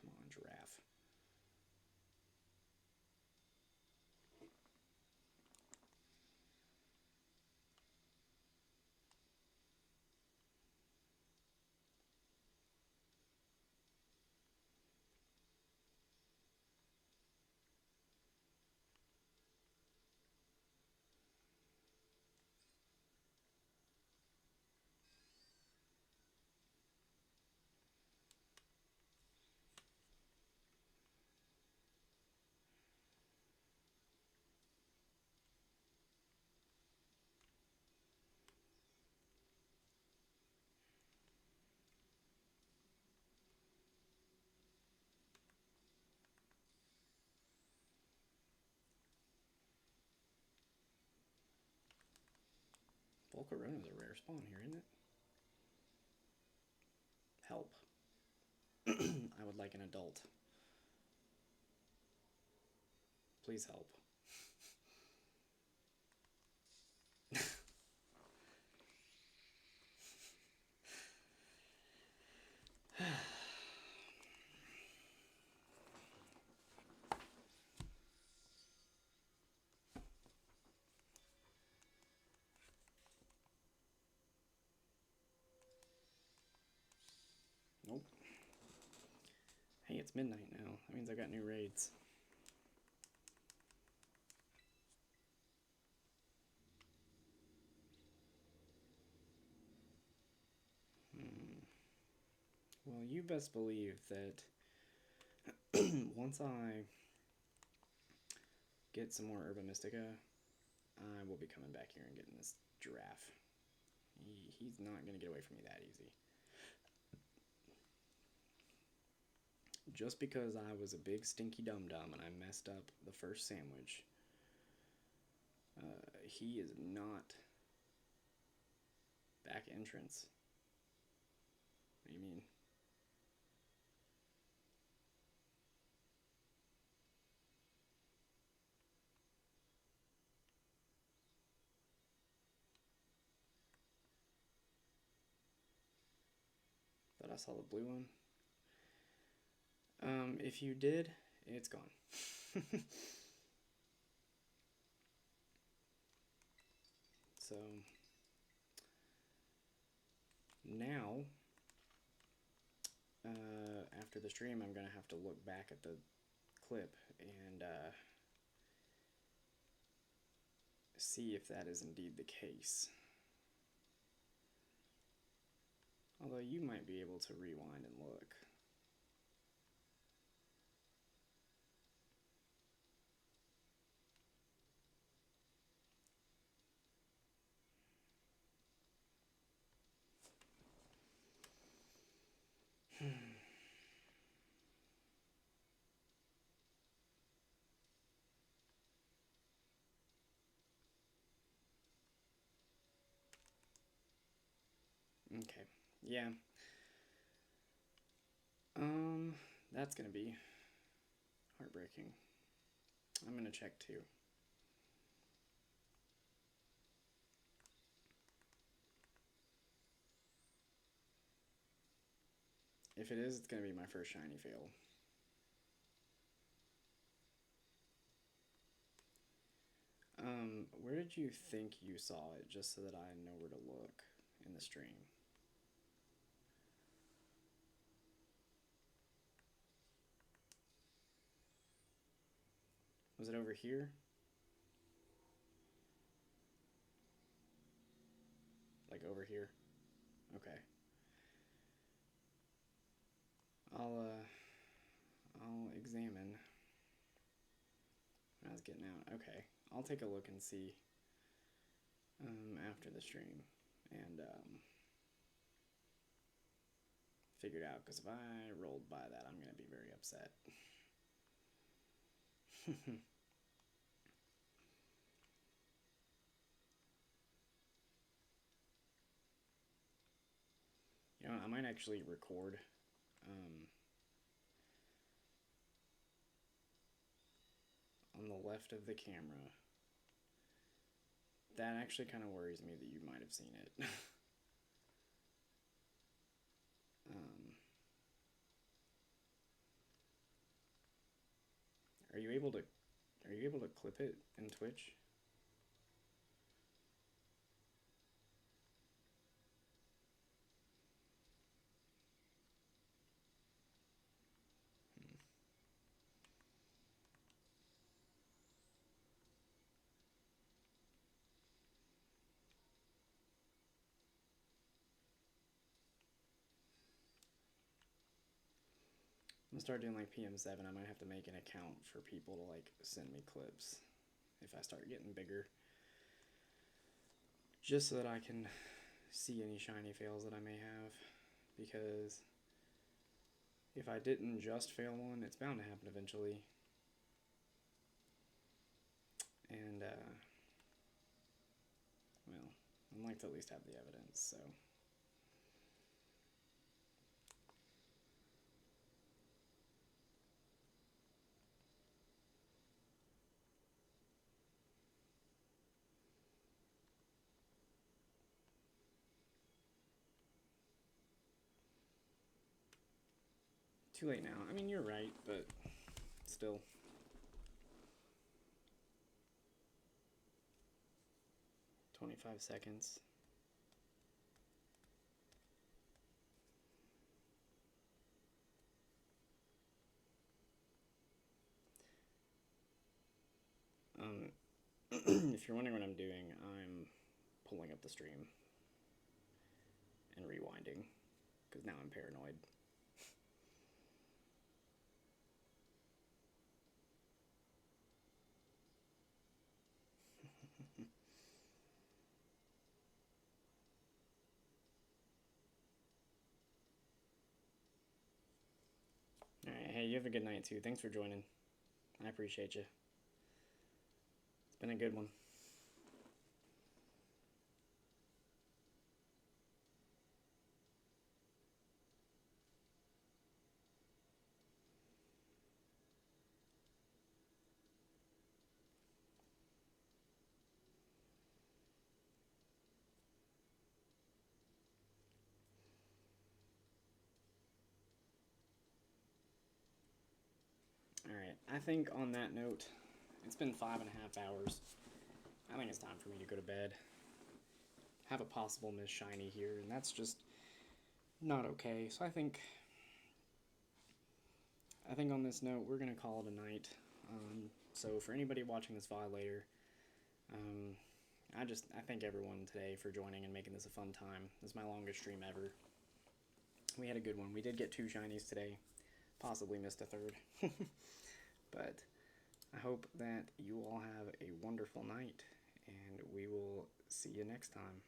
Come on, giraffe. Volcarona's a rare spawn here, isn't it? Help. I would like an adult. Please help. Nope. Hey, it's midnight now. That means I got new raids. Well, you best believe that once I get some more Herba Mystica, I will be coming back here and getting this giraffe. He's not going to get away from me that easy. Just because I was a big stinky dum-dum and I messed up the first sandwich, he is not back entrance. What do you mean? Thought I saw the blue one. If you did, it's gone. So now, after the stream, I'm gonna have to look back at the clip and see if that is indeed the case. Although you might be able to rewind and look. Yeah. That's gonna be heartbreaking. I'm gonna check too. If it is, it's gonna be my first shiny fail. Where did you think you saw it, just so that I know where to look in the stream? Was it over here? Like over here? Okay. I'll examine. I was getting out. Okay. I'll take a look and see after the stream and figure it out, because if I rolled by that, I'm going to be very upset. You know, I might actually record on the left of the camera. That actually kind of worries me that you might have seen it. Are you able to clip it in Twitch? I'm gonna start doing like PM7. I might have to make an account for people to like send me clips if I start getting bigger, just so that I can see any shiny fails that I may have, because if I didn't just fail one, it's bound to happen eventually. And well, I'd like to at least have the evidence, so. Too late now. I mean, you're right, but still. $25 seconds. If you're wondering what I'm doing, I'm pulling up the stream and rewinding, because now I'm paranoid. Alright, hey, you have a good night too. Thanks for joining. I appreciate you. It's been a good one. Alright, I think on that note, it's been 5.5 hours. I think it's time for me to go to bed. Have a possible miss shiny here, and that's just not okay. So I think on this note, we're gonna call it a night. So for anybody watching this VOD later, I thank everyone today for joining and making this a fun time. This is my longest stream ever. We had a good one. We did get 2 shinies today. Possibly missed a third. But I hope that you all have a wonderful night, and we will see you next time.